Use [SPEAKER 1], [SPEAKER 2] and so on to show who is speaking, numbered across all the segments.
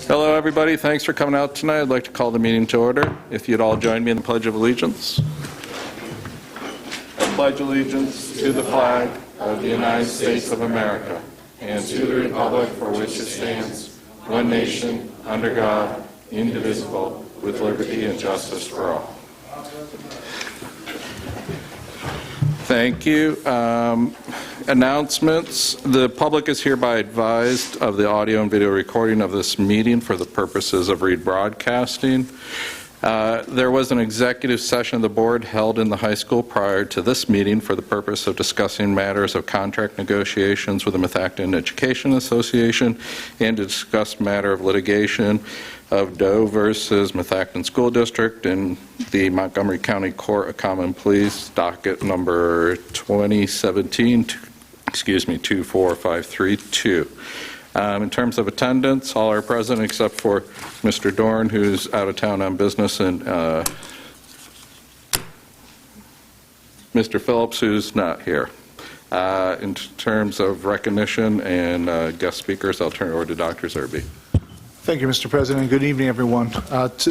[SPEAKER 1] Hello, everybody. Thanks for coming out tonight. I'd like to call the meeting to order. If you'd all join me in the Pledge of Allegiance. I pledge allegiance to the flag of the United States of America and to the republic for which it stands, one nation, under God, indivisible, with liberty and justice for all. Thank you. Announcements. The public is hereby advised of the audio and video recording of this meeting for the purposes of rebroadcasting. There was an executive session of the board held in the high school prior to this meeting for the purpose of discussing matters of contract negotiations with the Methacton Education Association and to discuss matter of litigation of Doe versus Methacton School District in the Montgomery County Court of Common Pleas, docket number 24532. In terms of attendance, all are present except for Mr. Dorn, who's out of town on business, and Mr. Phillips, who's not here. In terms of recognition and guest speakers, I'll turn it over to Dr. Zerbe.
[SPEAKER 2] Thank you, Mr. President. Good evening, everyone.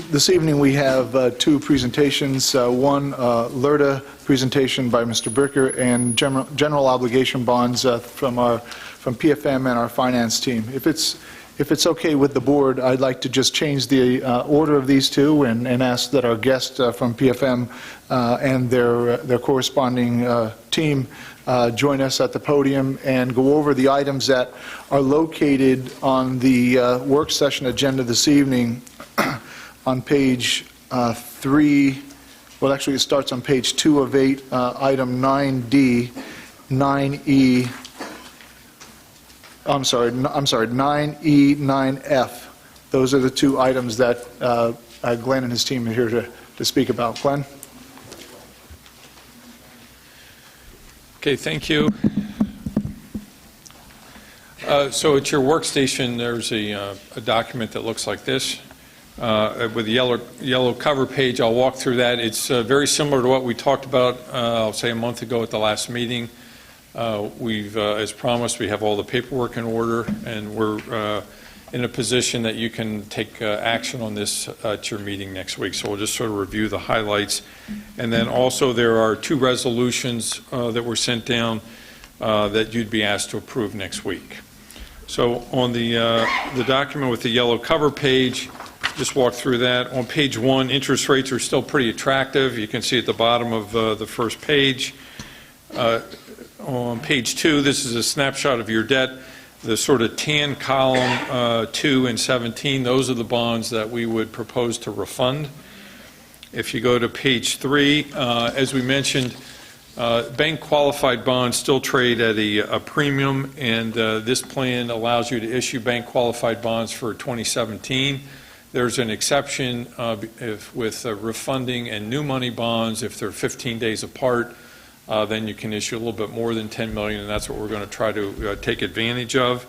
[SPEAKER 2] This evening we have two presentations. One, LERTA presentation by Mr. Bricker and general obligation bonds from PFM and our finance team. If it's okay with the board, I'd like to just change the order of these two and ask that our guest from PFM and their corresponding team join us at the podium and go over the items that are located on the work session agenda this evening on page 3. Well, actually, it starts on page 2 of 8, item 9D, 9E. I'm sorry, 9E, 9F. Those are the two items that Glenn and his team are here to speak about. Glenn?
[SPEAKER 3] Okay, thank you. So at your workstation, there's a document that looks like this with a yellow cover page. I'll walk through that. It's very similar to what we talked about, I'll say a month ago at the last meeting. As promised, we have all the paperwork in order, and we're in a position that you can take action on this at your meeting next week. So we'll just sort of review the highlights. And then also there are two resolutions that were sent down that you'd be asked to approve next week. So on the document with the yellow cover page, just walk through that. On page 1, interest rates are still pretty attractive. You can see at the bottom of the first page. On page 2, this is a snapshot of your debt. The sort of tan column 2 and 17, those are the bonds that we would propose to refund. If you go to page 3, as we mentioned, bank qualified bonds still trade at a premium, and this plan allows you to issue bank qualified bonds for 2017. There's an exception with refunding and new money bonds. If they're 15 days apart, then you can issue a little bit more than $10 million, and that's what we're going to try to take advantage of,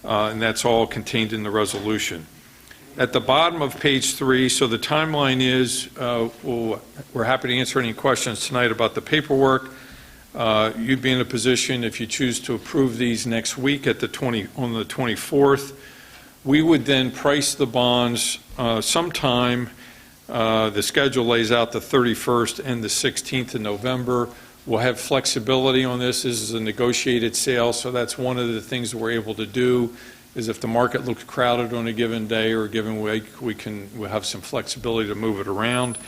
[SPEAKER 3] and that's all contained in the resolution. At the bottom of page 3, so the timeline is, we're happy to answer any questions tonight about the paperwork. You'd be in a position, if you choose to approve these next week on the 24th, we would then price the bonds sometime. The schedule lays out the 31st and the 16th of November. We'll have flexibility on this. This is a negotiated sale, so that's one of the things that we're able to do, is if the market looks crowded on a given day or a given week, we'll have some flexibility to move it around.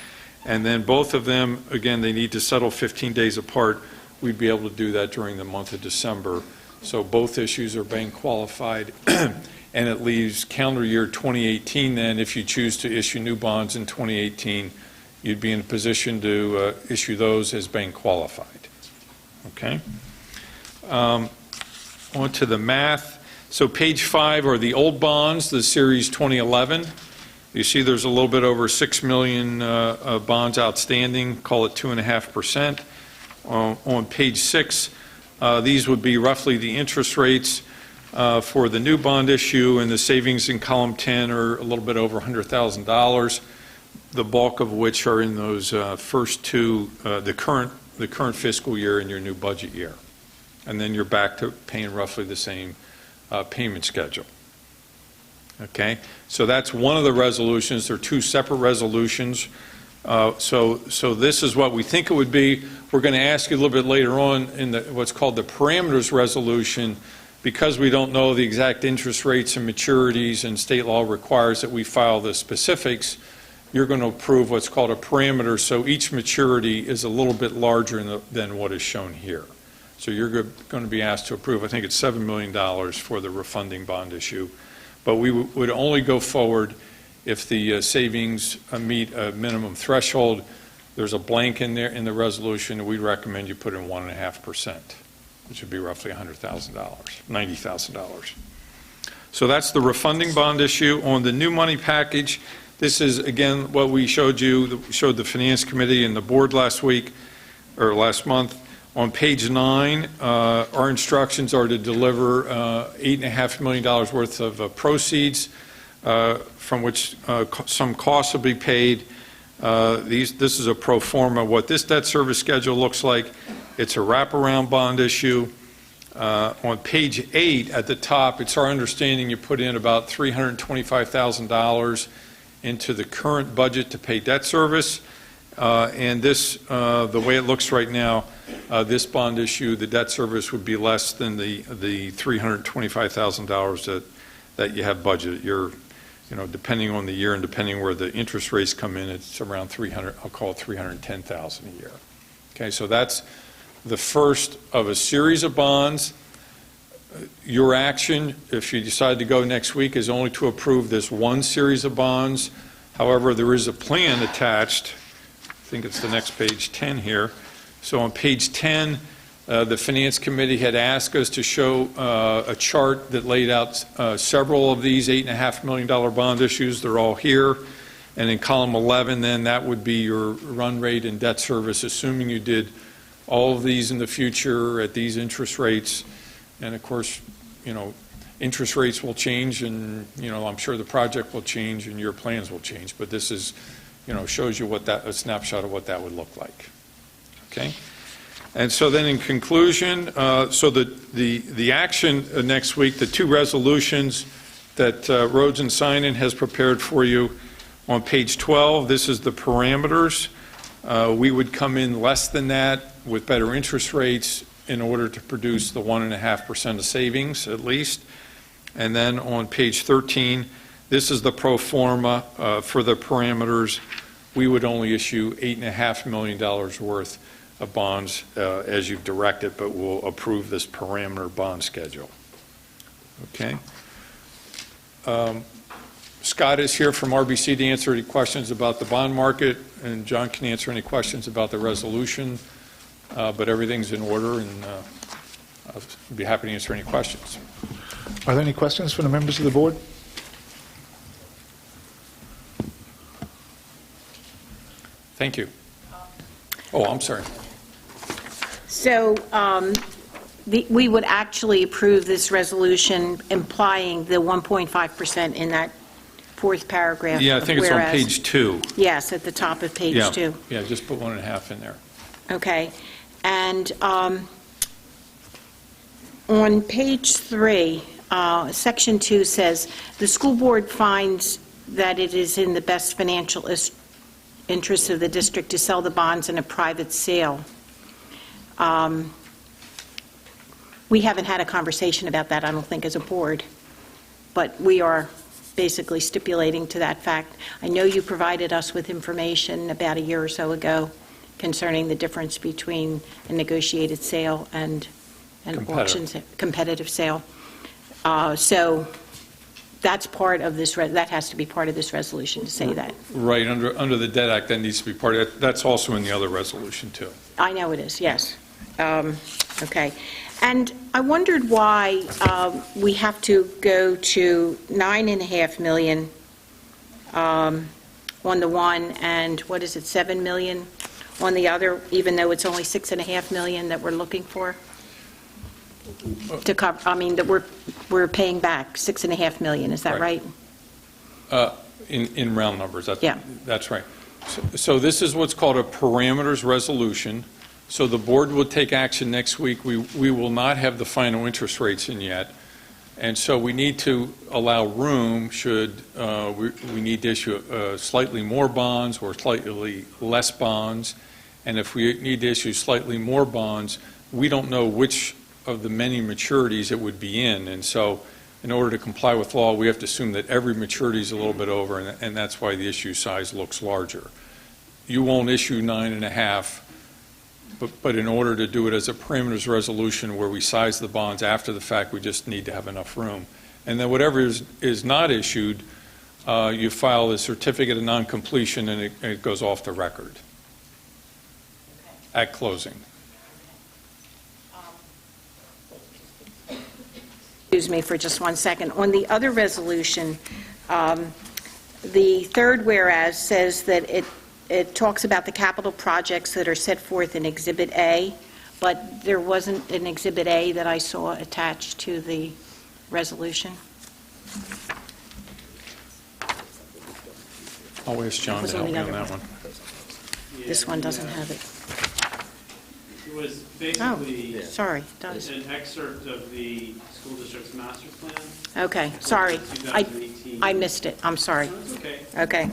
[SPEAKER 3] And then both of them, again, they need to settle 15 days apart. We'd be able to do that during the month of December. So both issues are bank qualified, and it leaves calendar year 2018 then, if you choose to issue new bonds in 2018, you'd be in a position to issue those as bank qualified. Okay? On to the math. So page 5 are the old bonds, the series 2011. You see there's a little bit over 6 million bonds outstanding, call it 2.5%. On page 6, these would be roughly the interest rates for the new bond issue, and the savings in column 10 are a little bit over $100,000. The bulk of which are in those first two, the current fiscal year and your new budget year. And then you're back to paying roughly the same payment schedule. Okay, so that's one of the resolutions. There are two separate resolutions. So this is what we think it would be. We're going to ask you a little bit later on in what's called the parameters resolution, because we don't know the exact interest rates and maturities, and state law requires that we file the specifics. You're going to approve what's called a parameter, so each maturity is a little bit larger than what is shown here. So you're going to be asked to approve, I think it's $7 million for the refunding bond issue. But we would only go forward if the savings meet a minimum threshold. There's a blank in there in the resolution, and we recommend you put in 1.5%, which would be roughly $100,000, $90,000. So that's the refunding bond issue. On the new money package, this is, again, what we showed you, showed the Finance Committee and the board last week, or last month. On page 9, our instructions are to deliver $8.5 million worth of proceeds, from which some costs will be paid. This is a pro forma. What this debt service schedule looks like, it's a wraparound bond issue. On page 8 at the top, it's our understanding you put in about $325,000 into the current budget to pay debt service. And this, the way it looks right now, this bond issue, the debt service would be less than the $325,000 that you have budgeted. You're, depending on the year and depending where the interest rates come in, it's around 300. I'll call it 310,000 a year. Okay, so that's the first of a series of bonds. Your action, if you decide to go next week, is only to approve this one series of bonds. However, there is a plan attached. I think it's the next page, 10 here. So on page 10, the Finance Committee had asked us to show a chart that laid out several of these $8.5 million bond issues. They're all here. And in column 11, then, that would be your run rate and debt service, assuming you did all of these in the future at these interest rates. And of course, interest rates will change, and I'm sure the project will change and your plans will change. But this is, shows you a snapshot of what that would look like. Okay. And so then, in conclusion, so the action next week, the two resolutions that Roads and Sign-In has prepared for you. On page 12, this is the parameters. We would come in less than that with better interest rates in order to produce the 1.5% of savings at least. And then on page 13, this is the pro forma for the parameters. We would only issue $8.5 million worth of bonds as you've directed, but we'll approve this parameter bond schedule. Okay. Scott is here from RBC to answer any questions about the bond market, and John can answer any questions about the resolution, but everything's in order, and I'll be happy to answer any questions.
[SPEAKER 2] Are there any questions from the members of the board?
[SPEAKER 3] Thank you. Oh, I'm sorry.
[SPEAKER 4] So we would actually approve this resolution implying the 1.5% in that fourth paragraph.
[SPEAKER 3] Yeah, I think it's on page 2.
[SPEAKER 4] Yes, at the top of page 2.
[SPEAKER 3] Yeah, just put 1.5 in there.
[SPEAKER 4] Okay. And on page 3, section 2 says, the school board finds that it is in the best financial interest of the district to sell the bonds in a private sale. We haven't had a conversation about that, I don't think, as a board, but we are basically stipulating to that fact. I know you provided us with information about a year or so ago concerning the difference between a negotiated sale and an competitive sale. So that's part of this, that has to be part of this resolution to say that.
[SPEAKER 3] Right, under the Debt Act, that needs to be part of it. That's also in the other resolution, too.
[SPEAKER 4] I know it is, yes. Okay. And I wondered why we have to go to $9.5 million on the one, and what is it, $7 million on the other, even though it's only $6.5 million that we're looking for? To cover, I mean, that we're paying back $6.5 million, is that right?
[SPEAKER 3] In round numbers,
[SPEAKER 4] Yeah.
[SPEAKER 3] That's right. So this is what's called a parameters resolution. So the board will take action next week. We will not have the final interest rates in yet. And so we need to allow room should we need to issue slightly more bonds or slightly less bonds. And if we need to issue slightly more bonds, we don't know which of the many maturities it would be in. And so in order to comply with law, we have to assume that every maturity is a little bit over, and that's why the issue size looks larger. You won't issue 9.5, but in order to do it as a parameters resolution where we size the bonds after the fact, we just need to have enough room. And then whatever is not issued, you file a certificate of non-completion, and it goes off the record at closing.
[SPEAKER 4] Excuse me for just 1 second. On the other resolution, the third whereas says that it talks about the capital projects that are set forth in Exhibit A, but there wasn't an Exhibit A that I saw attached to the resolution.
[SPEAKER 3] I'll ask John
[SPEAKER 4] was
[SPEAKER 3] to
[SPEAKER 4] on
[SPEAKER 3] help
[SPEAKER 4] the
[SPEAKER 3] me on
[SPEAKER 4] other
[SPEAKER 3] that one.
[SPEAKER 4] This one doesn't have it.
[SPEAKER 5] It was
[SPEAKER 4] Oh,
[SPEAKER 5] basically
[SPEAKER 4] sorry, it does.
[SPEAKER 5] an excerpt of the school district's master plan.
[SPEAKER 4] Okay, sorry.
[SPEAKER 5] 2018.
[SPEAKER 4] I missed it. I'm sorry.
[SPEAKER 5] No, it's okay.
[SPEAKER 4] Okay.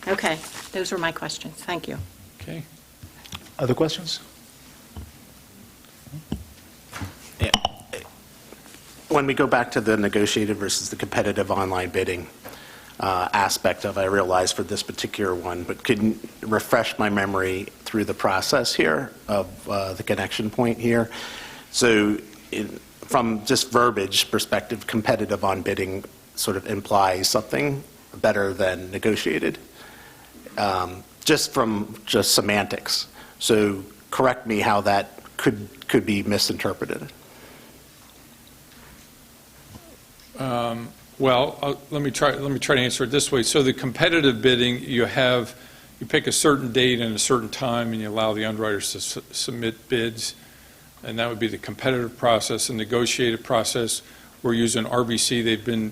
[SPEAKER 4] Okay, those were my questions. Thank you.
[SPEAKER 3] Okay.
[SPEAKER 2] Other questions?
[SPEAKER 6] When we go back to the negotiated versus the competitive online bidding aspect of, I realize for this particular one, but could you refresh my memory through the process here of the connection point here? So from just verbiage perspective, competitive on bidding sort of implies something better than negotiated, just from just semantics. So correct me how that could be misinterpreted.
[SPEAKER 3] Well, let me try to answer it this way. So the competitive bidding, you pick a certain date and a certain time, and you allow the underwriters to submit bids, and that would be the competitive process. And negotiated process, we're using RBC. They've been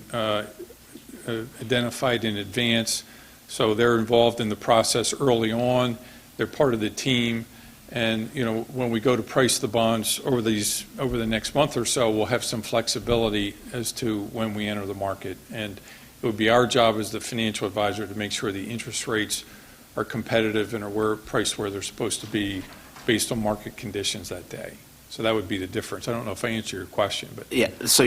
[SPEAKER 3] identified in advance, so they're involved in the process early on. They're part of the team. And, when we go to price the bonds over the next month or so, we'll have some flexibility as to when we enter the market. And it would be our job as the financial advisor to make sure the interest rates are competitive and are priced where they're supposed to be based on market conditions that day. So that would be the difference. I don't know if I answered your question, but
[SPEAKER 6] Yeah, so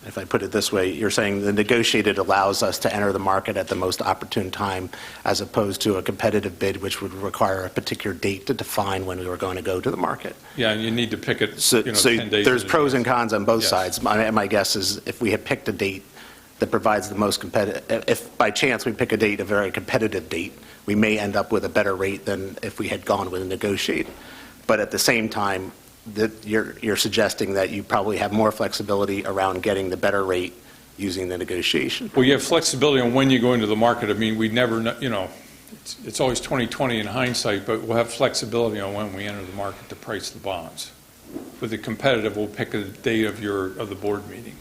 [SPEAKER 6] if I put it this way, you're saying the negotiated allows us to enter the market at the most opportune time, as opposed to a competitive bid, which would require a particular date to define when we were going to go to the market.
[SPEAKER 3] yeah, and you need to pick it,
[SPEAKER 6] So
[SPEAKER 3] 10 days.
[SPEAKER 6] there's
[SPEAKER 3] in
[SPEAKER 6] pros and
[SPEAKER 3] advance.
[SPEAKER 6] cons on both
[SPEAKER 3] Yes.
[SPEAKER 6] sides. My guess is if we had picked a date that provides the most competitive, if by chance we pick a date, a very competitive date, we may end up with a better rate than if we had gone with a negotiate. But at the same time, that you're suggesting that you probably have more flexibility around getting the better rate using the negotiation.
[SPEAKER 3] Well, you have flexibility on when you go into the market. I mean, we never know, it's always 20/20 in hindsight, but we'll have flexibility on when we enter the market to price the bonds. With the competitive, we'll pick a date of the board meeting.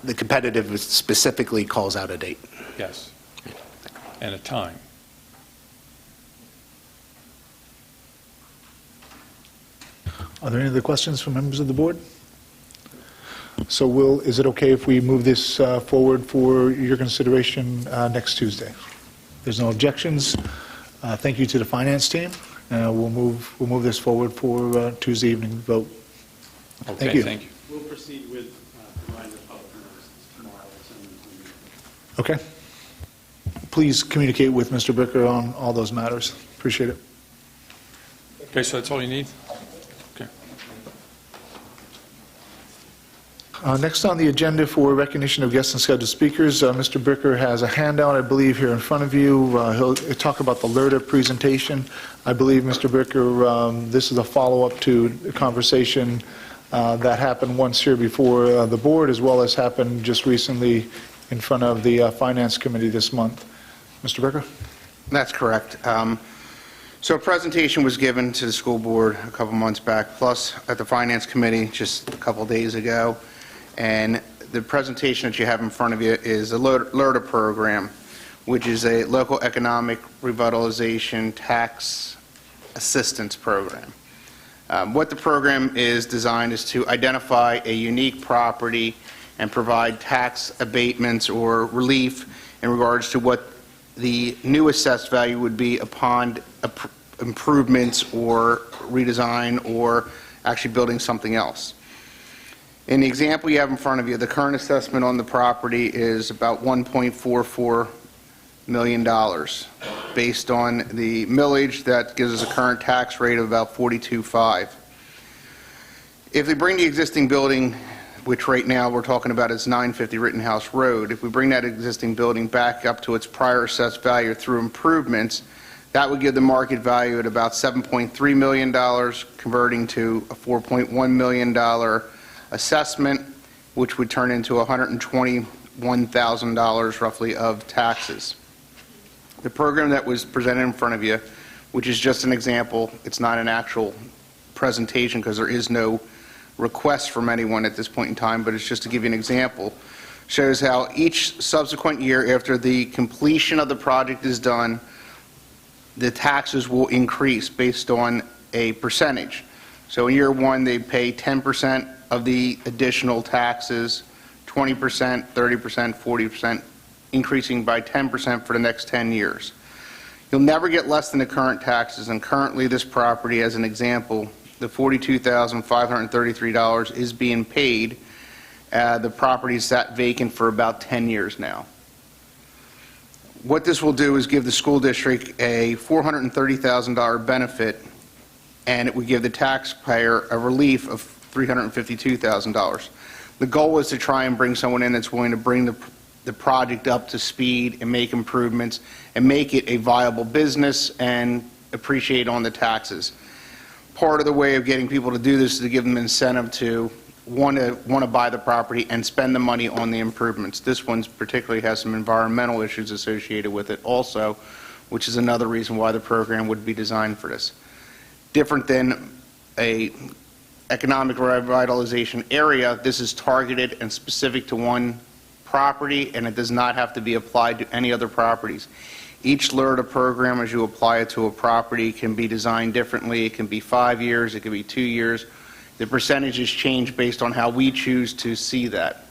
[SPEAKER 6] The competitive specifically calls out a date.
[SPEAKER 3] Yes. And a time.
[SPEAKER 2] Are there any other questions from members of the board? So is it okay if we move this forward for your consideration next Tuesday? There's no objections. Thank you to the finance team. We'll move this forward for Tuesday evening vote. Thank you.
[SPEAKER 3] Thank you.
[SPEAKER 5] We'll proceed with providing the public notices tomorrow. We'll send them to you.
[SPEAKER 2] Okay. Please communicate with Mr. Bricker on all those matters. Appreciate it.
[SPEAKER 3] Okay, so that's all you need?
[SPEAKER 2] Next on the agenda for recognition of guests and scheduled speakers, Mr. Bricker has a handout, I believe, here in front of you. He'll talk about the LERTA presentation. I believe, Mr. Bricker, this is a follow-up to a conversation that happened once here before the board, as well as happened just recently in front of the Finance Committee this month. Mr. Bricker?
[SPEAKER 7] That's correct. So a presentation was given to the school board a couple months back, plus at the Finance Committee just a couple days ago. And the presentation that you have in front of you is the LERTA program, which is a local economic revitalization tax Assistance Program. What the program is designed is to identify a unique property and provide tax abatements or relief in regards to what the new assessed value would be upon improvements or redesign or actually building something else. In the example you have in front of you, the current assessment on the property is about $1.44 million based on the millage. That gives us a current tax rate of about 42.5. If we bring the existing building, which right now we're talking about is 950 Rittenhouse Road, if we bring that existing building back up to its prior assessed value through improvements, that would give the market value at about $7.3 million, converting to a $4.1 million assessment, which would turn into $121,000 roughly of taxes. The program that was presented in front of you, which is just an example, it's not an actual presentation because there is no request from anyone at this point in time, but it's just to give you an example, shows how each subsequent year after the completion of the project is done, the taxes will increase based on a percentage. So in year one, they pay 10% of the additional taxes, 20%, 30%, 40%, increasing by 10% for the next 10 years. You'll never get less than the current taxes, and currently this property, as an example, the $42,533 is being paid. The property's sat vacant for about 10 years now. What this will do is give the school district a $430,000 benefit, and it would give the taxpayer a relief of $352,000. The goal was to try and bring someone in that's willing to bring the project up to speed and make improvements and make it a viable business and appreciate on the taxes. Part of the way of getting people to do this is to give them incentive to want to buy the property and spend the money on the improvements. This one particularly has some environmental issues associated with it also, which is another reason why the program would be designed for this. Different than a economic revitalization area, this is targeted and specific to one property, and it does not have to be applied to any other properties. Each LRTA program, as you apply it to a property, can be designed differently. It can be 5 years, it can be 2 years. The percentages change based on how we choose to see that.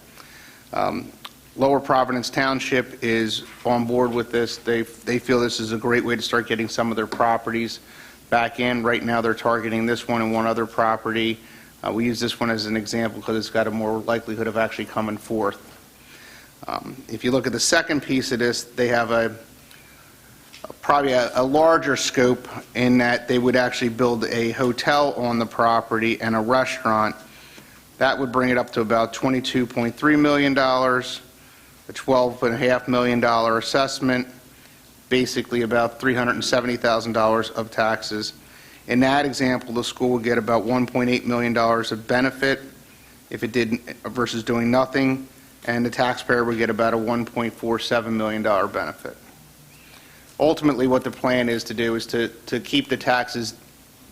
[SPEAKER 7] Lower Providence Township is on board with this. They feel this is a great way to start getting some of their properties back in. Right now they're targeting this one and one other property. We use this one as an example because it's got a more likelihood of actually coming forth. If you look at the second piece of this, they have probably a larger scope in that they would actually build a hotel on the property and a restaurant. That would bring it up to about $22.3 million, a $12.5 million assessment, basically about $370,000 of taxes. In that example, the school would get about $1.8 million of benefit if it didn't versus doing nothing, and the taxpayer would get about a $1.47 million benefit. Ultimately, what the plan is to do is to keep the taxes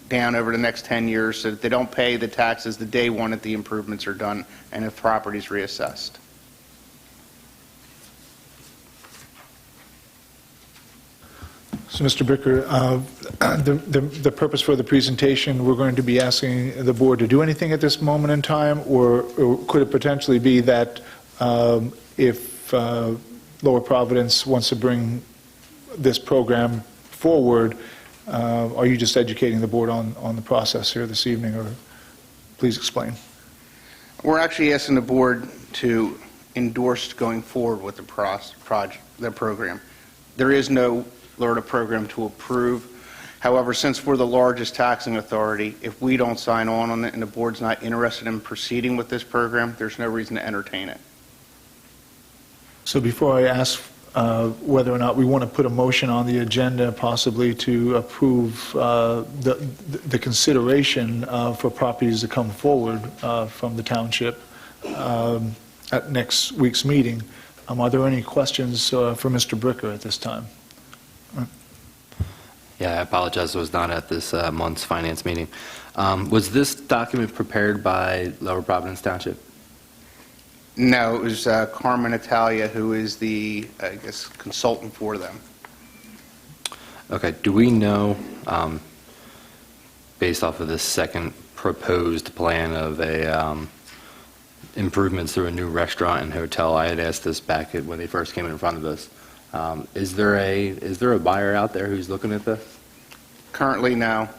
[SPEAKER 7] down over the next 10 years so that they don't pay the taxes the day one that the improvements are done and if property is reassessed.
[SPEAKER 2] So, Mr. Bricker, the purpose for the presentation, we're going to be asking the board to do anything at this moment in time, or could it potentially be that if Lower Providence wants to bring this program forward, are you just educating the board on the process here this evening, or please explain?
[SPEAKER 7] We're actually asking the board to endorse going forward with the program. There is no LRTA program to approve. However, since we're the largest taxing authority, if we don't sign on it and the board's not interested in proceeding with this program, there's no reason to entertain it.
[SPEAKER 2] So before I ask whether or not we want to put a motion on the agenda possibly to approve the consideration for properties to come forward from the township at next week's meeting, are there any questions for Mr. Bricker at this time?
[SPEAKER 8] Yeah, I apologize, I was not at this month's finance meeting. Was this document prepared by Lower Providence Township?
[SPEAKER 7] No, it was Carmen Italia, who is the, I guess, consultant for them.
[SPEAKER 8] Okay, do we know, based off of this second proposed plan of improvements through a new restaurant and hotel. I had asked this back when they first came in front of us. Is there a buyer out there who's looking at this?
[SPEAKER 7] Currently, no.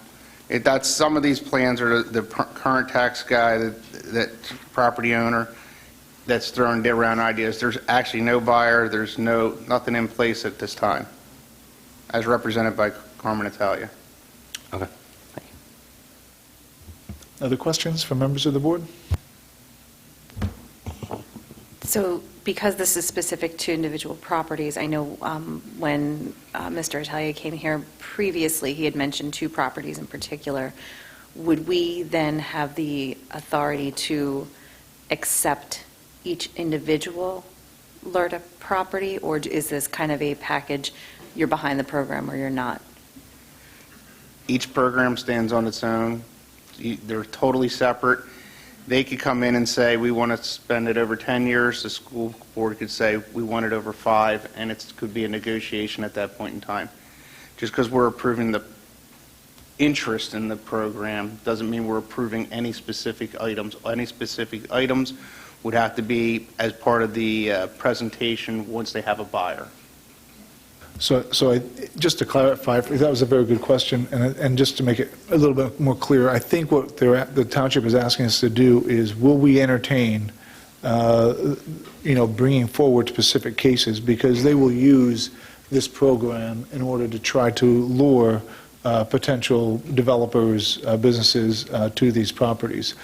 [SPEAKER 7] That's, some of these plans are the current tax guy, that property owner, that's throwing around ideas. There's actually no buyer, there's nothing in place at this time, as represented by Carmen Italia.
[SPEAKER 8] Okay.
[SPEAKER 2] Other questions from members of the board?
[SPEAKER 9] So because this is specific to individual properties, I know when Mr. Italia came here previously, he had mentioned 2 properties in particular. Would we then have the authority to accept each individual LERTA property, or is this kind of a package, you're behind the program or you're not?
[SPEAKER 7] Each program stands on its own. They're totally separate. They could come in and say, we want to spend it over 10 years. The school board could say, we want it over 5, and it could be a negotiation at that point in time. Just because we're approving the interest in the program doesn't mean we're approving any specific items. Any specific items would have to be as part of the presentation once they have a buyer.
[SPEAKER 2] So just to clarify, that was a very good question, and just to make it a little bit more clear, I think what the township is asking us to do is, will we entertain, bringing forward specific cases, because they will use this program in order to try to lure potential developers, businesses to these properties.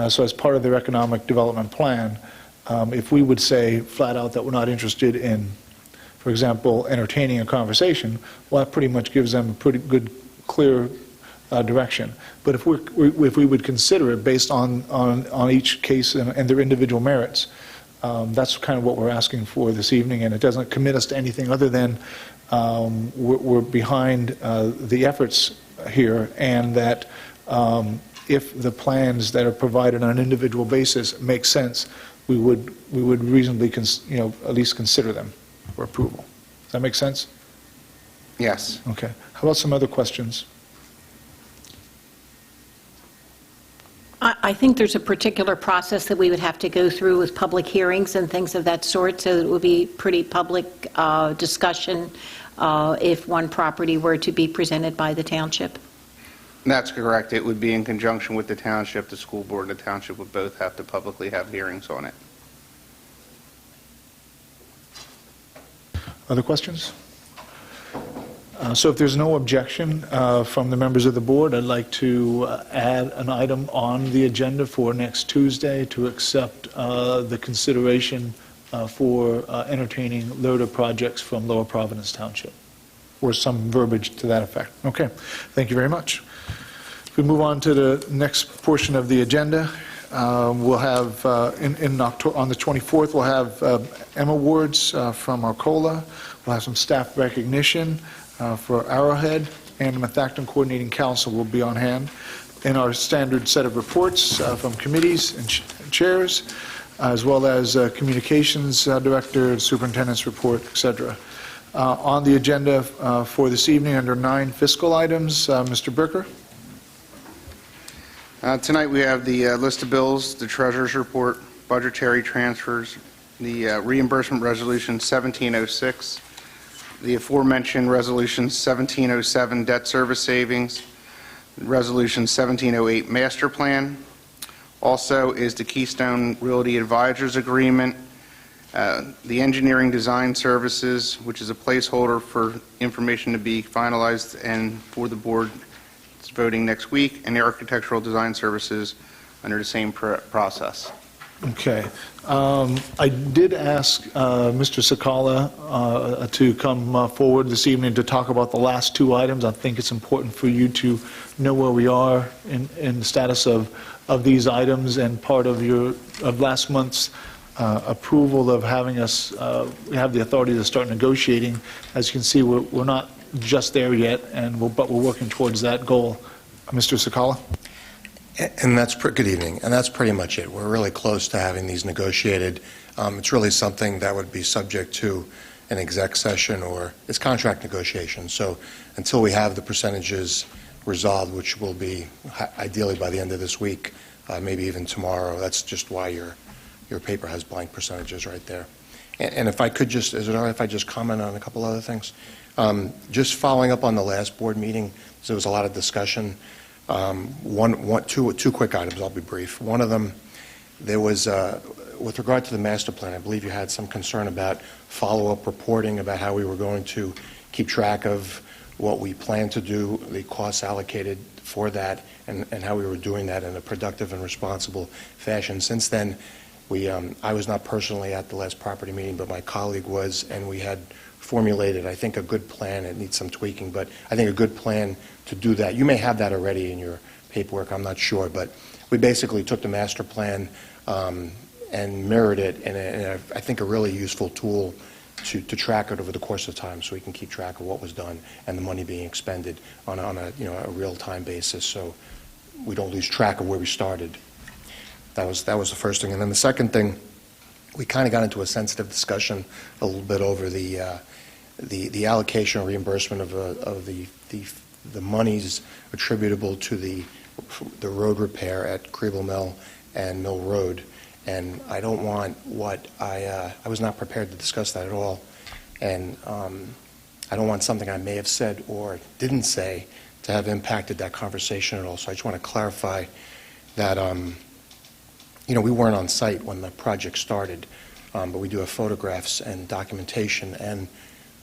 [SPEAKER 2] So as part of their economic development plan, if we would say flat out that we're not interested in, for example, entertaining a conversation, well, that pretty much gives them a pretty good, clear direction. But if we would consider it based on each case and their individual merits, that's kind of what we're asking for this evening, and it doesn't commit us to anything other than we're behind the efforts here, and that if the plans that are provided on an individual basis make sense, we would reasonably at least consider them for approval. Does that make sense?
[SPEAKER 7] Yes.
[SPEAKER 2] Okay. How about some other questions?
[SPEAKER 4] I think there's a particular process that we would have to go through with public hearings and things of that sort, so it would be pretty public discussion if one property were to be presented by the township.
[SPEAKER 7] That's correct. It would be in conjunction with the township. The school board and the township would both have to publicly have hearings on it.
[SPEAKER 2] Other questions? So if there's no objection from the members of the board, I'd like to add an item on the agenda for next Tuesday to accept the consideration for entertaining LERTA projects from Lower Providence Township, or some verbiage to that effect. Okay, thank you very much. If we move on to the next portion of the agenda, we'll have, on the 24th, we'll have M Awards from Arcola. We'll have some staff recognition for Arrowhead, and the Methacton Coordinating Council will be on hand. And our standard set of reports from committees and chairs, as well as communications director, superintendent's report, etc. On the agenda for this evening, under 9 fiscal items, Mr. Bricker.
[SPEAKER 7] Tonight we have the list of bills, the treasurer's report, budgetary transfers, the reimbursement resolution 1706, the aforementioned resolution 1707 debt service savings, resolution 1708 master plan. Also is the Keystone Realty Advisors Agreement, the engineering design services, which is a placeholder for information to be finalized and for the board voting next week, and the architectural design services under the same process.
[SPEAKER 2] Okay. I did ask Mr. Sakala to come forward this evening to talk about the last 2 items. I think it's important for you to know where we are in the status of these items, and part of last month's approval of having us have the authority to start negotiating. As you can see, we're not just there yet, but we're working towards that goal. Mr. Sakala?
[SPEAKER 10] And that's good evening, and that's pretty much it. We're really close to having these negotiated. It's really something that would be subject to an exec session, or it's contract negotiation. So until we have the percentages resolved, which will be ideally by the end of this week, maybe even tomorrow. That's just why your paper has blank percentages right there. And if I could just, is it all right if I just comment on a couple other things? Just following up on the last board meeting, there was a lot of discussion. Two quick items, I'll be brief. One of them, there was, with regard to the master plan, I believe you had some concern about follow-up reporting about how we were going to keep track of what we plan to do, the costs allocated for that, and how we were doing that in a productive and responsible fashion. Since then, I was not personally at the last property meeting, but my colleague was, and we had formulated, I think, a good plan. It needs some tweaking, but I think a good plan to do that. You may have that already in your paperwork, I'm not sure, but we basically took the master plan and mirrored it in, I think, a really useful tool to track it over the course of time, so we can keep track of what was done and the money being expended on a real-time basis, so we don't lose track of where we started. That was the first thing. And then the second thing, we kind of got into a sensitive discussion a little bit over the allocation or reimbursement of the monies attributable to the road repair at Kriebel Mill and Mill Road. And I don't want I was not prepared to discuss that at all. And I don't want something I may have said or didn't say to have impacted that conversation at all. So I just want to clarify that, we weren't on site when the project started, but we do have photographs and documentation. And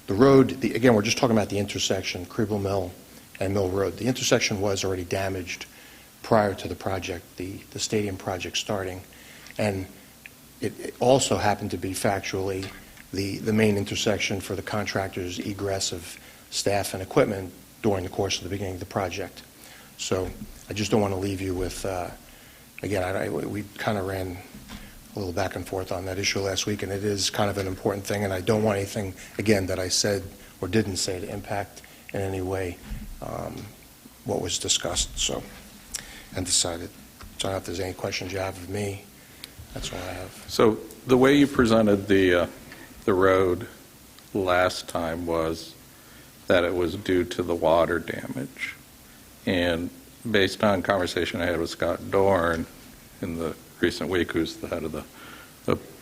[SPEAKER 10] the road, again, we're just talking about the intersection, Kriebel Mill and Mill Road. The intersection was already damaged prior to the project, the stadium project starting. And it also happened to be factually the main intersection for the contractor's egress of staff and equipment during the course of the beginning of the project. So I just don't want to leave you with, again, we kind of ran a little back and forth on that issue last week, and it is kind of an important thing, and I don't want anything, again, that I said or didn't say to impact in any way what was discussed and decided. So I don't know if there's any questions you have of me. That's all I have.
[SPEAKER 1] So the way you presented the road last time was that it was due to the water damage. And based on conversation I had with Scott Dorn in the recent week, who's the head of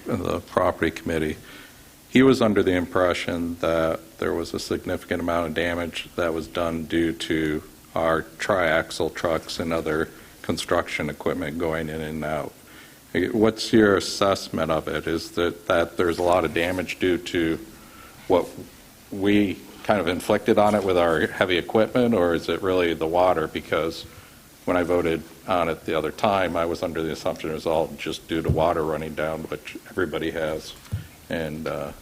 [SPEAKER 1] the property committee, he was under the impression that there was a significant amount of damage that was done due to our triaxle trucks and other construction equipment going in and out. What's your assessment of it? Is that there's a lot of damage due to what we kind of inflicted on it with our heavy equipment, or is it really the water? Because when I voted on it the other time, I was under the assumption it was all just due to water running down, which everybody has, and I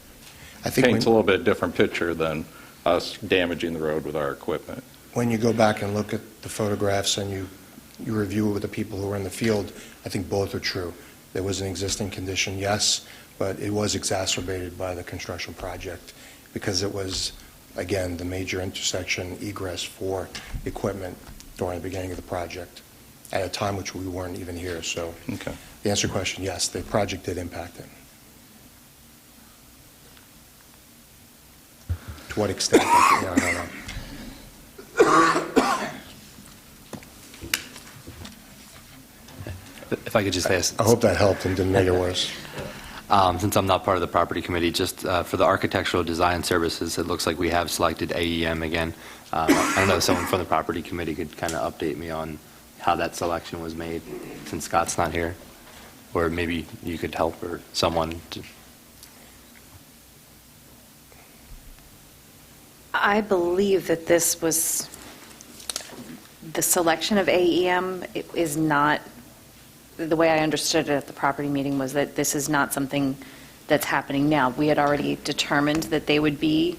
[SPEAKER 1] think paints a little bit different picture than us damaging the road with our equipment.
[SPEAKER 10] When you go back and look at the photographs and you review it with the people who were in the field, I think both are true. There was an existing condition, yes, but it was exacerbated by the construction project because it was, again, the major intersection egress for equipment during the beginning of the project at a time which we weren't even here. So
[SPEAKER 1] Okay.
[SPEAKER 10] the answer to your question, yes, the project did impact it. To what extent? I don't know.
[SPEAKER 8] If I could just ask,
[SPEAKER 10] I hope that helped and didn't make it worse.
[SPEAKER 8] since I'm not part of the property committee, just for the architectural design services, it looks like we have selected AEM again. I don't know if someone from the property committee could kind of update me on how that selection was made, since Scott's not here. Or maybe you could help, or someone.
[SPEAKER 9] I believe that this was, the selection of AEM is not, the way I understood it at the property meeting was that this is not something that's happening now. We had already determined that they would be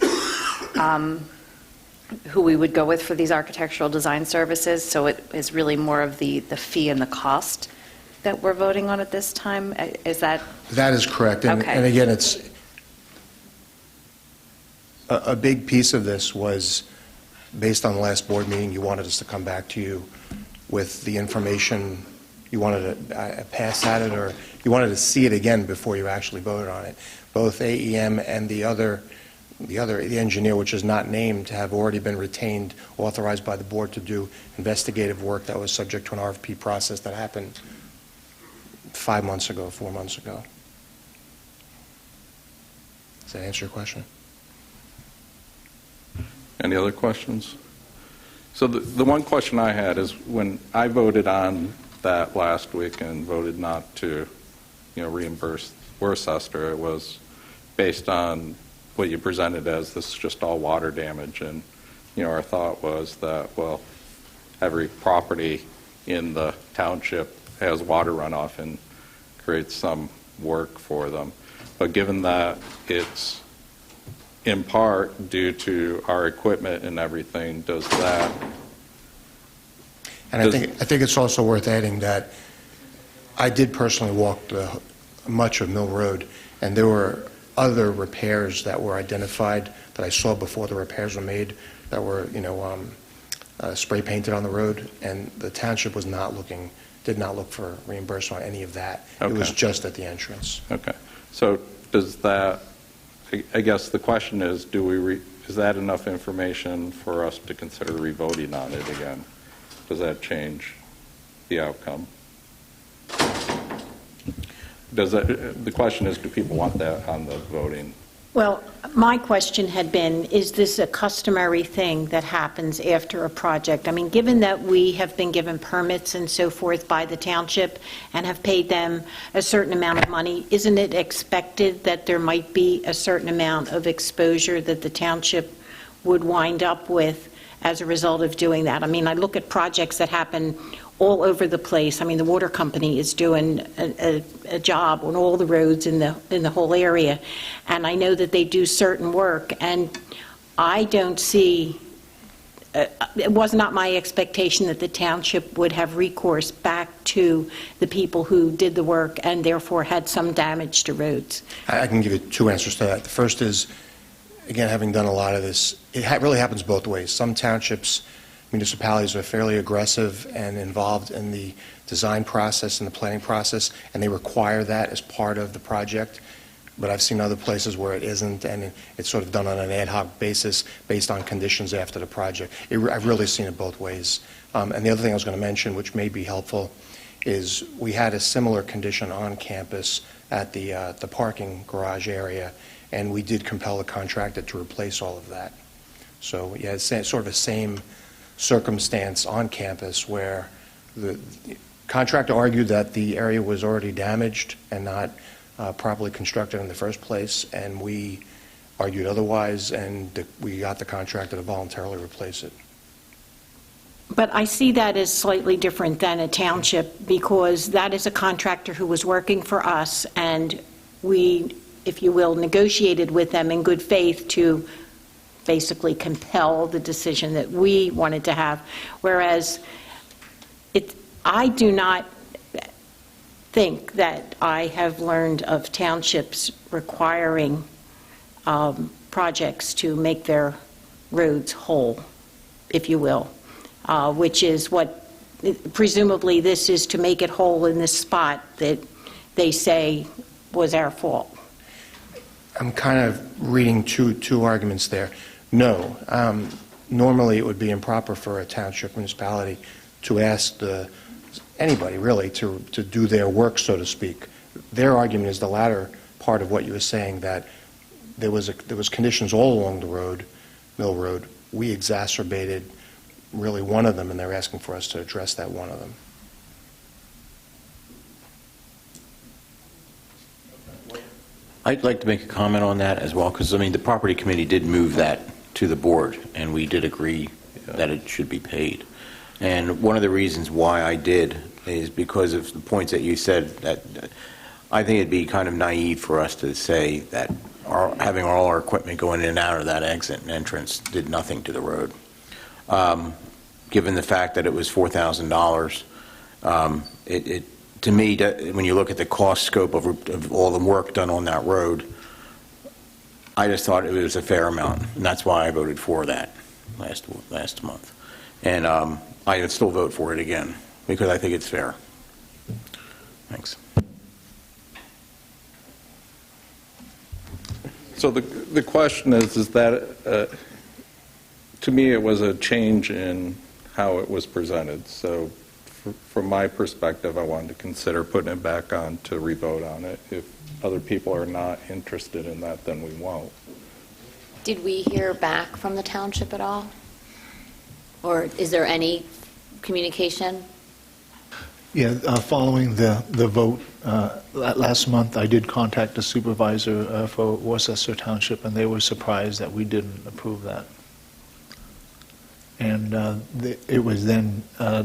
[SPEAKER 9] who we would go with for these architectural design services, so it is really more of the fee and the cost that we're voting on at this time. Is that?
[SPEAKER 10] That is correct. And,
[SPEAKER 9] Okay.
[SPEAKER 10] and again, it's a big piece of this was based on the last board meeting. You wanted us to come back to you with the information. You wanted to pass at it, or you wanted to see it again before you actually voted on it. Both AEM and the other the engineer, which is not named, have already been retained, authorized by the board to do investigative work that was subject to an RFP process that happened 5 months ago, 4 months ago. Does that answer your question?
[SPEAKER 1] Any other questions? So the one question I had is when I voted on that last week and voted not to, reimburse Worcester, it was based on what you presented as this is just all water damage. And, our thought was that, well, every property in the township has water runoff and creates some work for them. But given that it's in part due to our equipment and everything, does that...
[SPEAKER 10] And I think it's also worth adding that I did personally walk much of Mill Road, and there were other repairs that were identified that I saw before the repairs were made that were, spray painted on the road, and the township did not look for reimbursement on any of that.
[SPEAKER 1] Okay.
[SPEAKER 10] It was just at the entrance.
[SPEAKER 1] Okay. So does that, I guess the question is, is that enough information for us to consider revoting on it again? Does that change the outcome? The question is, do people want that on the voting?
[SPEAKER 4] Well, my question had been, is this a customary thing that happens after a project? I mean, given that we have been given permits and so forth by the township and have paid them a certain amount of money, isn't it expected that there might be a certain amount of exposure that the township would wind up with as a result of doing that? I mean, I look at projects that happen all over the place. I mean, the water company is doing a job on all the roads in the whole area, and I know that they do certain work, and I don't see, it was not my expectation that the township would have recourse back to the people who did the work and therefore had some damage to roads.
[SPEAKER 10] I can give you two answers to that. The first is, again, having done a lot of this, it really happens both ways. Some townships, municipalities are fairly aggressive and involved in the design process and the planning process, and they require that as part of the project. But I've seen other places where it isn't, and it's sort of done on an ad hoc basis based on conditions after the project. I've really seen it both ways. And the other thing I was going to mention, which may be helpful, is we had a similar condition on campus at the parking garage area, and we did compel the contractor to replace all of that. So, yeah, it's sort of the same circumstance on campus where the contractor argued that the area was already damaged and not properly constructed in the first place, and we argued otherwise, and we got the contractor to voluntarily replace it.
[SPEAKER 4] But I see that as slightly different than a township, because that is a contractor who was working for us, and we, if you will, negotiated with them in good faith to basically compel the decision that we wanted to have. Whereas I do not think that I have learned of townships requiring projects to make their roads whole, if you will, which is what, presumably this is to make it whole in this spot that they say was our fault.
[SPEAKER 10] I'm kind of reading two arguments there. No. Normally, it would be improper for a township municipality to ask anybody, really, to do their work, so to speak. Their argument is the latter part of what you were saying, that there was conditions all along the road, Mill Road. We exacerbated really one of them, and they're asking for us to address that one of them.
[SPEAKER 11] I'd like to make a comment on that as well, because, I mean, the property committee did move that to the board, and we did agree that it should be paid. And one of the reasons why I did is because of the points that you said, that I think it'd be kind of naive for us to say that having all our equipment going in and out of that exit and entrance did nothing to the road. Given the fact that it was $4,000, to me, when you look at the cost scope of all the work done on that road, I just thought it was a fair amount, and that's why I voted for that last month. And I would still vote for it again, because I think it's fair. Thanks.
[SPEAKER 1] So the question is that, to me, it was a change in how it was presented. So from my perspective, I wanted to consider putting it back on to re-vote on it. If other people are not interested in that, then we won't.
[SPEAKER 12] Did we hear back from the township at all? Or is there any communication?
[SPEAKER 2] Yeah, following the vote last month, I did contact the supervisor for Worcester Township, and they were surprised that we didn't approve that. And it was then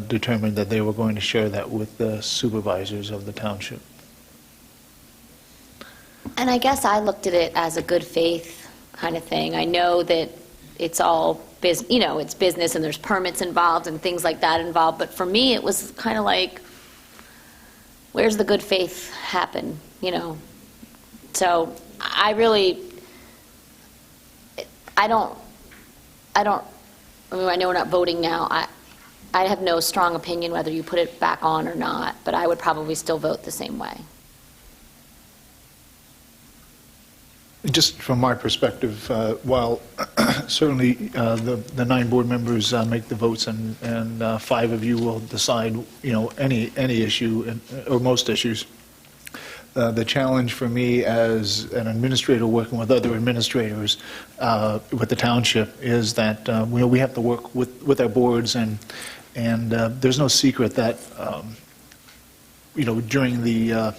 [SPEAKER 2] determined that they were going to share that with the supervisors of the township.
[SPEAKER 12] And I guess I looked at it as a good faith kind of thing. I know that it's all it's business and there's permits involved and things like that involved, but for me it was kind of like, where's the good faith happen, So I know we're not voting now. I have no strong opinion whether you put it back on or not, but I would probably still vote the same way.
[SPEAKER 2] Just from my perspective, while certainly the 9 board members make the votes and 5 of you will decide, any issue or most issues, the challenge for me as an administrator working with other administrators with the township is that we have to work with our boards, and there's no secret that during the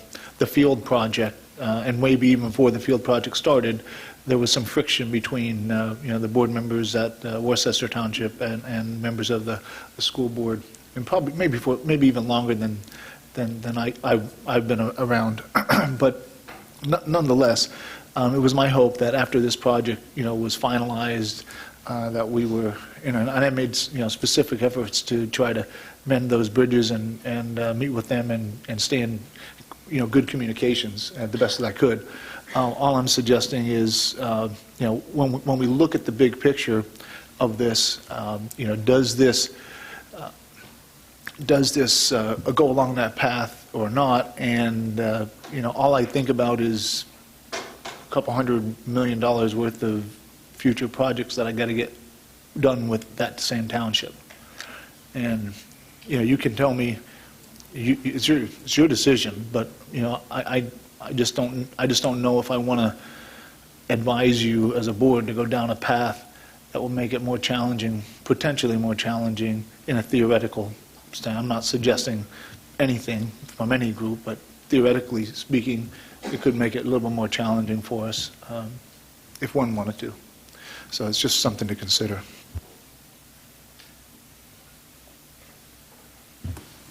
[SPEAKER 2] field project, and maybe even before the field project started, there was some friction between the board members at Worcester Township and members of the school board, and probably maybe even longer than I've been around. But nonetheless, it was my hope that after this project was finalized, that we were and I made specific efforts to try to mend those bridges and meet with them and stay in good communications at the best that I could. All I'm suggesting is, when we look at the big picture of this, does this go along that path or not? And all I think about is a couple $100 million worth of future projects that I got to get done with that same township. And you can tell me. It's your decision, but I just don't know if I want to advise you as a board to go down a path that will make it more challenging, potentially more challenging in a theoretical stand. I'm not suggesting anything from any group, but theoretically speaking, it could make it a little bit more challenging for us if one wanted to. So it's just something to consider.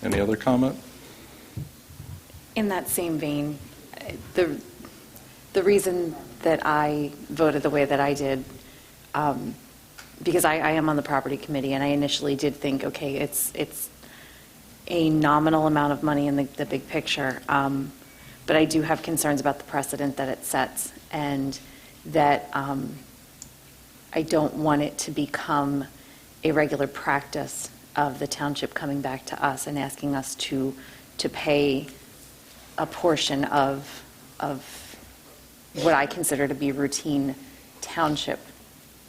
[SPEAKER 1] Any other comment?
[SPEAKER 9] In that same vein, the reason that I voted the way that I did, because I am on the property committee, and I initially did think, okay, it's a nominal amount of money in the big picture, but I do have concerns about the precedent that it sets, and that I don't want it to become a regular practice of the township coming back to us and asking us to pay a portion of what I consider to be routine township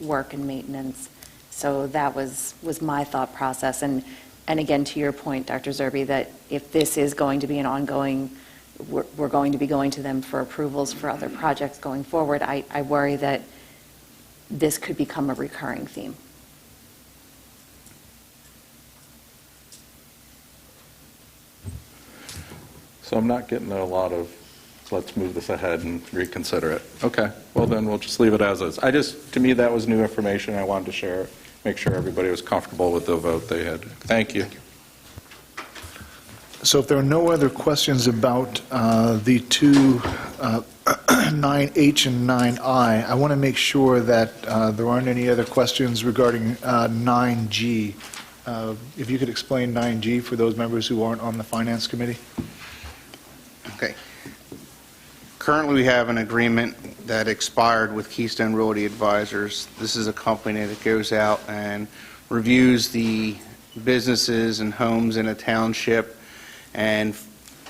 [SPEAKER 9] work and maintenance. So that was my thought process. And again, to your point, Dr. Zerbe, that if this is going to be an ongoing, we're going to be going to them for approvals for other projects going forward, I worry that this could become a recurring theme.
[SPEAKER 1] So I'm not getting a lot of, let's move this ahead and reconsider it. Okay, well then we'll just leave it as is. To me, that was new information. I wanted to share it, make sure everybody was comfortable with the vote they had. Thank you.
[SPEAKER 2] So if there are no other questions about the two 9H and 9I, I want to make sure that there aren't any other questions regarding 9G. If you could explain 9G for those members who aren't on the Finance Committee.
[SPEAKER 7] Okay. Currently, we have an agreement that expired with Keystone Realty Advisors. This is a company that goes out and reviews the businesses and homes in a township and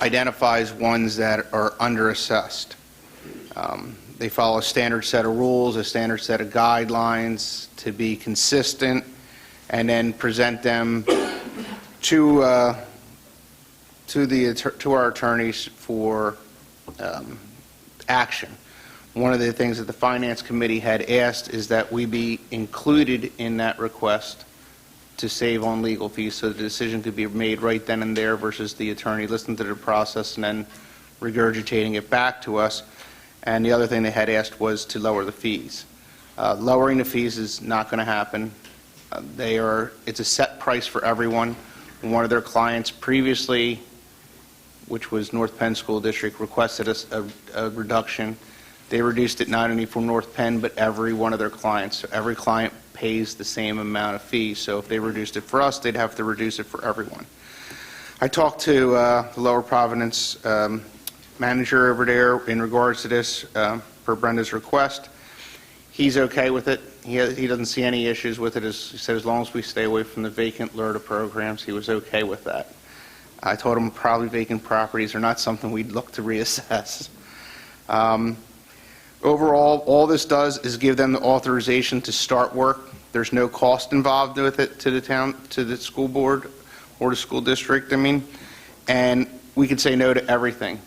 [SPEAKER 7] identifies ones that are underassessed. They follow a standard set of rules, a standard set of guidelines to be consistent, and then present them to our attorneys for action. One of the things that the Finance Committee had asked is that we be included in that request to save on legal fees, so the decision could be made right then and there versus the attorney listening to the process and then regurgitating it back to us. And the other thing they had asked was to lower the fees. Lowering the fees is not going to happen. It's a set price for everyone. One of their clients previously, which was North Penn School District, requested a reduction. They reduced it not only for North Penn, but every one of their clients. So every client pays the same amount of fees. So if they reduced it for us, they'd have to reduce it for everyone. I talked to the Lower Providence manager over there in regards to this, per Brenda's request. He's okay with it. He doesn't see any issues with it. He said as long as we stay away from the vacant LERTA programs, he was okay with that. I told him probably vacant properties are not something we'd look to reassess. Overall, all this does is give them the authorization to start work. There's no cost involved with it to the town, to the school board or the school district, and we could say no to everything.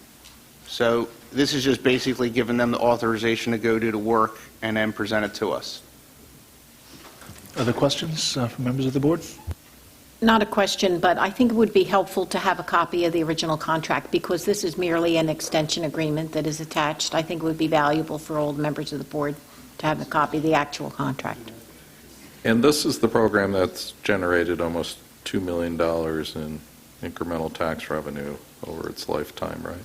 [SPEAKER 7] So this is just basically giving them the authorization to go do the work and then present it to us.
[SPEAKER 2] Other questions from members of the board?
[SPEAKER 4] Not a question, but I think it would be helpful to have a copy of the original contract, because this is merely an extension agreement that is attached. I think it would be valuable for all the members of the board to have a copy of the actual contract.
[SPEAKER 1] And this is the program that's generated almost $2 million in incremental tax revenue over its lifetime, right?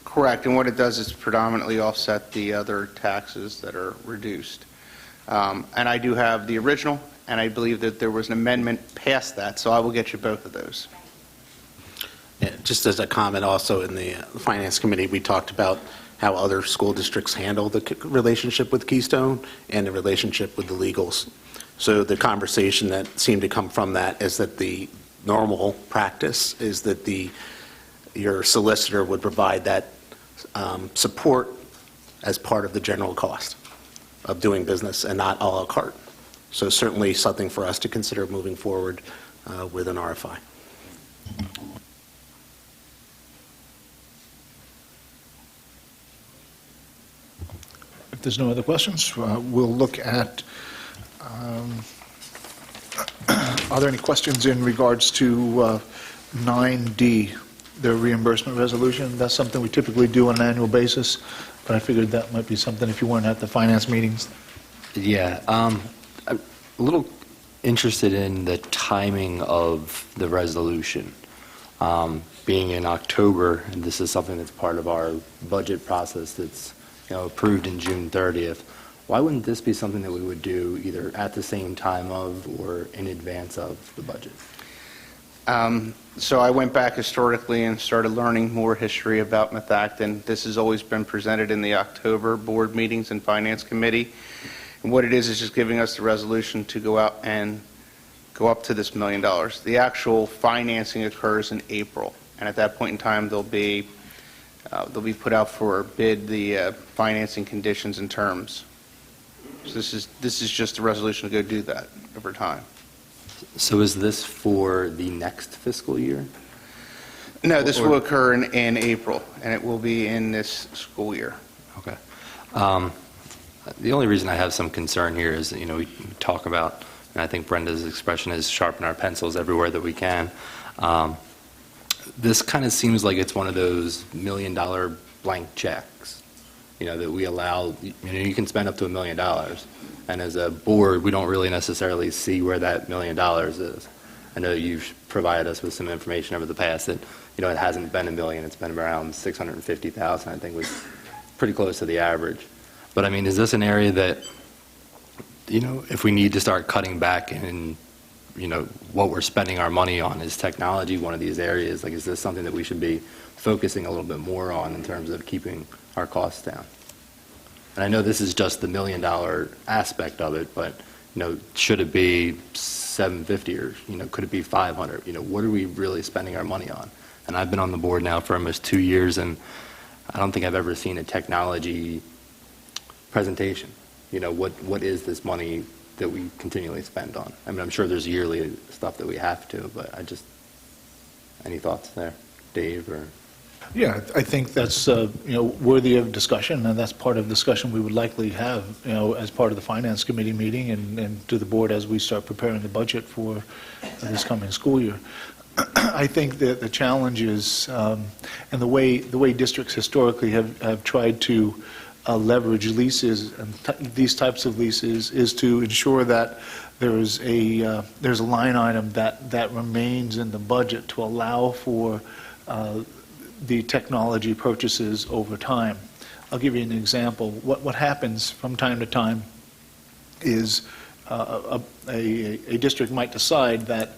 [SPEAKER 7] Correct, and what it does is predominantly offset the other taxes that are reduced. And I do have the original, and I believe that there was an amendment past that, so I will get you both of those.
[SPEAKER 6] Yeah, just as a comment, also in the Finance Committee, we talked about how other school districts handle the relationship with Keystone and the relationship with the legals. So the conversation that seemed to come from that is that the normal practice is that your solicitor would provide that support as part of the general cost of doing business and not a la carte. So certainly something for us to consider moving forward with an RFI.
[SPEAKER 2] If there's no other questions, we'll look at, are there any questions in regards to 9D, the reimbursement resolution? That's something we typically do on an annual basis, but I figured that might be something if you weren't at the finance meetings.
[SPEAKER 8] Yeah, I'm a little interested in the timing of the resolution. Being in October, and this is something that's part of our budget process that's approved in June 30th, why wouldn't this be something that we would do either at the same time of or in advance of the budget?
[SPEAKER 7] So I went back historically and started learning more history about Methacton. This has always been presented in the October board meetings and Finance Committee. And what it is just giving us the resolution to go out and go up to this $1 million. The actual financing occurs in April, and at that point in time, they'll be put out for bid the financing conditions and terms. So this is just a resolution to go do that over time.
[SPEAKER 8] So is this for the next fiscal year?
[SPEAKER 7] No, this will occur in April, and it will be in this school year.
[SPEAKER 8] Okay. The only reason I have some concern here is, we talk about, and I think Brenda's expression is sharpen our pencils everywhere that we can. This kind of seems like it's one of those $1 million blank checks, that we allow, you can spend up to $1 million. And as a board, we don't really necessarily see where that $1 million is. I know you've provided us with some information over the past that, it hasn't been $1 million, it's been around $650,000, I think was pretty close to the average. But is this an area that, if we need to start cutting back in, what we're spending our money on, is technology one of these areas? Like, is this something that we should be focusing a little bit more on in terms of keeping our costs down? And I know this is just the $1 million aspect of it, but, should it be $750 or, could it be $500? What are we really spending our money on? And I've been on the board now for almost 2 years, and I don't think I've ever seen a technology presentation. What is this money that we continually spend on? I mean, I'm sure there's yearly stuff that we have to, but any thoughts there, Dave, or?
[SPEAKER 2] Yeah, I think that's, worthy of discussion, and that's part of discussion we would likely have, as part of the Finance Committee meeting and to the board as we start preparing the budget for this coming school year. I think that the challenge is, and the way districts historically have tried to leverage leases and these types of leases is to ensure that there's a line item that remains in the budget to allow for the technology purchases over time. I'll give you an example. What happens from time to time is a district might decide that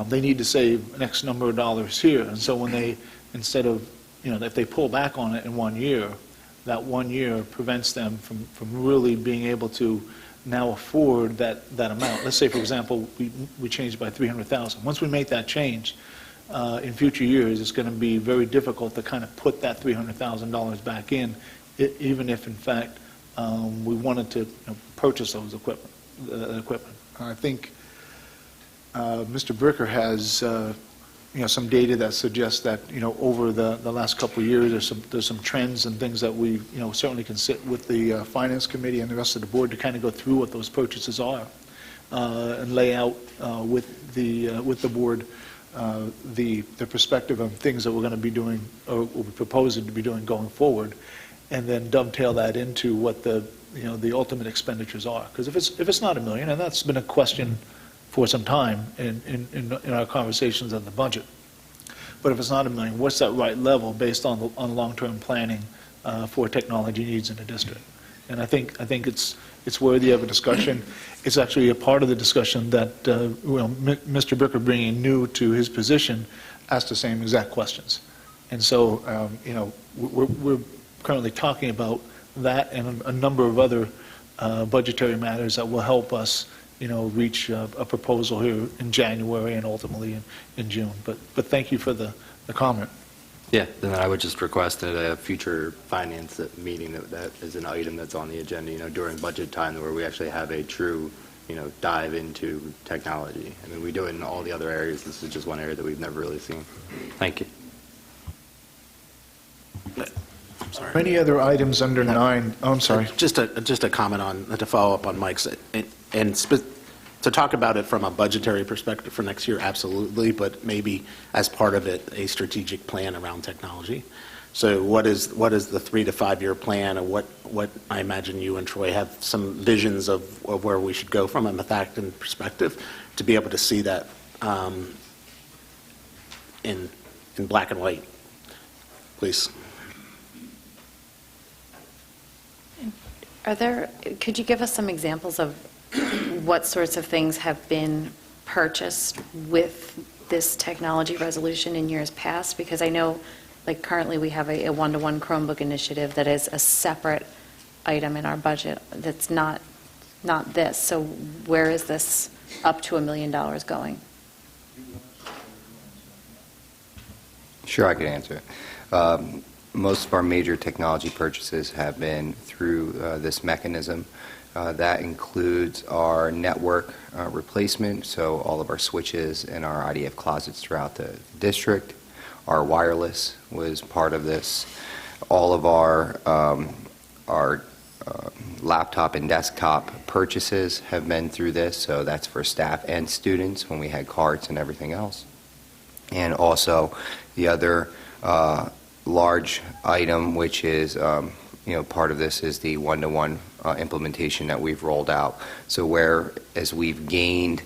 [SPEAKER 2] they need to save an X number of dollars here, and so when they, instead of, if they pull back on it in 1 year, that 1 year prevents them from really being able to now afford that amount. Let's say, for example, we changed by $300,000. Once we make that change, in future years, it's going to be very difficult to kind of put that $300,000 back in, even if, in fact, we wanted to purchase those equipment. I think Mr. Bricker has some data that suggests that over the last couple of years there's some trends and things that we certainly can sit with the Finance Committee and the rest of the board to kind of go through what those purchases are and lay out with the board the perspective of things that we're going to be doing or we're proposing to be doing going forward, and then dovetail that into what the ultimate expenditures are. Because if it's not $1 million, and that's been a question for some time in our conversations on the budget, but if it's not $1 million, what's that right level based on long-term planning for technology needs in the district? And I think it's worthy of a discussion. It's actually a part of the discussion that Mr. Bricker, bringing new to his position, asked the same exact questions. And so we're currently talking about that and a number of other budgetary matters that will help us reach a proposal here in January and ultimately in June. But thank you for the comment.
[SPEAKER 8] Yeah, then I would just request at a future finance meeting that is an item that's on the agenda, during budget time, where we actually have a true, dive into technology. I mean, we do it in all the other areas. This is just one area that we've never really seen. Thank you.
[SPEAKER 6] I'm sorry.
[SPEAKER 2] Any other items under 9? Oh, I'm sorry.
[SPEAKER 6] Just a comment to follow up on Mike's, to talk about it from a budgetary perspective for next year, absolutely, but maybe as part of it, a strategic plan around technology. So what is the 3 to 5 year plan, and what I imagine you and Troy have some visions of where we should go from a Methacton perspective to be able to see that in black and white, please.
[SPEAKER 9] Could you give us some examples of what sorts of things have been purchased with this technology resolution in years past? Because I know, like, currently we have a one-to-one Chromebook initiative that is a separate item in our budget that's not this. So where is this up to $1 million going?
[SPEAKER 13] Sure, I could answer it. Most of our major technology purchases have been through this mechanism. That includes our network replacement, so all of our switches and our IDF closets throughout the district. Our wireless was part of this. All of our laptop and desktop purchases have been through this, so that's for staff and students when we had carts and everything else. And also the other large item, which is part of this, is the one-to-one implementation that we've rolled out. So whereas we've gained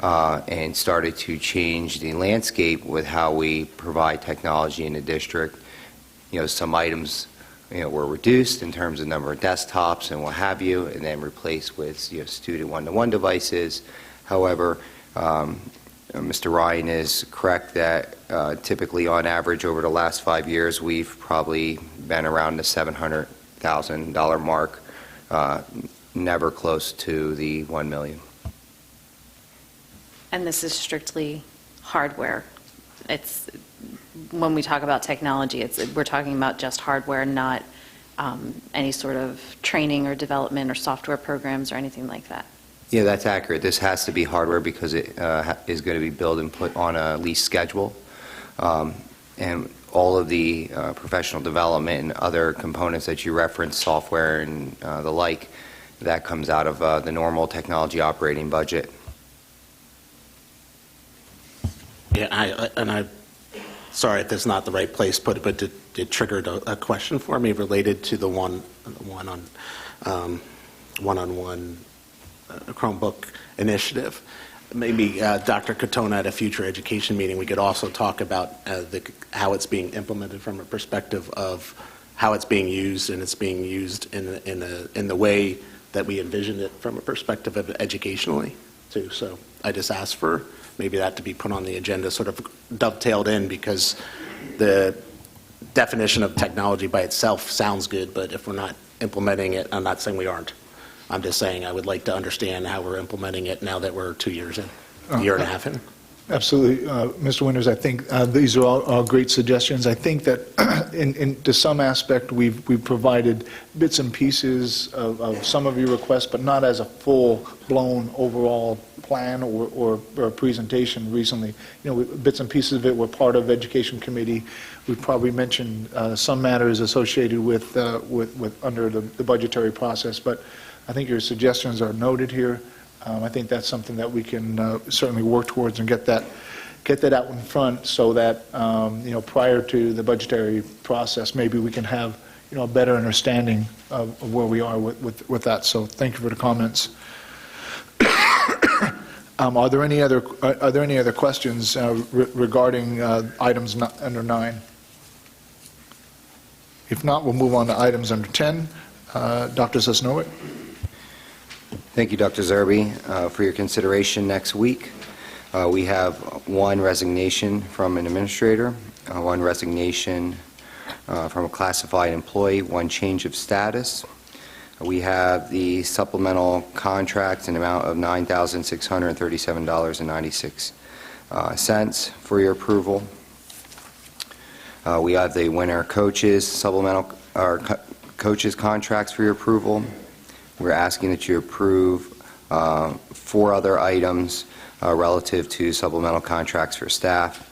[SPEAKER 13] and started to change the landscape with how we provide technology in the district, some items were reduced in terms of number of desktops and what have you, and then replaced with student one-to-one devices. However, Mr. Ryan is correct that typically on average over the last 5 years we've probably been around the $700,000 mark, never close to the $1 million.
[SPEAKER 9] And this is strictly hardware. It's when we talk about technology, we're talking about just hardware, not any sort of training or development or software programs or anything like that?
[SPEAKER 13] Yeah, that's accurate. This has to be hardware because it is going to be built and put on a lease schedule. And all of the professional development and other components that you referenced, software and the like, that comes out of the normal technology operating budget.
[SPEAKER 6] Yeah, sorry if that's not the right place, but it triggered a question for me related to the one-on-one Chromebook initiative. Maybe Dr. Katona at a future education meeting, we could also talk about how it's being implemented from a perspective of how it's being used, and it's being used in the way that we envisioned it from a perspective of educationally too. So I just asked for maybe that to be put on the agenda, sort of dovetailed in, because the definition of technology by itself sounds good, but if we're not implementing it, I'm not saying we aren't. I'm just saying I would like to understand how we're implementing it now that we're 2 years in, a year and a half in.
[SPEAKER 2] Absolutely. Mr. Winters, I think these are all great suggestions. I think that to some aspect, we've provided bits and pieces of some of your requests, but not as a full-blown overall plan or presentation recently. You know, bits and pieces of it were part of Education Committee. We probably mentioned some matters associated with under the budgetary process, but I think your suggestions are noted here. I think that's something that we can certainly work towards and get that out in front, so that you know, prior to the budgetary process, maybe we can have, you know, a better understanding of where we are with that. So thank you for the comments. Are there any other questions regarding items under 9? If not, we'll move on to items under 10. Dr. Sosnowick.
[SPEAKER 13] Thank you, Dr. Zerbe. For your consideration next week, we have one resignation from an administrator, one resignation from a classified employee, one change of status. We have the supplemental contracts in the amount of $9,637.96 for your approval. We have the winter coaches supplemental coaches contracts for your approval. We're asking that you approve 4 other items relative to supplemental contracts for staff.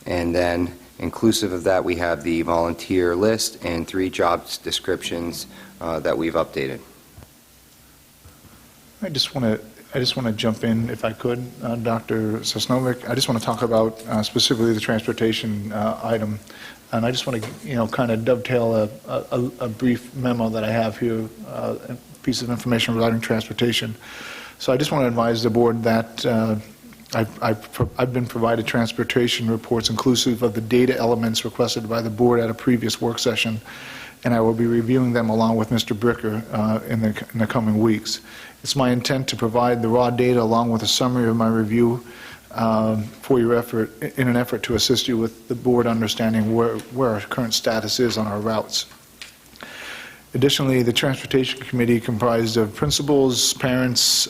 [SPEAKER 13] And then, inclusive of that, we have the volunteer list and 3 job descriptions that we've updated.
[SPEAKER 2] I just want to jump in, if I could, Dr. Sosnowick. I just want to talk about specifically the transportation item. And I just want to, you know, kind of dovetail a brief memo that I have here, a piece of information regarding transportation. So I just want to advise the board that I've been provided transportation reports inclusive of the data elements requested by the board at a previous work session, and I will be reviewing them along with Mr. Bricker in the coming weeks. It's my intent to provide the raw data along with a summary of my review for your effort, in an effort to assist you with the board understanding where our current status is on our routes. Additionally, the Transportation Committee, comprised of principals, parents,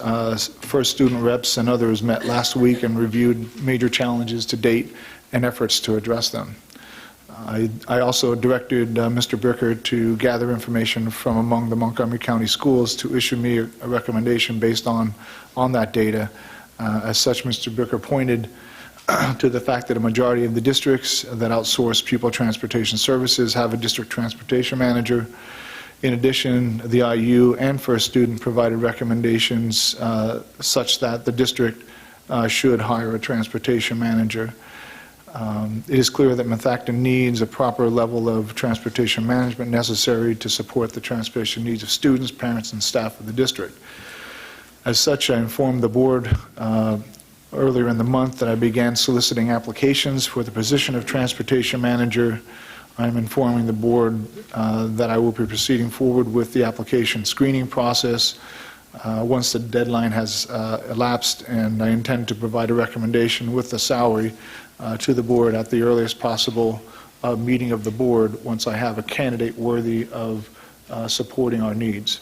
[SPEAKER 2] first student reps, and others, met last week and reviewed major challenges to date and efforts to address them. I also directed Mr. Bricker to gather information from among the Montgomery County schools to issue me a recommendation based on that data. As such, Mr. Bricker pointed to the fact that a majority of the districts that outsource pupil transportation services have a district transportation manager. In addition, the IU and First Student provided recommendations such that the district should hire a transportation manager. It is clear that Methacton needs a proper level of transportation management necessary to support the transportation needs of students, parents, and staff of the district. As such, I informed the board earlier in the month that I began soliciting applications for the position of transportation manager. I'm informing the board that I will be proceeding forward with the application screening process once the deadline has elapsed, and I intend to provide a recommendation with the salary to the board at the earliest possible meeting of the board once I have a candidate worthy of supporting our needs.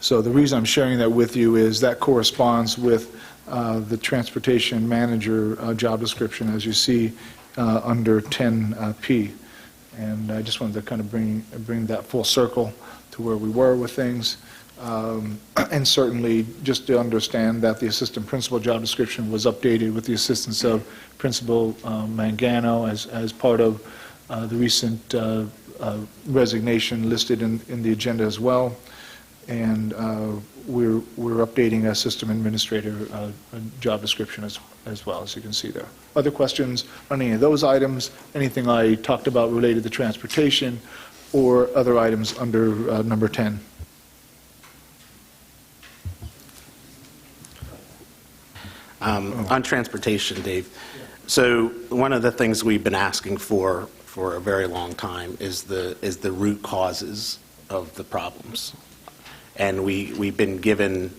[SPEAKER 2] So the reason I'm sharing that with you is that corresponds with the transportation manager job description, as you see under 10P. And I just wanted to kind of bring that full circle to where we were with things. And certainly, just to understand that the assistant principal job description was updated with the assistance of Principal Mangano as part of the recent resignation listed in the agenda as well. And we're updating a system administrator job description as well, as you can see there. Other questions on any of those items, anything I talked about related to transportation, or other items under number 10?
[SPEAKER 6] On transportation, Dave, so one of the things we've been asking for a very long time is the root causes of the problems. And we've been given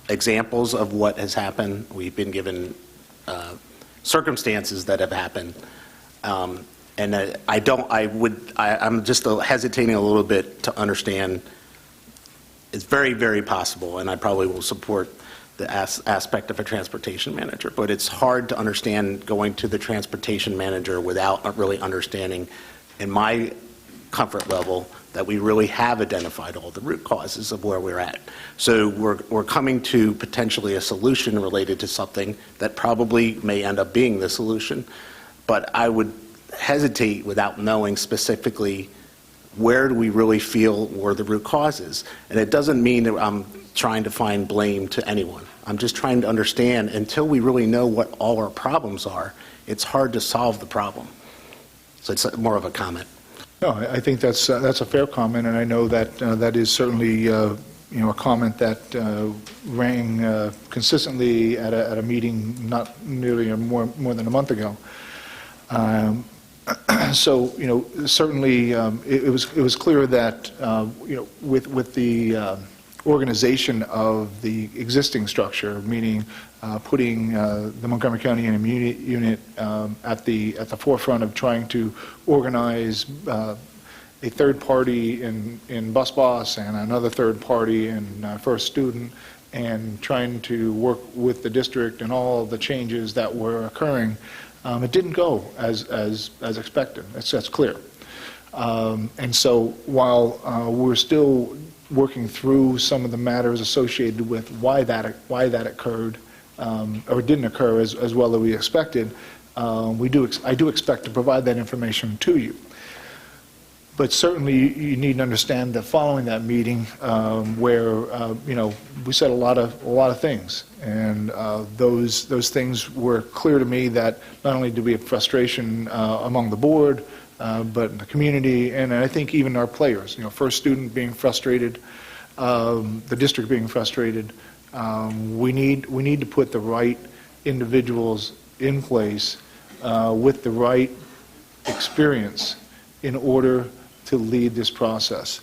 [SPEAKER 6] examples of what has happened. We've been given circumstances that have happened. And I'm just hesitating a little bit to understand. It's very, very possible, and I probably will support the aspect of a transportation manager, but it's hard to understand going to the transportation manager without really understanding, in my comfort level, that we really have identified all the root causes of where we're at. So we're coming to potentially a solution related to something that probably may end up being the solution, but I would hesitate without knowing specifically where do we really feel were the root causes. And it doesn't mean that I'm trying to find blame to anyone. I'm just trying to understand, until we really know what all our problems are, it's hard to solve the problem. So it's more of a comment.
[SPEAKER 2] No, I think that's a fair comment, and I know that that is certainly a comment that rang consistently at a meeting not nearly more than a month ago. So certainly it was clear that with the organization of the existing structure, meaning putting the Montgomery County Intermediate Unit at the forefront of trying to organize a third party in Bus Boss and another third party in First Student, and trying to work with the district and all the changes that were occurring. It didn't go as expected. That's clear. And so while we're still working through some of the matters associated with why that occurred, or didn't occur as well as we expected, I do expect to provide that information to you. But certainly you need to understand that following that meeting, where we said a lot of things, and those things were clear to me that not only do we have frustration among the board, but in the community, and I think even our players. First Student being frustrated, the district being frustrated. We need to put the right individuals in place with the right experience in order to lead this process.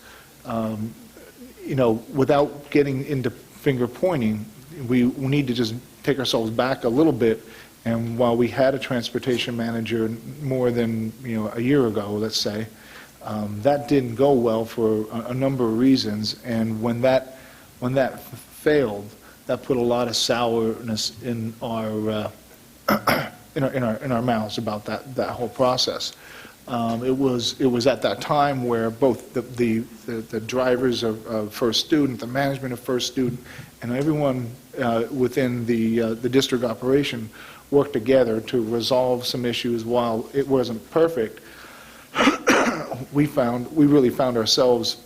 [SPEAKER 2] Without getting into finger pointing, we need to just take ourselves back a little bit. And while we had a transportation manager more than a year ago, let's say, that didn't go well for a number of reasons. And when that failed, that put a lot of sourness in our in our mouths about that whole process. It was at that time where both the drivers of First Student, the management of First Student, and everyone within the district operation worked together to resolve some issues. While it wasn't perfect, we really found ourselves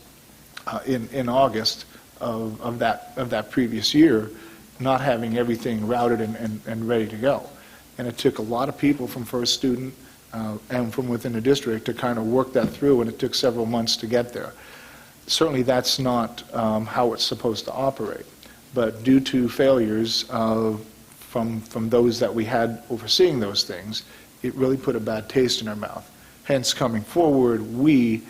[SPEAKER 2] in August of that previous year not having everything routed and ready to go. And it took a lot of people from First Student and from within the district to kind of work that through, and it took several months to get there. Certainly that's not how it's supposed to operate, but due to failures from those that we had overseeing those things, it really put a bad taste in our mouth. Hence, coming forward, we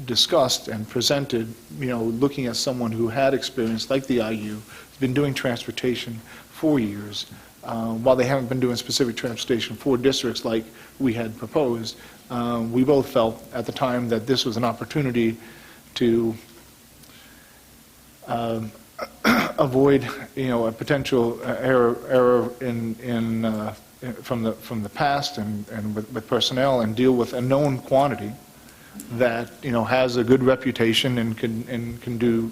[SPEAKER 2] discussed and presented, looking at someone who had experience like the IU, has been doing transportation for years. While they haven't been doing specific transportation for districts like we had proposed, we both felt at the time that this was an opportunity to avoid, a potential error in from the past and with personnel and deal with a known quantity that, has a good reputation and can do,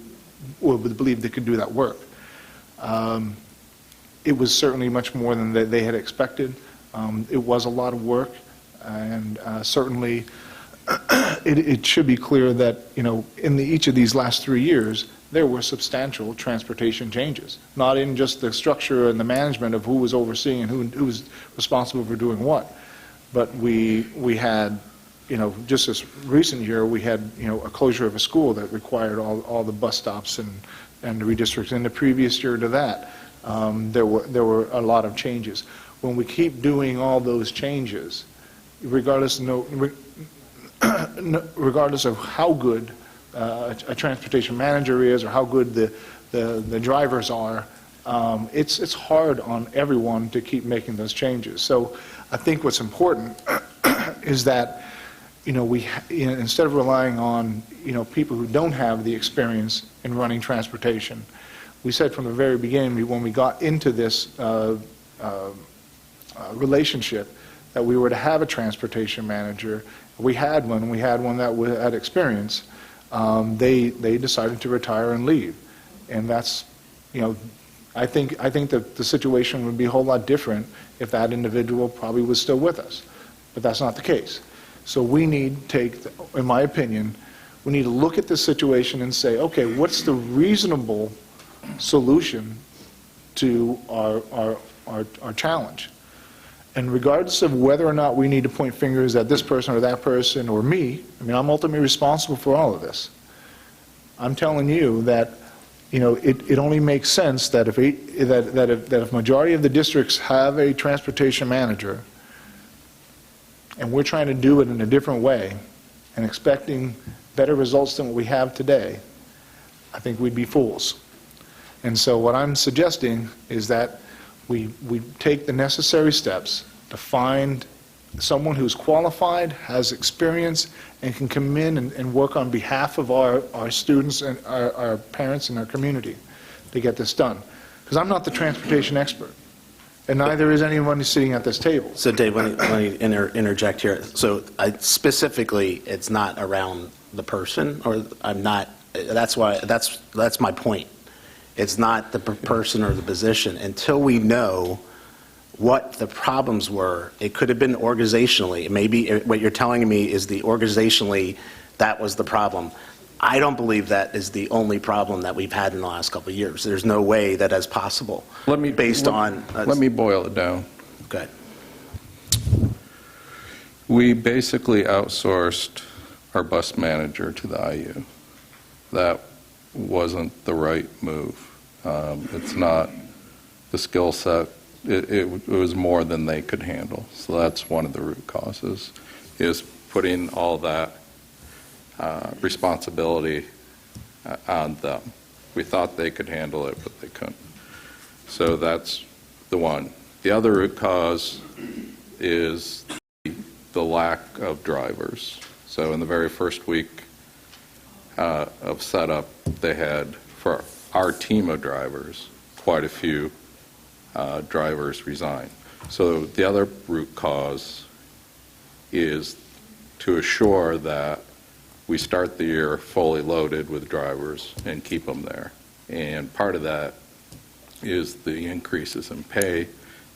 [SPEAKER 2] or believe they can do that work. It was certainly much more than they had expected. It was a lot of work, and certainly it should be clear that, in each of these last 3 years, there were substantial transportation changes, not in just the structure and the management of who was overseeing and who was responsible for doing what, but we had, just this recent year, we had, a closure of a school that required all the bus stops and the redistricts. In the previous year to that, there were a lot of changes. When we keep doing all those changes, regardless of how good a transportation manager is or how good the drivers are, it's hard on everyone to keep making those changes. So I think what's important is that, instead of relying on, people who don't have the experience in running transportation, we said from the very beginning when we got into this relationship that we were to have a transportation manager. We had one that had experience. They decided to retire and leave, and that's, I think that the situation would be a whole lot different if that individual probably was still with us, but that's not the case. So we need to in my opinion, we need to look at this situation and say, okay, what's the reasonable solution to our challenge? And regardless of whether or not we need to point fingers at this person or that person or me, I'm ultimately responsible for all of this. I'm telling you that, it only makes sense that if a majority of the districts have a transportation manager, and we're trying to do it in a different way and expecting better results than what we have today, I think we'd be fools. And so what I'm suggesting is that we take the necessary steps to find someone who's qualified, has experience, and can come in and work on behalf of our students and our parents and our community to get this done. Because I'm not the transportation expert, and neither is anyone who's sitting at this table.
[SPEAKER 6] So Dave, let me interject here. So specifically, it's not around the person, or that's my point. It's not the person or the position. Until we know what the problems were, it could have been organizationally. Maybe what you're telling me is organizationally, that was the problem. I don't believe that is the only problem that we've had in the last couple of years. There's no way that is possible.
[SPEAKER 1] Let me boil it down.
[SPEAKER 6] Good.
[SPEAKER 1] We basically outsourced our bus manager to the IU. That wasn't the right move. It's not the skill set. It was more than they could handle. So that's one of the root causes, is putting all that responsibility on them. We thought they could handle it, but they couldn't. So that's the one. The other root cause is the lack of drivers. So in the very first week of setup, they had, for our team of drivers, quite a few drivers resign. So the other root cause is to assure that we start the year fully loaded with drivers and keep them there. And part of that is the increases in pay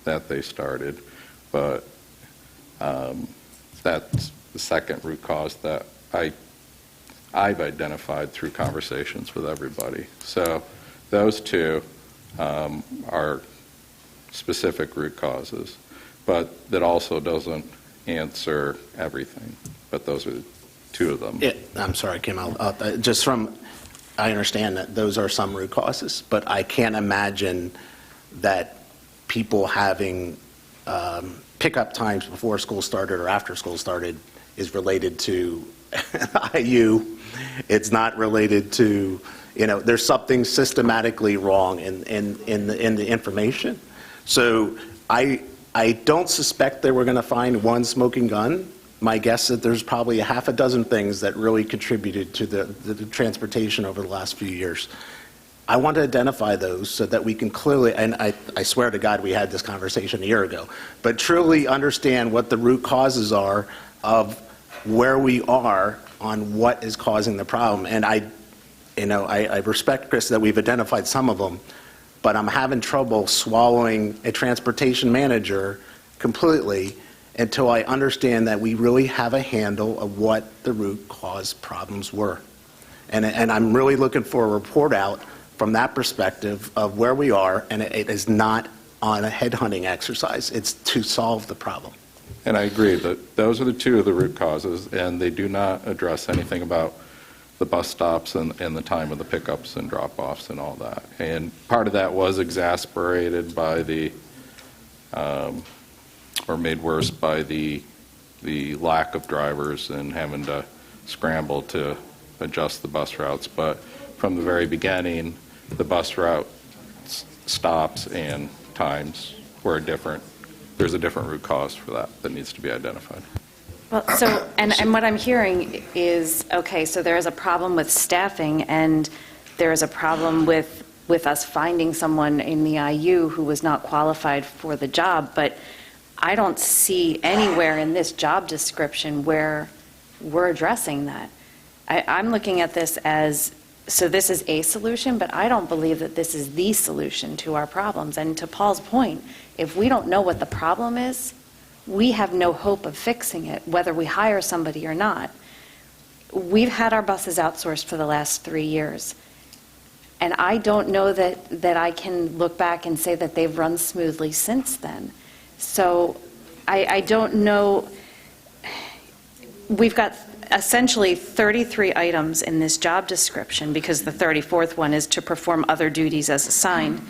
[SPEAKER 1] that they started, but that's the second root cause that I've identified through conversations with everybody. So those two are specific root causes, but that also doesn't answer everything. But those are two of them.
[SPEAKER 6] Yeah, I'm sorry, Kim. I understand that those are some root causes, but I can't imagine that people having pickup times before school started or after school started is related to IU. It's not related to, there's something systematically wrong in the information. So I don't suspect that we're going to find one smoking gun. My guess is that there's probably a half a dozen things that really contributed to the transportation over the last few years. I want to identify those so that we can clearly, and I swear to God we had this conversation a year ago, but truly understand what the root causes are of where we are on what is causing the problem. And I respect, Chris, that we've identified some of them, but I'm having trouble swallowing a transportation manager completely until I understand that we really have a handle of what the root cause problems were. And I'm really looking for a report out from that perspective of where we are, and it is not on a headhunting exercise. It's to solve the problem.
[SPEAKER 1] And I agree that those are the two of the root causes, and they do not address anything about the bus stops and the time of the pickups and drop-offs and all that. And part of that was exasperated by or made worse by the lack of drivers and having to scramble to adjust the bus routes. But from the very beginning, the bus route stops and times were different. There's a different root cause for that needs to be identified.
[SPEAKER 9] Well, so, and what I'm hearing is, okay, so there is a problem with staffing, and there is a problem with us finding someone in the IU who was not qualified for the job, but I don't see anywhere in this job description where we're addressing that. I'm looking at this as, so this is a solution, but I don't believe that this is the solution to our problems. And to Paul's point, if we don't know what the problem is, we have no hope of fixing it, whether we hire somebody or not. We've had our buses outsourced for the last 3 years, and I don't know that I can look back and say that they've run smoothly since then. So I don't know. We've got essentially 33 items in this job description, because the 34th one is to perform other duties as assigned.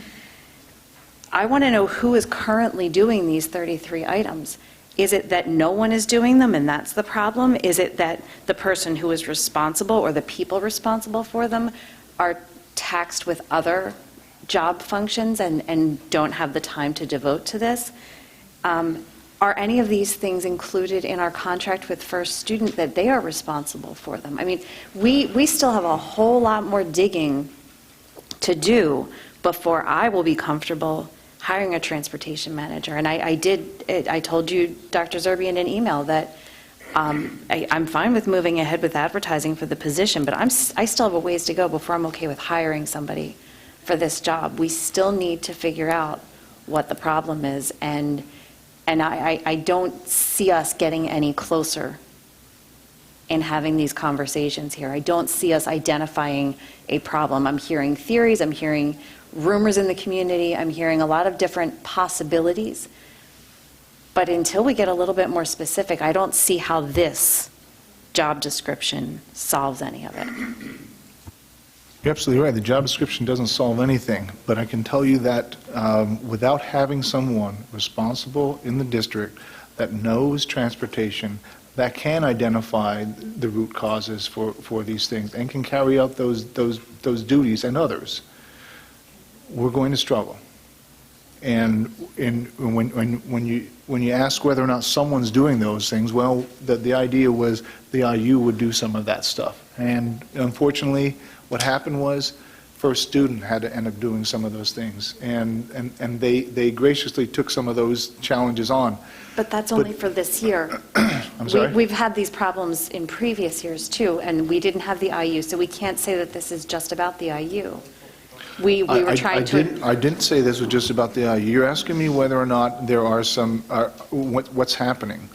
[SPEAKER 9] I want to know who is currently doing these 33 items. Is it that no one is doing them and that's the problem? Is it that the person who is responsible or the people responsible for them are taxed with other job functions and don't have the time to devote to this? Are any of these things included in our contract with First Student that they are responsible for them? I mean, we still have a whole lot more digging to do before I will be comfortable hiring a transportation manager. And I told you, Dr. Zerbe, in an email that I'm fine with moving ahead with advertising for the position, but I still have a ways to go before I'm okay with hiring somebody for this job. We still need to figure out what the problem is, and I don't see us getting any closer in having these conversations here. I don't see us identifying a problem. I'm hearing theories, I'm hearing rumors in the community, I'm hearing a lot of different possibilities. But until we get a little bit more specific, I don't see how this job description solves any of it.
[SPEAKER 2] You're absolutely right. The job description doesn't solve anything, but I can tell you that without having someone responsible in the district that knows transportation, that can identify the root causes for these things and can carry out those duties and others, we're going to struggle. And when you ask whether or not someone's doing those things, well, the idea was the IU would do some of that stuff. And unfortunately, what happened was First Student had to end up doing some of those things. And they graciously took some of those challenges on.
[SPEAKER 9] But that's only for this year.
[SPEAKER 2] I'm sorry?
[SPEAKER 9] We've had these problems in previous years too, and we didn't have the IU, so we can't say that this is just about the IU. We were trying to...
[SPEAKER 2] I didn't say this was just about the IU. You're asking me whether or not there are some, what's happening.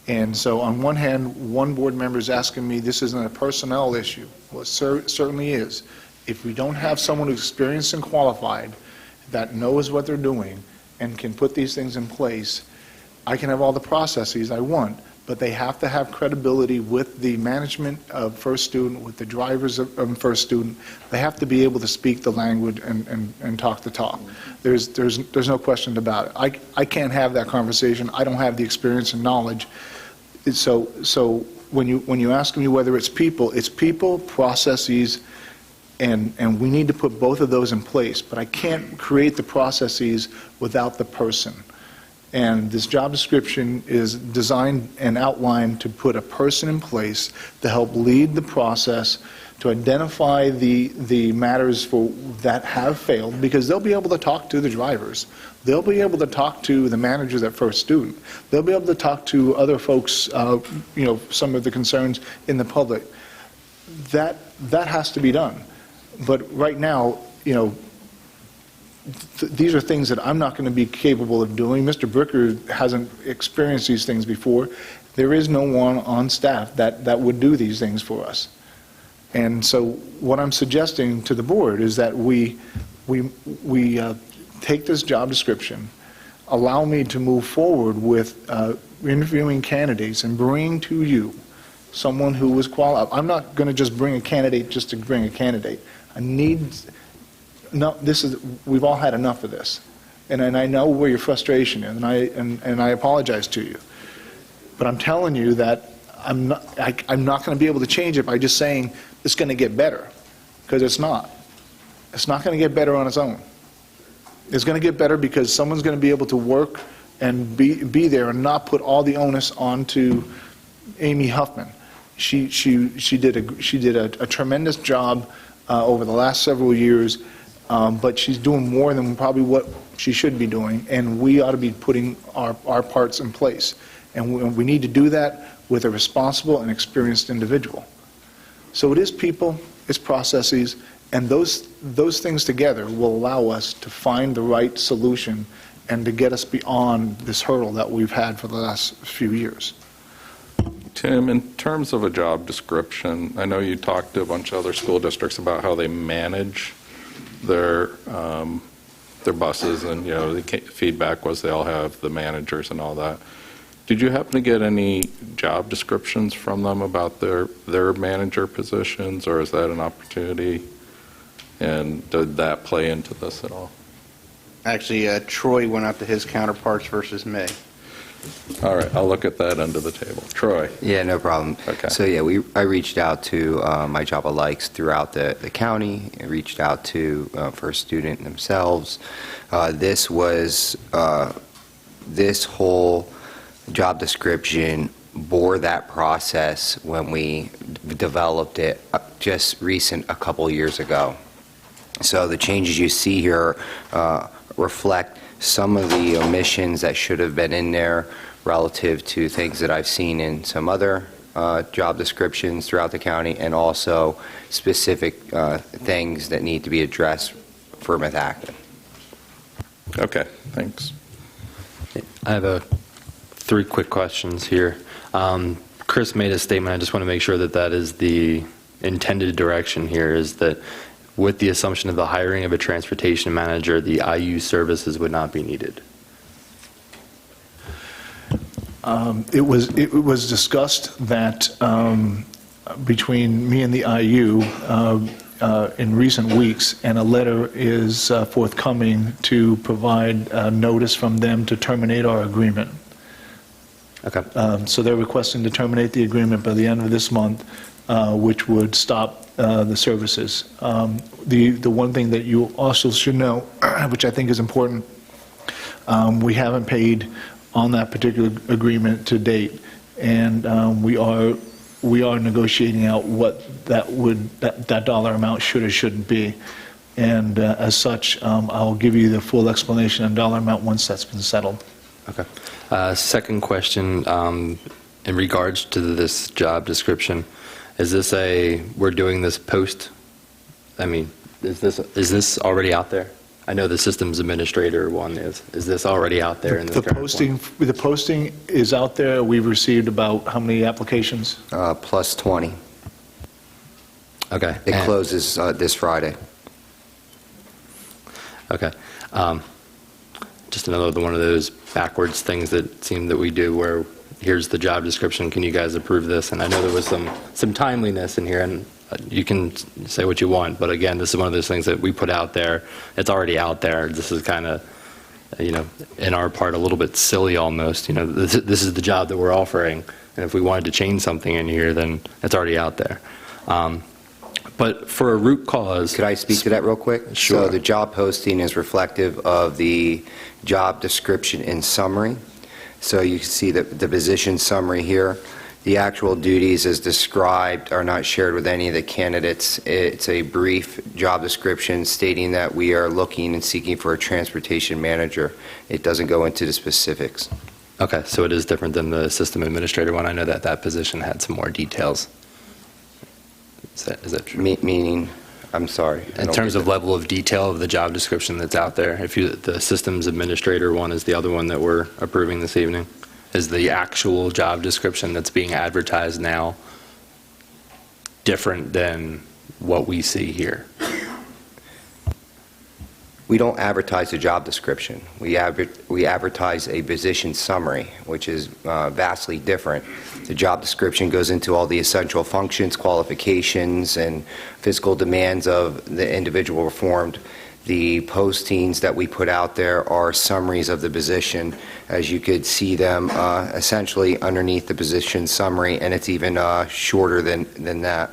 [SPEAKER 2] And so on one hand, one board member is asking me, this isn't a personnel issue. Well, it certainly is. If we don't have someone who's experienced and qualified that knows what they're doing and can put these things in place, I can have all the processes I want, but they have to have credibility with the management of First Student, with the drivers of First Student. They have to be able to speak the language and talk the talk. There's no question about it. I can't have that conversation. I don't have the experience and knowledge. So when you ask me whether it's people, processes, and we need to put both of those in place. But I can't create the processes without the person. And this job description is designed and outlined to put a person in place to help lead the process, to identify the matters that have failed, because they'll be able to talk to the drivers. They'll be able to talk to the managers at First Student. They'll be able to talk to other folks, some of the concerns in the public. That has to be done. But right now, these are things that I'm not going to be capable of doing. Mr. Bricker hasn't experienced these things before. There is no one on staff that would do these things for us. And so what I'm suggesting to the board is that we take this job description, allow me to move forward with interviewing candidates and bring to you someone who was qualified. I'm not going to just bring a candidate just to bring a candidate. We've all had enough of this, and I know where your frustration is, and I apologize to you. But I'm telling you that I'm not going to be able to change it by just saying it's going to get better, because it's not. It's not going to get better on its own. It's going to get better because someone's going to be able to work and be there and not put all the onus onto Amy Huffman. She did a tremendous job over the last several years. But she's doing more than probably what she should be doing, and we ought to be putting our parts in place. And we need to do that with a responsible and experienced individual. So it is people, it's processes, and those things together will allow us to find the right solution and to get us beyond this hurdle that we've had for the last few years.
[SPEAKER 1] Tim, in terms of a job description, I know you talked to a bunch of other school districts about how they manage their buses, and the feedback was they all have the managers and all that. Did you happen to get any job descriptions from them about their manager positions, or is that an opportunity? And did that play into this at all?
[SPEAKER 7] Actually, Troy went out to his counterparts versus me.
[SPEAKER 1] All right, I'll look at that under the table. Troy?
[SPEAKER 13] Yeah, no problem.
[SPEAKER 1] Okay.
[SPEAKER 13] So yeah, I reached out to my Java likes throughout the county. I reached out to First Student themselves. This whole job description bore that process when we developed it just a couple years ago. So the changes you see here reflect some of the omissions that should have been in there relative to things that I've seen in some other job descriptions throughout the county, and also specific things that need to be addressed for Methacton.
[SPEAKER 1] Okay, thanks.
[SPEAKER 8] I have 3 quick questions here. Chris made a statement. I just want to make sure that is the intended direction here, is that with the assumption of the hiring of a transportation manager, the IU services would not be needed.
[SPEAKER 2] It was discussed that between me and the IU in recent weeks, and a letter is forthcoming to provide notice from them to terminate our agreement.
[SPEAKER 8] Okay.
[SPEAKER 2] So they're requesting to terminate the agreement by the end of this month, which would stop the services. The one thing that you also should know, which I think is important, we haven't paid on that particular agreement to date, and we are negotiating out what that dollar amount should or shouldn't be. And as such, I'll give you the full explanation and dollar amount once that's been settled.
[SPEAKER 8] Okay. Second question, in regards to this job description, is this we're doing this post? I mean, is this already out there? I know the systems administrator one is. Is this already out there in the current
[SPEAKER 2] posting?
[SPEAKER 8] one?
[SPEAKER 2] The posting is out there. We've received about how many applications?
[SPEAKER 13] Plus 20.
[SPEAKER 8] Okay.
[SPEAKER 13] It closes this Friday.
[SPEAKER 8] Okay. Just another one of those backwards things that seem that we do, where here's the job description, can you guys approve this? And I know there was some timeliness in here, and you can say what you want, but again, this is one of those things that we put out there. It's already out there. This is kind of, in our part, a little bit silly almost. This is the job that we're offering, and if we wanted to change something in here, then it's already out there. But for a root cause...
[SPEAKER 13] Could I speak to that real quick?
[SPEAKER 8] Sure.
[SPEAKER 13] So the job posting is reflective of the job description in summary. So you can see the position summary here. The actual duties as described are not shared with any of the candidates. It's a brief job description stating that we are looking and seeking for a transportation manager. It doesn't go into the specifics.
[SPEAKER 8] Okay, so it is different than the system administrator one. I know that that position had some more details. Is that true?
[SPEAKER 13] Meaning, I'm sorry.
[SPEAKER 8] In terms of level of detail of the job description that's out there, the systems administrator one is the other one that we're approving this evening, is the actual job description that's being advertised now different than what we see here?
[SPEAKER 13] We don't advertise a job description. We advertise a position summary, which is vastly different. The job description goes into all the essential functions, qualifications, and physical demands of the individual performed. The postings that we put out there are summaries of the position, as you could see them essentially underneath the position summary, and it's even shorter than that.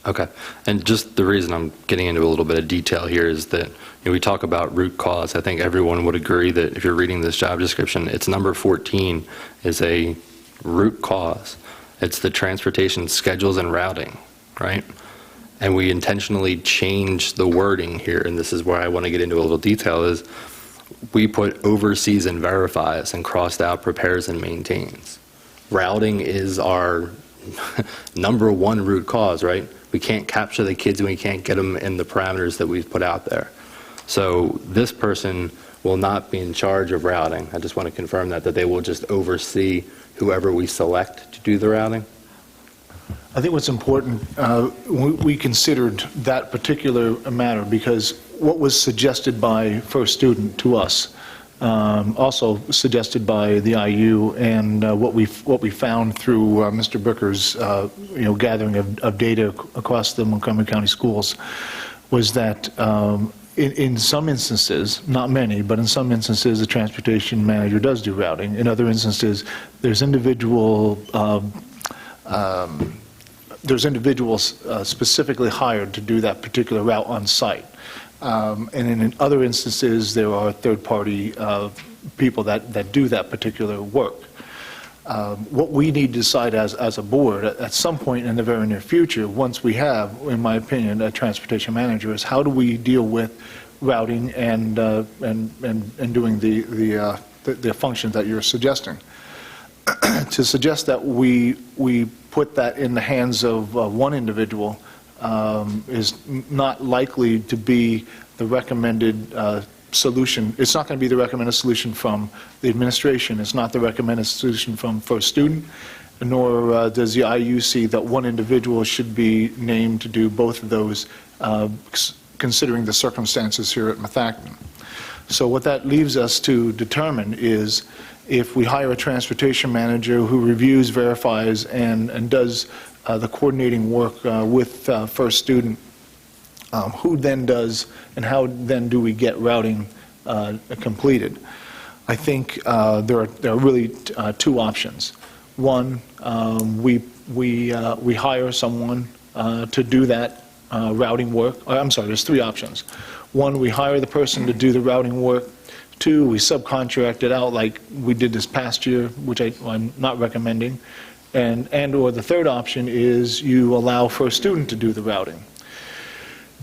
[SPEAKER 8] Okay. And just the reason I'm getting into a little bit of detail here is that we talk about root cause. I think everyone would agree that if you're reading this job description, it's number 14 is a root cause. It's the transportation schedules and routing, right? And we intentionally changed the wording here, and this is where I want to get into a little detail, is we put oversees and verifies and crossed out prepares and maintains. Routing is our number one root cause, right? We can't capture the kids and we can't get them in the parameters that we've put out there. So this person will not be in charge of routing. I just want to confirm that they will just oversee whoever we select to do the routing.
[SPEAKER 2] I think what's important, we considered that particular matter because what was suggested by First Student to us, also suggested by the IU, and what we found through Mr. Booker's gathering of data across the Montgomery County schools, was that in some instances, not many, but in some instances, the transportation manager does do routing. In other instances, there's individuals specifically hired to do that particular route on site. And in other instances, there are third-party people that do that particular work. What we need to decide as a board at some point in the very near future, once we have, in my opinion, a transportation manager, is how do we deal with routing and doing the functions that you're suggesting. To suggest that we put that in the hands of one individual is not likely to be the recommended solution. It's not going to be the recommended solution from the administration. It's not the recommended solution from First Student, nor does the IU see that one individual should be named to do both of those, considering the circumstances here at Methacton. So what that leaves us to determine is if we hire a transportation manager who reviews, verifies, and does the coordinating work with First Student, who then does and how then do we get routing completed? I think there are really two options. One, we hire someone to do that routing work. I'm sorry, there's three options. One, we hire the person to do the routing work. Two, we subcontract it out like we did this past year, which I'm not recommending. And or the third option is you allow First Student to do the routing.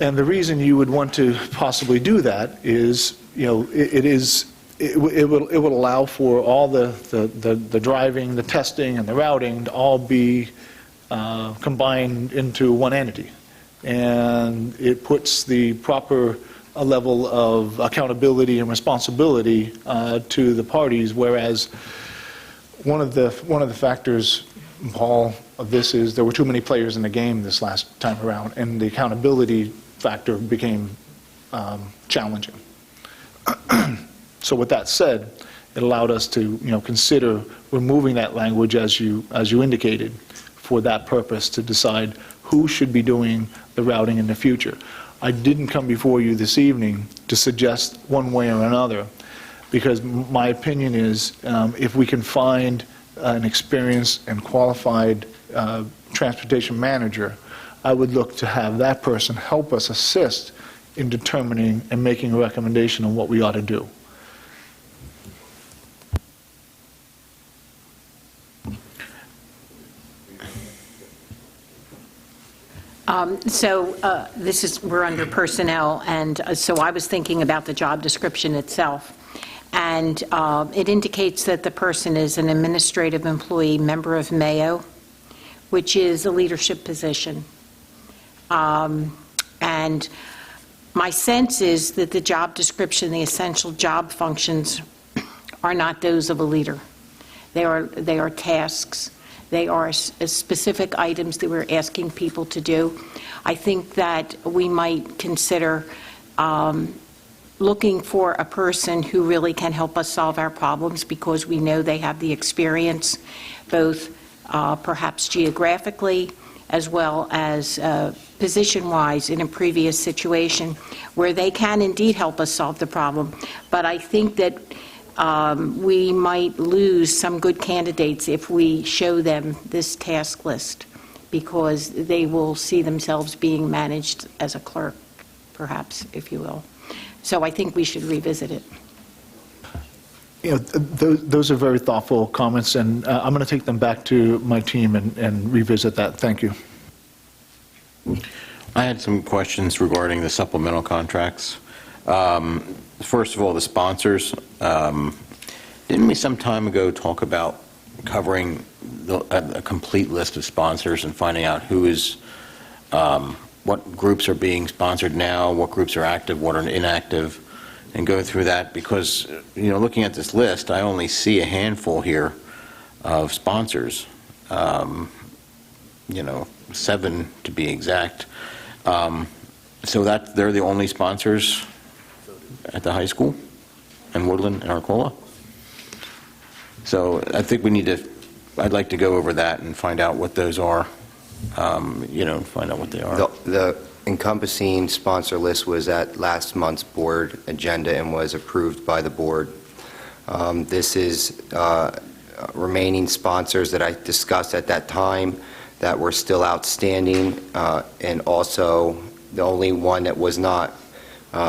[SPEAKER 2] And the reason you would want to possibly do that is, it will allow for all the driving, the testing, and the routing to all be combined into one entity. And it puts the proper level of accountability and responsibility to the parties, whereas one of the factors, Paul, of this is there were too many players in the game this last time around, and the accountability factor became challenging. So with that said, it allowed us to consider removing that language as you indicated for that purpose, to decide who should be doing the routing in the future. I didn't come before you this evening to suggest one way or another, because my opinion is if we can find an experienced and qualified transportation manager I would look to have that person help us assist in determining and making a recommendation on what we ought to do.
[SPEAKER 4] We're under personnel, and so I was thinking about the job description itself. And it indicates that the person is an administrative employee, member of Mayo, which is a leadership position. And my sense is that the job description, the essential job functions, are not those of a leader. They are tasks. They are specific items that we're asking people to do. I think that we might consider looking for a person who really can help us solve our problems, because we know they have the experience, both perhaps geographically as well as position-wise in a previous situation, where they can indeed help us solve the problem. But I think that we might lose some good candidates if we show them this task list, because they will see themselves being managed as a clerk, perhaps, if you will. So I think we should revisit it.
[SPEAKER 2] Those are very thoughtful comments, and I'm going to take them back to my team and revisit that. Thank you.
[SPEAKER 11] I had some questions regarding the supplemental contracts. First of all, the sponsors. Didn't we some time ago talk about covering a complete list of sponsors and finding out who is, what groups are being sponsored now, what groups are active, what are inactive, and go through that? Because, looking at this list, I only see a handful here of sponsors, 7 to be exact. So they're the only sponsors at the high school, and Woodland and Arcola. So I think I'd like to go over that and find out what those are, find out what they are.
[SPEAKER 13] The encompassing sponsor list was at last month's board agenda and was approved by the board. This is remaining sponsors that I discussed at that time that were still outstanding, and also the only one that was not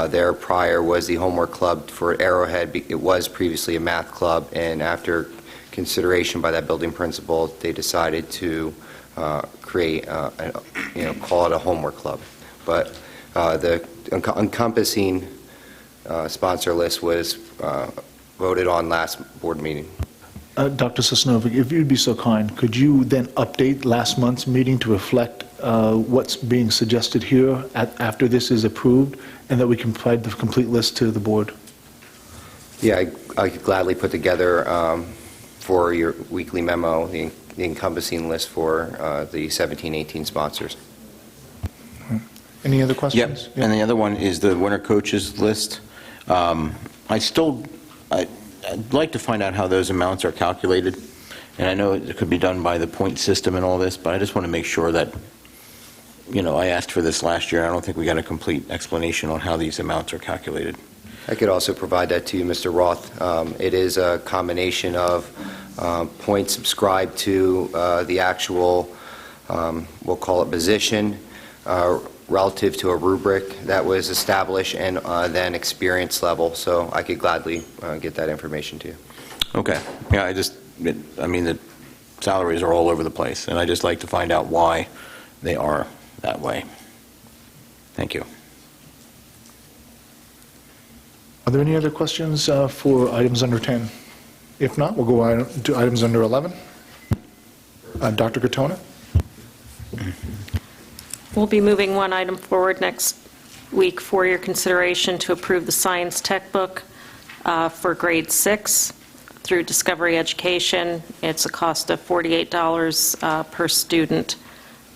[SPEAKER 13] there prior was the homework club for Arrowhead. It was previously a math club, and after consideration by that building principal, they decided to create, call it a homework club. But the encompassing sponsor list was voted on last board meeting.
[SPEAKER 2] Dr. Sosnovic, if you'd be so kind, could you then update last month's meeting to reflect what's being suggested here after this is approved, and that we can provide the complete list to the board?
[SPEAKER 13] Yeah, I could gladly put together for your weekly memo the encompassing list for the 17-18 sponsors.
[SPEAKER 2] Any other questions?
[SPEAKER 11] Yep. And the other one is the winter coaches list. I'd like to find out how those amounts are calculated. And I know it could be done by the point system and all this, but I just want to make sure that, I asked for this last year. I don't think we got a complete explanation on how these amounts are calculated.
[SPEAKER 13] I could also provide that to you, Mr. Roth. It is a combination of points subscribed to the actual, we'll call it position, relative to a rubric that was established, and then experience level. So I could gladly get that information to you.
[SPEAKER 11] Okay. Yeah, the salaries are all over the place, and I just like to find out why they are that way. Thank you.
[SPEAKER 2] Are there any other questions for items under 10? If not, we'll go to items under 11. Dr. Katona?
[SPEAKER 14] We'll be moving one item forward next week for your consideration to approve the science textbook for grade 6 through Discovery Education. It's a cost of $48 per student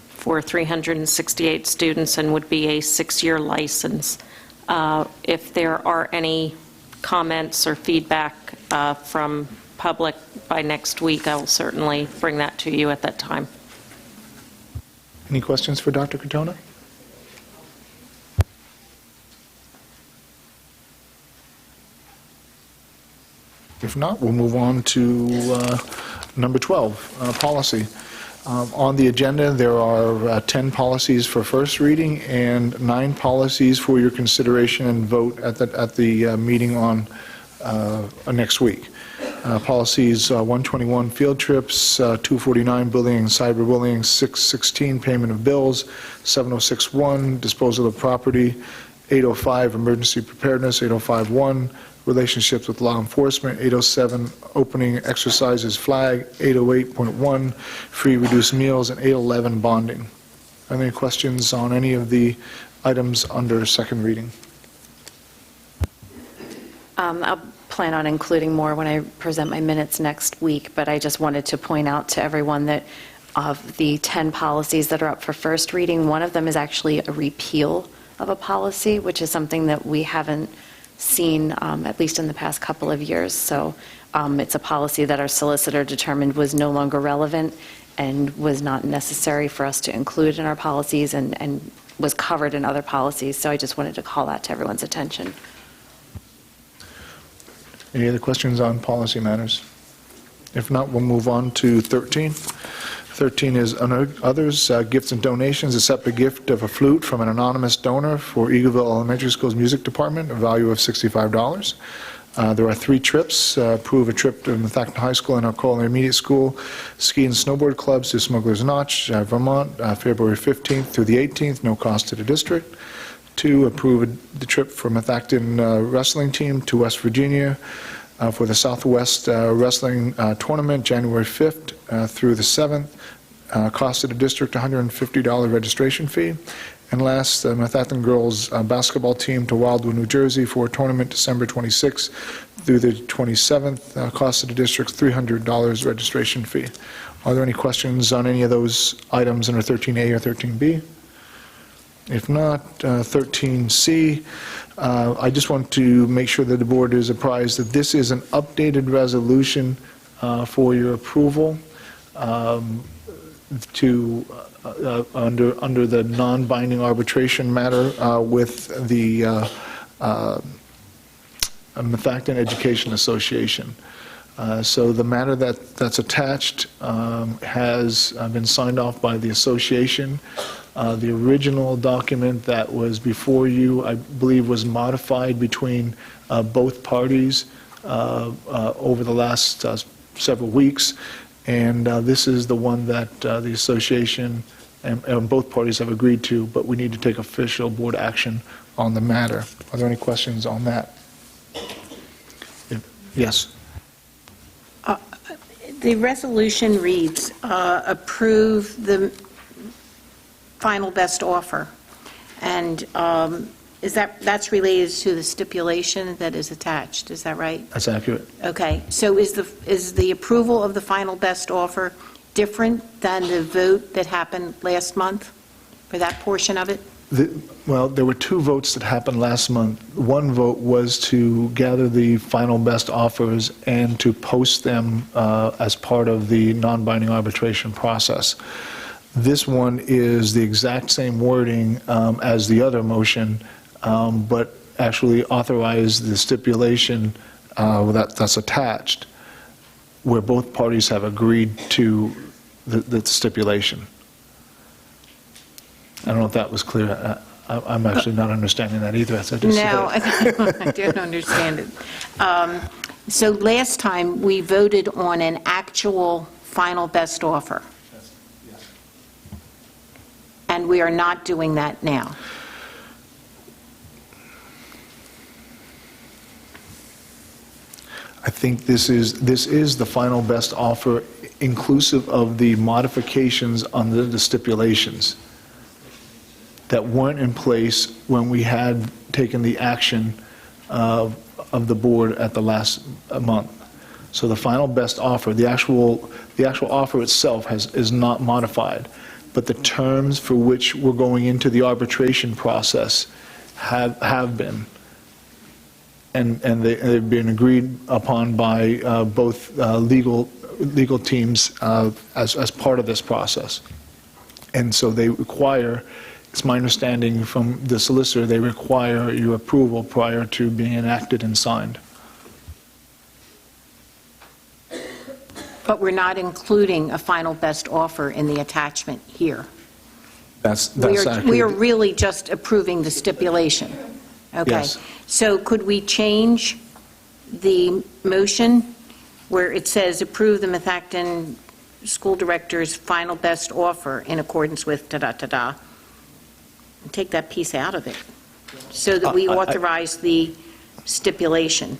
[SPEAKER 14] for 368 students and would be a 6-year license. If there are any comments or feedback from public by next week, I will certainly bring that to you at that time.
[SPEAKER 2] Any questions for Dr. Katona? If not, we'll move on to number 12, policy. On the agenda, there are 10 policies for first reading and 9 policies for your consideration and vote at the meeting on next week. Policies 121, field trips, 249, bullying and cyberbullying, 616, payment of bills, 7061, disposal of property, 805, emergency preparedness, 8051, relationships with law enforcement, 807, opening exercises flag, 808.1, free reduced meals, and 811, bonding. Are there any questions on any of the items under second reading?
[SPEAKER 9] I'll plan on including more when I present my minutes next week, but I just wanted to point out to everyone that of the 10 policies that are up for first reading, one of them is actually a repeal of a policy, which is something that we haven't seen, at least in the past couple of years. So it's a policy that our solicitor determined was no longer relevant and was not necessary for us to include in our policies and was covered in other policies. So I just wanted to call that to everyone's attention.
[SPEAKER 2] Any other questions on policy matters? If not, we'll move on to 13. 13 is others, gifts and donations. Accept a gift of a flute from an anonymous donor for Eagleville Elementary School's music department, a value of $65. There are 3 trips. Approve a trip to Methacton High School and Arcola Intermediate School ski and snowboard clubs to Smuggler's Notch, Vermont, February 15th through the 18th, no cost to the district. 2, approve the trip for Methacton wrestling team to West Virginia for the Southwest Wrestling Tournament, January 5th through the 7th. Cost to the district, $150 registration fee. And last, the Methacton girls basketball team to Wildwood, New Jersey for a tournament December 26th through the 27th. Cost to the district, $300 registration fee. Are there any questions on any of those items under 13A or 13B? If not, 13C, I just want to make sure that the board is apprised that this is an updated resolution for your approval to under the non-binding arbitration matter with the Methacton Education Association. So the matter that's attached has been signed off by the association. The original document that was before you, I believe, was modified between both parties over the last several weeks, and this is the one that the association and both parties have agreed to, but we need to take official board action on the matter. Are there any questions on that? Yes.
[SPEAKER 4] The resolution reads, approve the final best offer. And that's related to the stipulation that is attached, is that right?
[SPEAKER 2] That's accurate.
[SPEAKER 4] Okay, so is the approval of the final best offer different than the vote that happened last month for that portion of it?
[SPEAKER 2] Well, there were 2 votes that happened last month. One vote was to gather the final best offers and to post them as part of the non-binding arbitration process. This one is the exact same wording as the other motion, but actually authorized the stipulation that's attached, where both parties have agreed to the stipulation. I don't know if that was clear. I'm actually not understanding that either, as I just said.
[SPEAKER 4] No, I don't understand it. So last time, we voted on an actual final best offer. And we are not doing that now.
[SPEAKER 2] I think this is the final best offer, inclusive of the modifications under the stipulations that weren't in place when we had taken the action of the board at the last month. So the final best offer, the actual offer itself is not modified, but the terms for which we're going into the arbitration process have been. And they've been agreed upon by both legal teams as part of this process. And so they require, it's my understanding from the solicitor, they require your approval prior to being enacted and signed.
[SPEAKER 4] But we're not including a final best offer in the attachment here.
[SPEAKER 2] That's
[SPEAKER 4] We
[SPEAKER 2] accurate.
[SPEAKER 4] are really just approving the stipulation. Okay.
[SPEAKER 2] Yes.
[SPEAKER 4] So could we change the motion where it says approve the Methacton School Director's final best offer in accordance with da-da-da-da? And take that piece out of it so that we authorize the stipulation.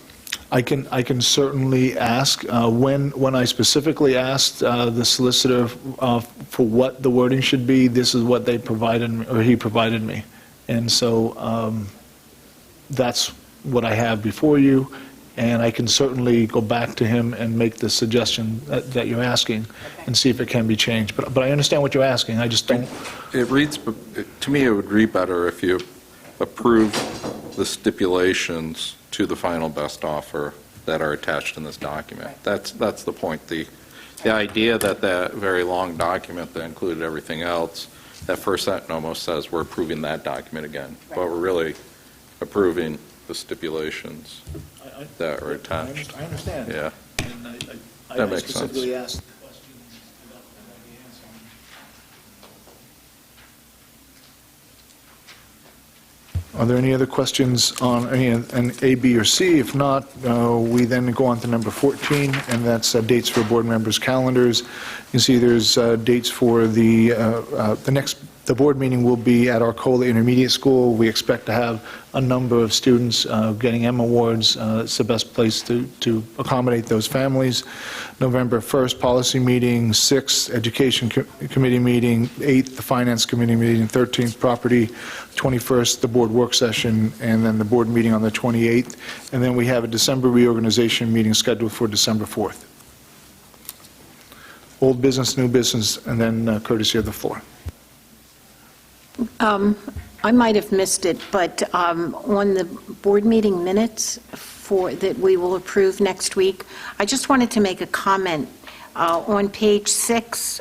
[SPEAKER 2] I can certainly ask. When I specifically asked the solicitor for what the wording should be, this is what they provided, or he provided me. And so that's what I have before you, and I can certainly go back to him and make the suggestion that you're asking and see if it can be changed. But I understand what you're asking, I just don't...
[SPEAKER 1] It reads, to me, it would read better if you approve the stipulations to the final best offer that are attached in this document. That's the point. The idea that very long document that included everything else, that first sentence almost says we're approving that document again, but we're really approving the stipulations that are attached.
[SPEAKER 2] I understand.
[SPEAKER 1] Yeah.
[SPEAKER 2] And
[SPEAKER 1] That makes sense.
[SPEAKER 2] specifically asked. Are there any other questions on any an A, B, or C? If not, we then go on to number 14, and that's dates for board members' calendars. You can see there's dates for the board meeting will be at Arcola Intermediate School. We expect to have a number of students getting M Awards. It's the best place to accommodate those families. November 1st, policy meeting, 6th, education committee meeting, 8th, the finance committee meeting, 13th, property, 21st, the board work session, and then the board meeting on the 28th. And then we have a December reorganization meeting scheduled for December 4th. Old business, new business, and then courtesy of the floor.
[SPEAKER 4] I might have missed it, but on the board meeting minutes that we will approve next week, I just wanted to make a comment on page 6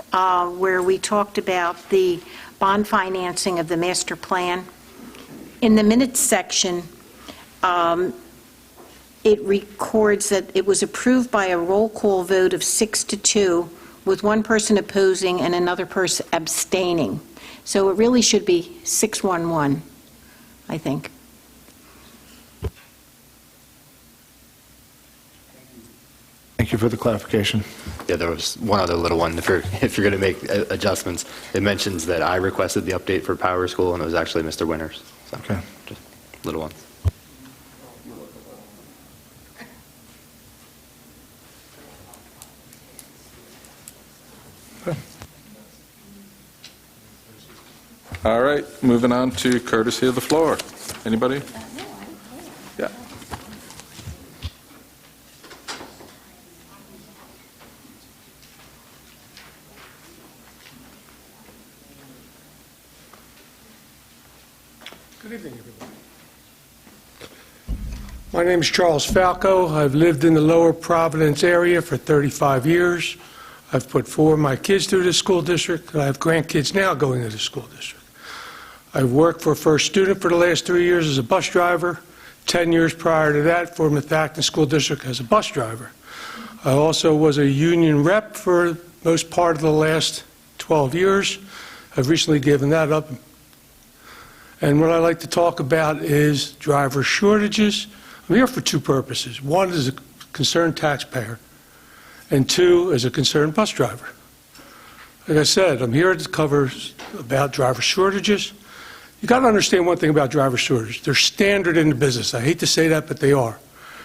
[SPEAKER 4] where we talked about the bond financing of the master plan. In the minutes section, it records that it was approved by a roll call vote of 6-2, with one person opposing and another person abstaining. So it really should be 6-1-1, I think.
[SPEAKER 2] Thank you for the clarification.
[SPEAKER 8] Yeah, there was one other little one. If you're going to make adjustments, it mentions that I requested the update for Power School, and it was actually Mr. Winters. So,
[SPEAKER 2] Okay.
[SPEAKER 8] just little ones.
[SPEAKER 1] All right, moving on to courtesy of the floor. Anybody? Yeah.
[SPEAKER 15] Good evening, everyone. My name is Charles Falco. I've lived in the Lower Providence area for 35 years. I've put 4 of my kids through the school district. I have grandkids now going to the school district. I've worked for First Student for the last 3 years as a bus driver, 10 years prior to that for Methacton School District as a bus driver. I also was a union rep for most part of the last 12 years. I've recently given that up. And what I like to talk about is driver shortages. I'm here for 2 purposes. One is a concerned taxpayer, and 2 is a concerned bus driver. Like I said, I'm here to cover about driver shortages. You got to understand one thing about driver shortages. They're standard in the business. I hate to say that, but they are.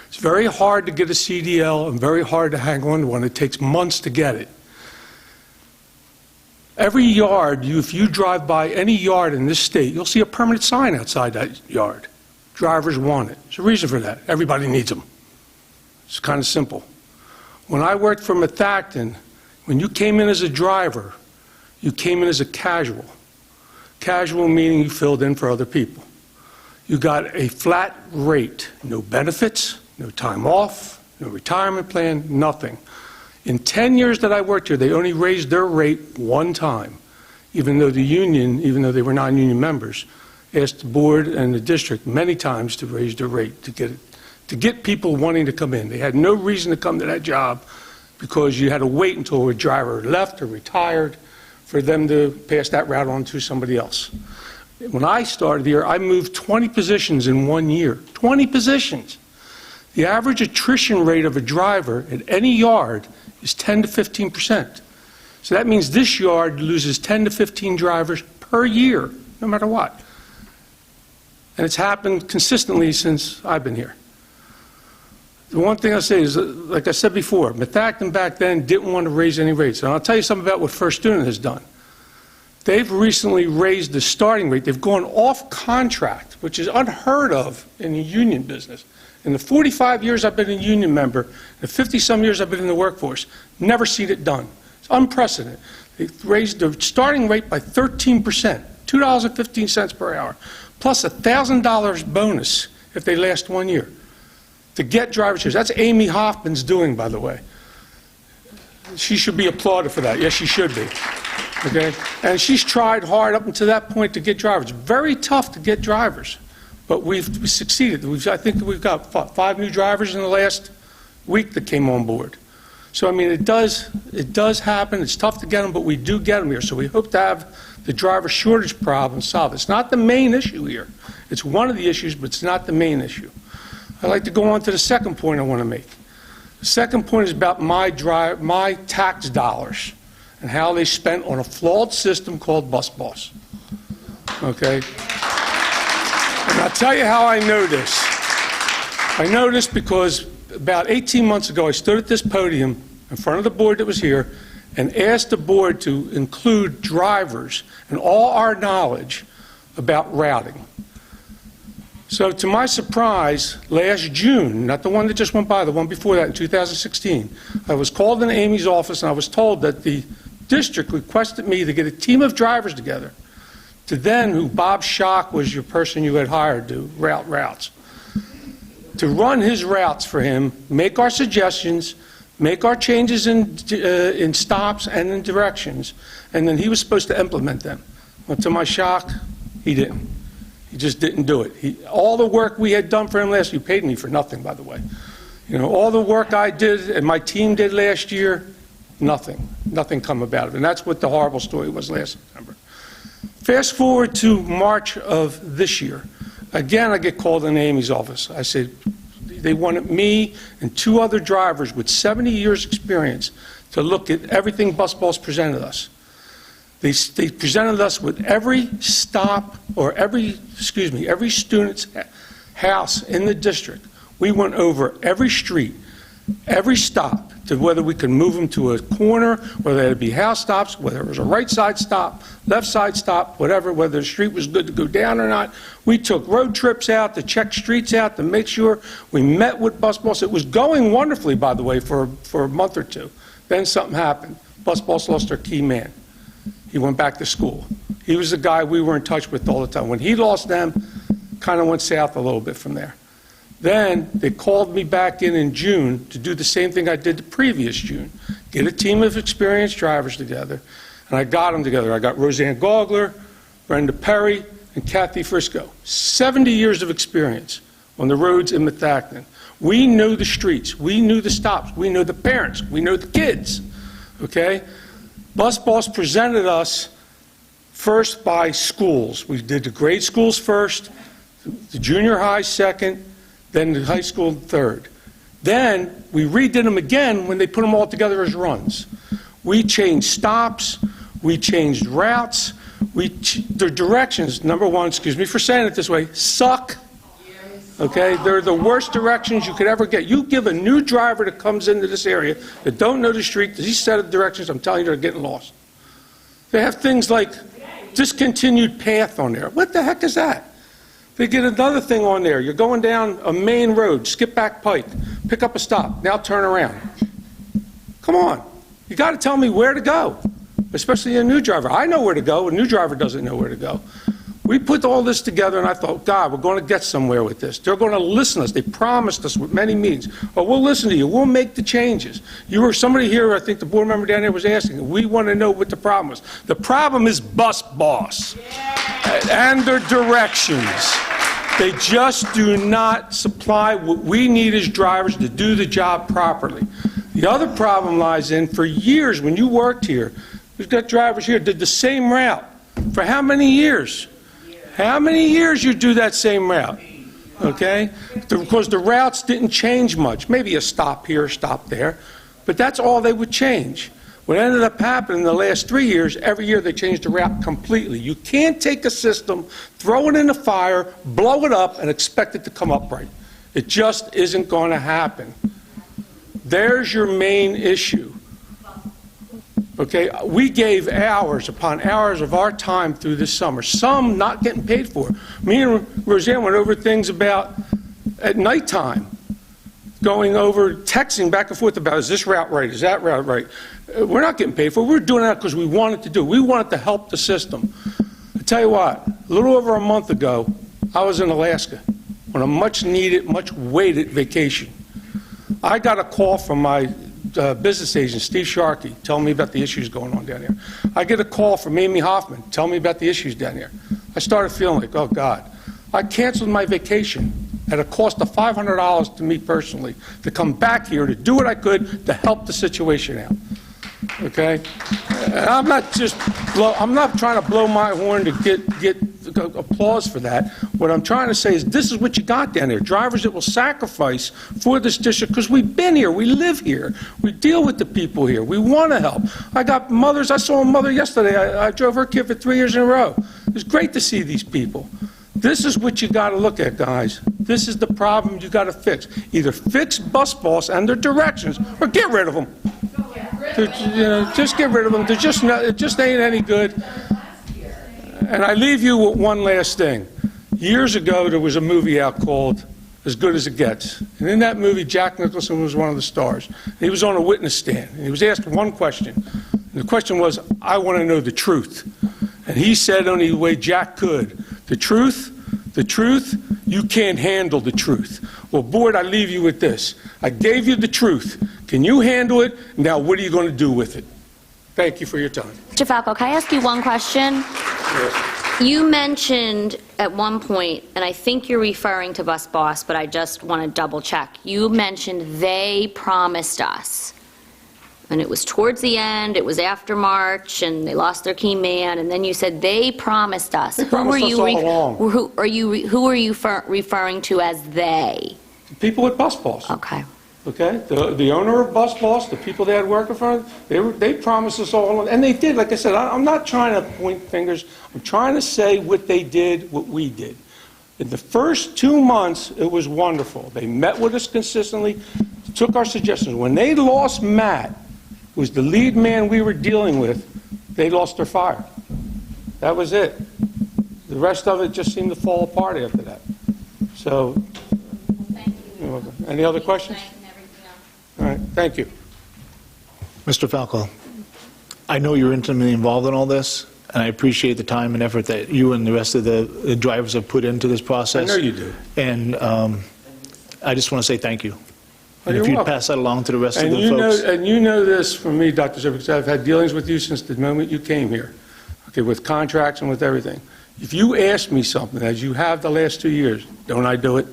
[SPEAKER 15] It's very hard to get a CDL and very hard to hang on to one. It takes months to get it. Every yard, if you drive by any yard in this state, you'll see a permanent sign outside that yard. Drivers want it. There's a reason for that. Everybody needs them. It's kind of simple. When I worked for Methacton, when you came in as a driver, you came in as a casual. Casual meaning you filled in for other people. You got a flat rate, no benefits, no time off, no retirement plan, nothing. In 10 years that I worked here, they only raised their rate 1 time, even though the union, even though they were non-union members, asked the board and the district many times to raise their rate to get people wanting to come in. They had no reason to come to that job because you had to wait until a driver left or retired for them to pass that route on to somebody else. When I started here, I moved 20 positions in 1 year. 20 positions. The average attrition rate of a driver at any yard is 10 to 15%. So that means this yard loses 10 to 15 drivers per year, no matter what. And it's happened consistently since I've been here. The one thing I'll say is, like I said before, Methacton back then didn't want to raise any rates. And I'll tell you something about what First Student has done. They've recently raised the starting rate. They've gone off contract, which is unheard of in the union business. In the 45 years I've been a union member, the 50-some years I've been in the workforce, never seen it done. It's unprecedented. They've raised the starting rate by 13%, $2.15 per hour, plus a $1,000 bonus if they last 1 year. To get driver's chairs. That's Amy Hoffman's doing, by the way. She should be applauded for that. Yes, she should be. Okay? And she's tried hard up until that point to get drivers. Very tough to get drivers, but we've succeeded. I think we've got 5 new drivers in the last week that came on board. So, I mean, it does happen. It's tough to get them, but we do get them here. So we hope to have the driver shortage problem solved. It's not the main issue here. It's one of the issues, but it's not the main issue. I'd like to go on to the second point I want to make. The second point is about my tax dollars and how they spent on a flawed system called Bus Boss. Okay? And I'll tell you how I know this. I know this because about 18 months ago, I stood at this podium in front of the board that was here and asked the board to include drivers and all our knowledge about routing. So to my surprise, last June, not the one that just went by, the one before that in 2016, I was called into Amy's office and I was told that the district requested me to get a team of drivers together to then, who Bob Schock was your person you had hired to route routes, to run his routes for him, make our suggestions, make our changes in stops and in directions, and then he was supposed to implement them. Well, to my shock, he didn't. He just didn't do it. All the work we had done for him last year, he paid me for nothing, by the way. You know, all the work I did and my team did last year, nothing come about it. And that's what the horrible story was last September. Fast forward to March of this year. Again, I get called in Amy's office. I said, they wanted me and 2 other drivers with 70 years experience to look at everything Bus Boss presented us. They presented us with every stop or every student's house in the district. We went over every street, every stop, to whether we could move them to a corner, whether it'd be house stops, whether it was a right side stop, left side stop, whatever, whether the street was good to go down or not. We took road trips out to check streets out to make sure. We met with Bus Boss. It was going wonderfully, by the way, for a month or 2. Then something happened. Bus Boss lost their key man. He went back to school. He was the guy we were in touch with all the time. When he lost them, kind of went south a little bit from there. Then they called me back in June to do the same thing I did the previous June, get a team of experienced drivers together, and I got them together. I got Roseanne Gogler, Brenda Perry, and Kathy Frisco. 70 years of experience on the roads in Methacton. We knew the streets. We knew the stops. We knew the parents. We knew the kids. Okay? Bus Boss presented us first by schools. We did the grade schools first, the junior high second, then the high school third. Then we redid them again when they put them all together as runs. We changed stops, we changed routes, the directions, number one, excuse me for saying it this way, suck. Okay, they're the worst directions you could ever get. You give a new driver that comes into this area that don't know the street, these set of directions, I'm telling you, they're getting lost. They have things like discontinued path on there. What the heck is that? They get another thing on there. You're going down a main road, skip back Pike, pick up a stop, now turn around. Come on. You got to tell me where to go, especially a new driver. I know where to go. A new driver doesn't know where to go. We put all this together, and I thought, God, we're going to get somewhere with this. They're going to listen to us. They promised us with many meetings. Oh, we'll listen to you. We'll make the changes. You were somebody here, I think the board member down there was asking. We want to know what the problem was. The problem is Bus Boss and their directions. They just do not supply what we need as drivers to do the job properly. The other problem lies in, for years, when you worked here, we've got drivers here, did the same route. For how many years? How many years you do that same route? Okay? Because the routes didn't change much. Maybe a stop here, stop there. But that's all they would change. What ended up happening in the last 3 years, every year they changed the route completely. You can't take a system, throw it in the fire, blow it up, and expect it to come up right. It just isn't going to happen. There's your main issue. Okay, we gave hours upon hours of our time through this summer, some not getting paid for. Me and Roseanne went over things about at nighttime, going over, texting back and forth about, is this route right, is that route right? We're not getting paid for it. We're doing that because we wanted to do it. We wanted to help the system. I tell you what, a little over a month ago, I was in Alaska on a much-needed, much-waited vacation. I got a call from my business agent, Steve Sharkey, telling me about the issues going on down there. I get a call from Amy Hoffman telling me about the issues down there. I started feeling like, oh, God. I canceled my vacation at a cost of $500 to me personally to come back here to do what I could to help the situation out. Okay? And I'm not trying to blow my horn to get applause for that. What I'm trying to say is this is what you got down there. Drivers that will sacrifice for this district because we've been here, we live here, we deal with the people here, we want to help. I got mothers, I saw a mother yesterday, I drove her kid for 3 years in a row. It was great to see these people. This is what you got to look at, guys. This is the problem you got to fix. Either fix bus boss and their directions or get rid of them. Just get rid of them. It just ain't any good. And I leave you with one last thing. Years ago, there was a movie out called As Good as It Gets. And in that movie, Jack Nicholson was one of the stars. He was on a witness stand. And he was asked one question. And the question was, I want to know the truth. And he said only the way Jack could, the truth, you can't handle the truth. Well, board, I leave you with this. I gave you the truth. Can you handle it? Now, what are you going to do with it? Thank you for your time.
[SPEAKER 12] Mr. Falco, can I ask you one question?
[SPEAKER 15] Yes.
[SPEAKER 12] You mentioned at one point, and I think you're referring to Bus Boss, but I just want to double check. You mentioned they promised us. And it was towards the end, it was after March, and they lost their key man, and then you said they promised us.
[SPEAKER 15] They promised us all along.
[SPEAKER 12] Who are you referring to as they?
[SPEAKER 15] The people at Bus Boss.
[SPEAKER 12] Okay.
[SPEAKER 15] Okay? The owner of Bus Boss, the people they had working for them, they promised us all along. And they did. Like I said, I'm not trying to point fingers. I'm trying to say what they did, what we did. In the first 2 months, it was wonderful. They met with us consistently, took our suggestions. When they lost Matt, who was the lead man we were dealing with, they lost their fire. That was it. The rest of it just seemed to fall apart after that. So, you're welcome. Any other questions? All right, thank you.
[SPEAKER 2] Mr. Falco, I know you're intimately involved in all this, and I appreciate the time and effort that you and the rest of the drivers have put into this process.
[SPEAKER 15] I know you do.
[SPEAKER 2] And I just want to say thank you. And
[SPEAKER 15] You're
[SPEAKER 2] if you'd
[SPEAKER 15] welcome.
[SPEAKER 2] pass that along to the rest of the folks.
[SPEAKER 15] And you know this from me, Dr. Zimmer, because I've had dealings with you since the moment you came here, okay, with contracts and with everything. If you ask me something, as you have the last 2 years, don't I do it?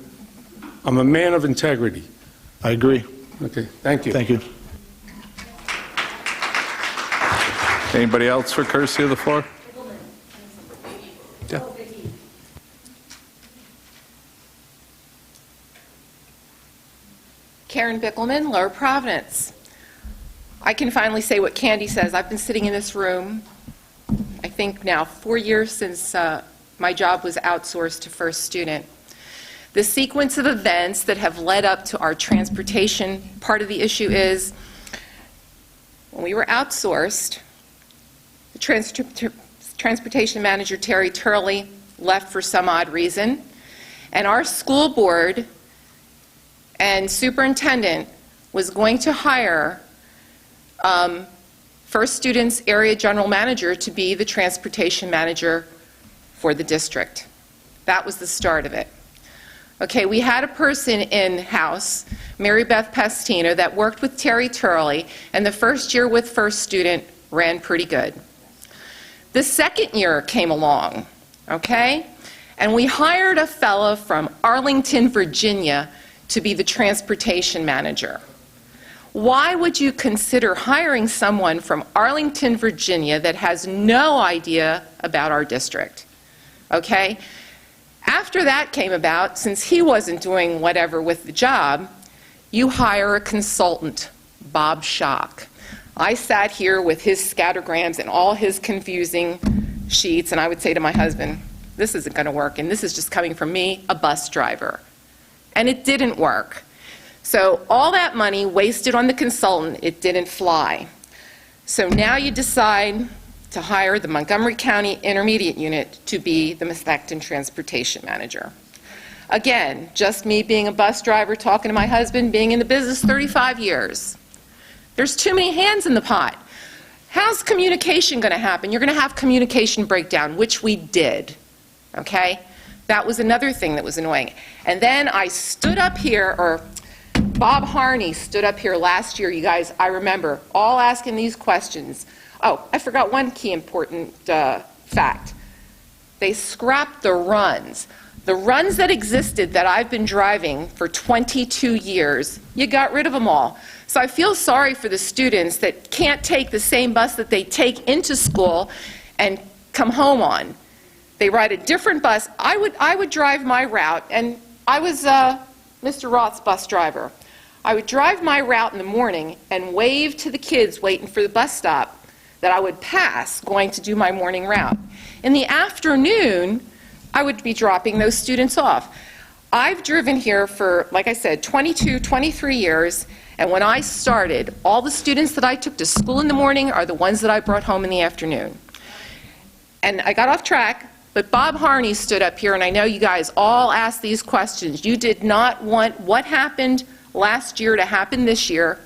[SPEAKER 15] I'm a man of integrity.
[SPEAKER 2] I agree.
[SPEAKER 15] Okay, thank you.
[SPEAKER 2] Thank you.
[SPEAKER 1] Anybody else for courtesy of the floor? Yeah.
[SPEAKER 16] Karen Bickelman, Lower Providence. I can finally say what Candy says. I've been sitting in this room, I think now 4 years since my job was outsourced to First Student. The sequence of events that have led up to our transportation part of the issue is when we were outsourced, the transportation manager, Terry Turley, left for some odd reason, and our school board and superintendent was going to hire First Student's area general manager to be the transportation manager for the district. That was the start of it. Okay, we had a person in-house, Mary Beth Pastina, that worked with Terry Turley, and the first year with First Student ran pretty good. The second year came along, okay, and we hired a fellow from Arlington, Virginia, to be the transportation manager. Why would you consider hiring someone from Arlington, Virginia that has no idea about our district? Okay? After that came about, since he wasn't doing whatever with the job, you hire a consultant, Bob Schock. I sat here with his scattergrams and all his confusing sheets, and I would say to my husband, this isn't going to work, and this is just coming from me, a bus driver. And it didn't work. So all that money wasted on the consultant, it didn't fly. So now you decide to hire the Montgomery County Intermediate Unit to be the Methacton Transportation Manager. Again, just me being a bus driver, talking to my husband, being in the business 35 years. There's too many hands in the pot. How's communication going to happen? You're going to have communication breakdown, which we did, okay? That was another thing that was annoying. And then I stood up here, or Bob Harney stood up here last year, you guys, I remember, all asking these questions. Oh, I forgot one key important fact. They scrapped the runs. The runs that existed that I've been driving for 22 years, you got rid of them all. So I feel sorry for the students that can't take the same bus that they take into school and come home on. They ride a different bus. I would drive my route, and I was Mr. Roth's bus driver. I would drive my route in the morning and wave to the kids waiting for the bus stop that I would pass going to do my morning route. In the afternoon, I would be dropping those students off. I've driven here for, like I said, 22, 23 years, and when I started, all the students that I took to school in the morning are the ones that I brought home in the afternoon. And I got off track, but Bob Harney stood up here, and I know you guys all asked these questions. You did not want what happened last year to happen this year,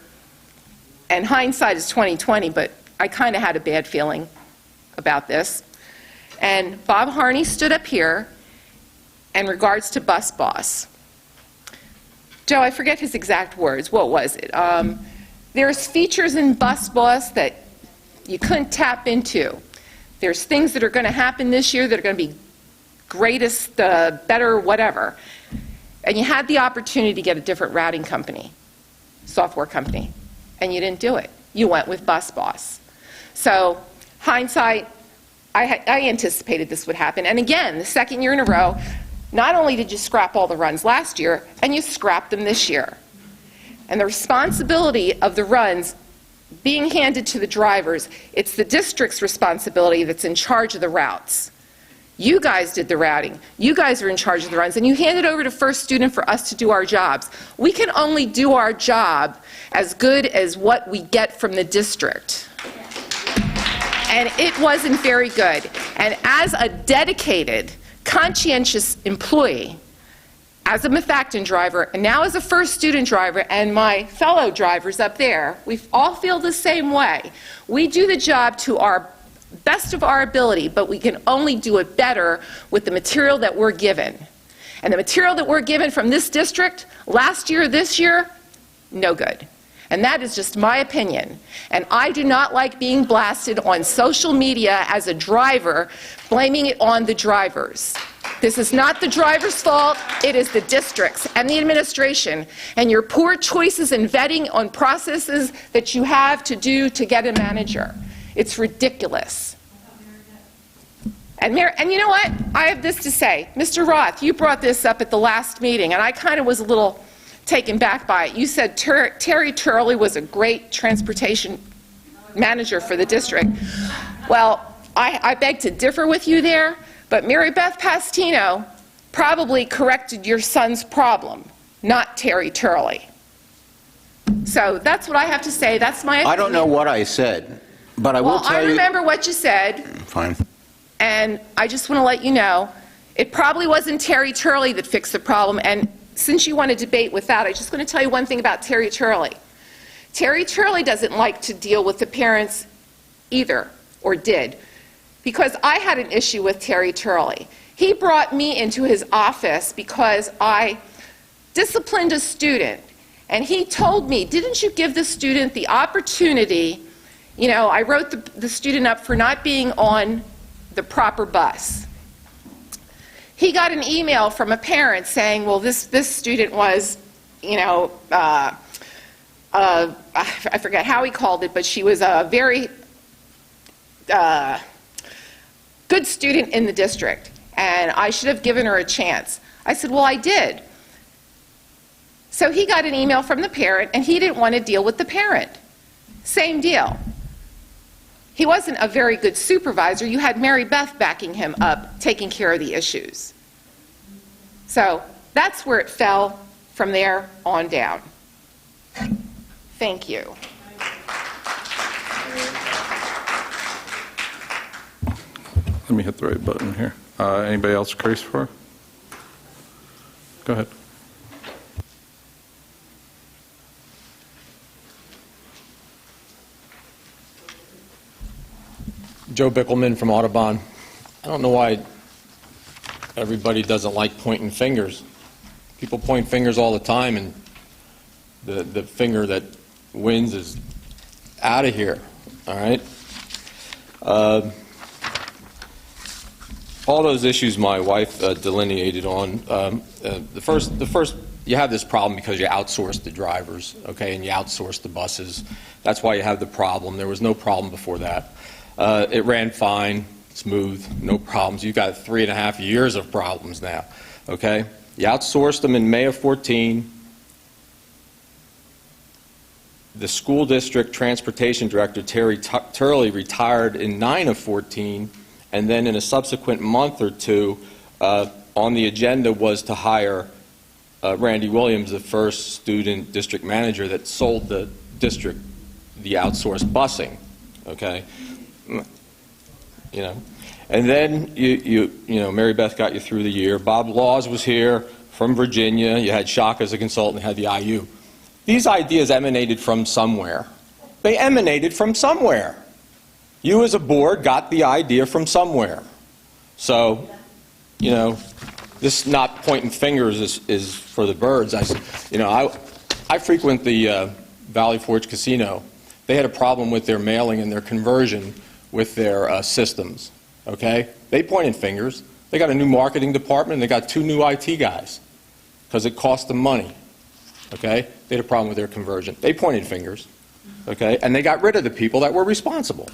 [SPEAKER 16] and hindsight is 20/20, but I kind of had a bad feeling about this. And Bob Harney stood up here in regards to Bus Boss. Joe, I forget his exact words. What was it? There's features in Bus Boss that you couldn't tap into. There's things that are going to happen this year that are going to be greatest, better, whatever. And you had the opportunity to get a different routing company, software company, and you didn't do it. You went with Bus Boss. So hindsight, I anticipated this would happen. And again, the second year in a row, not only did you scrap all the runs last year, and you scrapped them this year. And the responsibility of the runs being handed to the drivers, it's the district's responsibility that's in charge of the routes. You guys did the routing. You guys are in charge of the runs, and you handed over to First Student for us to do our jobs. We can only do our job as good as what we get from the district. And it wasn't very good. And as a dedicated, conscientious employee, as a Methacton driver, and now as a First Student driver, and my fellow drivers up there, we all feel the same way. We do the job to our best of our ability, but we can only do it better with the material that we're given. And the material that we're given from this district, last year, this year, no good. And that is just my opinion. And I do not like being blasted on social media as a driver, blaming it on the drivers. This is not the driver's fault, it is the district's and the administration, and your poor choices in vetting on processes that you have to do to get a manager. It's ridiculous. And you know what? I have this to say. Mr. Roth, you brought this up at the last meeting, and I kind of was a little taken back by it. You said Terry Turley was a great transportation manager for the district. Well, I beg to differ with you there, but Mary Beth Pastino probably corrected your son's problem, not Terry Turley. So that's what I have to say. That's my opinion.
[SPEAKER 11] I don't know what I said, but I will tell you...
[SPEAKER 16] Well, I remember what you said.
[SPEAKER 11] Fine.
[SPEAKER 16] And I just want to let you know, it probably wasn't Terry Turley that fixed the problem. And since you want to debate with that, I just want to tell you one thing about Terry Turley. Terry Turley doesn't like to deal with the parents either, or did, because I had an issue with Terry Turley. He brought me into his office because I disciplined a student, and he told me, didn't you give the student the opportunity, you know, I wrote the student up for not being on the proper bus. He got an email from a parent saying, well, this student was, you know, I forget how he called it, but she was a very good student in the district, and I should have given her a chance. I said, well, I did. So he got an email from the parent, and he didn't want to deal with the parent. Same deal. He wasn't a very good supervisor. You had Mary Beth backing him up, taking care of the issues. So that's where it fell from there on down. Thank you.
[SPEAKER 1] Let me hit the right button here. Anybody else curious for? Go ahead.
[SPEAKER 17] Joe Bickelman from Audubon. I don't know why everybody doesn't like pointing fingers. People point fingers all the time, and the finger that wins is out of here, all right? All those issues my wife delineated on, the first, you have this problem because you outsource the drivers, okay, and you outsource the buses. That's why you have the problem. There was no problem before that. It ran fine, smooth, no problems. You've got 3.5 years of problems now, okay? You outsourced them in May of 14. The school district transportation director, Terry Turley, retired in 9 of 14, and then in a subsequent month or two, on the agenda was to hire Randy Williams, the first student district manager that sold the district the outsourced busing, okay? You know, and then you know, Mary Beth got you through the year. Bob Laws was here from Virginia. You had Shock as a consultant, you had the IU. These ideas emanated from somewhere. They emanated from somewhere. You as a board got the idea from somewhere. So, you know, this not pointing fingers is for the birds. I frequent the Valley Forge Casino. They had a problem with their mailing and their conversion with their systems, okay? They pointed fingers. They got a new marketing department, and they got 2 new IT guys because it cost them money, okay? They had a problem with their conversion. They pointed fingers, okay? And they got rid of the people that were responsible.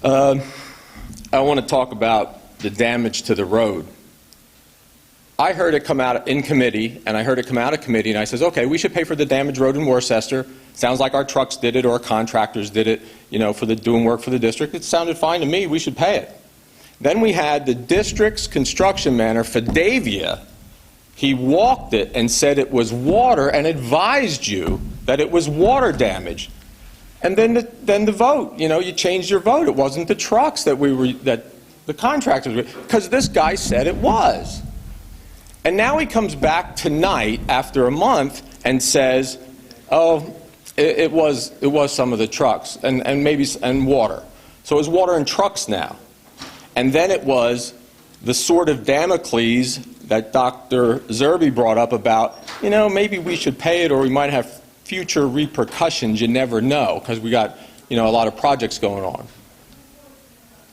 [SPEAKER 17] I want to talk about the damage to the road. I heard it come out in committee, and I heard it come out of committee, and I says, okay, we should pay for the damaged road in Worcester. Sounds like our trucks did it or our contractors did it, you know, for the doing work for the district. It sounded fine to me. We should pay it. Then we had the district's construction manager, Fadavia. He walked it and said it was water and advised you that it was water damage. And then the vote, you know, you changed your vote. It wasn't the trucks that the contractors were, because this guy said it was. And now he comes back tonight after a month and says, oh, it was some of the trucks and water. So it was water and trucks now. And then it was the sword of Damocles that Dr. Zerbe brought up about, you know, maybe we should pay it or we might have future repercussions. You never know, because we got, you know, a lot of projects going on.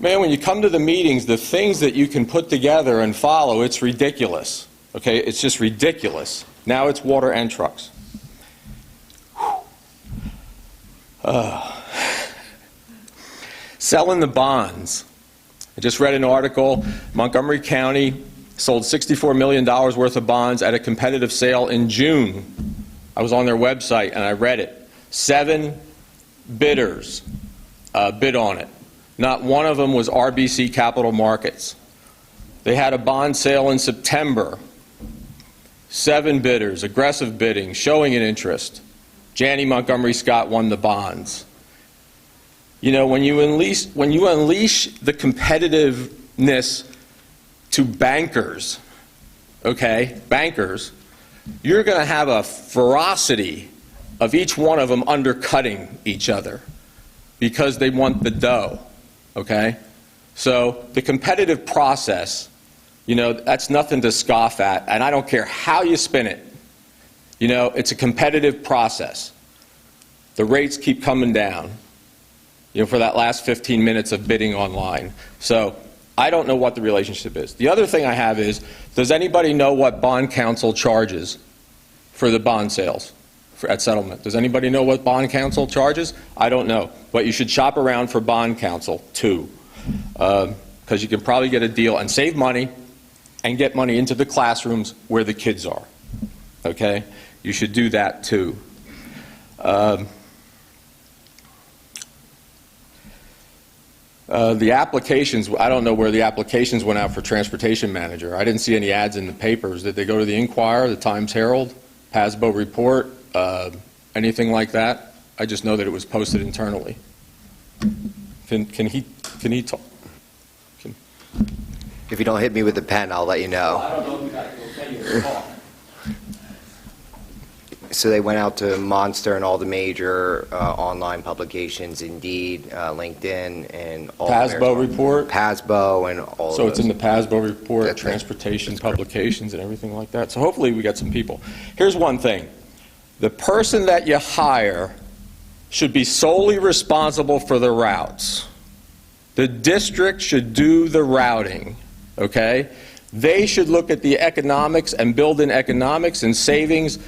[SPEAKER 17] Man, when you come to the meetings, the things that you can put together and follow, it's ridiculous. Okay, it's just ridiculous. Now it's water and trucks. Selling the bonds. I just read an article. Montgomery County sold $64 million worth of bonds at a competitive sale in June. I was on their website and I read it. 7 bidders bid on it. Not one of them was RBC Capital Markets. They had a bond sale in September. 7 bidders, aggressive bidding, showing an interest. Janney Montgomery Scott won the bonds. You know, when you unleash the competitiveness to bankers, okay, bankers, you're going to have a ferocity of each one of them undercutting each other because they want the dough, okay? So the competitive process, you know, that's nothing to scoff at, and I don't care how you spin it. You know, it's a competitive process. The rates keep coming down, you know, for that last 15 minutes of bidding online. So I don't know what the relationship is. The other thing I have is, does anybody know what bond counsel charges for the bond sales? at settlement. Does anybody know what bond counsel charges? I don't know, but you should shop around for bond counsel too, because you can probably get a deal and save money and get money into the classrooms where the kids are. Okay? You should do that too. The applications, I don't know where the applications went out for transportation manager. I didn't see any ads in the papers. Did they go to the Inquirer, the Times Herald, PASBO Report, anything like that? I just know that it was posted internally. Can he talk?
[SPEAKER 13] If you don't hit me with the pen, I'll let you know.
[SPEAKER 17] I don't know if we'll tell you to talk.
[SPEAKER 13] So they went out to Monster and all the major online publications, Indeed, LinkedIn, and all
[SPEAKER 17] PASBO Report?
[SPEAKER 13] PASBO and all
[SPEAKER 17] So
[SPEAKER 13] of
[SPEAKER 17] it's in
[SPEAKER 13] those.
[SPEAKER 17] the PASBO Report,
[SPEAKER 13] That's right.
[SPEAKER 17] transportation publications and everything like that. So hopefully we get some people. Here's one thing. The person that you hire should be solely responsible for the routes. The district should do the routing, okay? They should look at the economics and build in economics and savings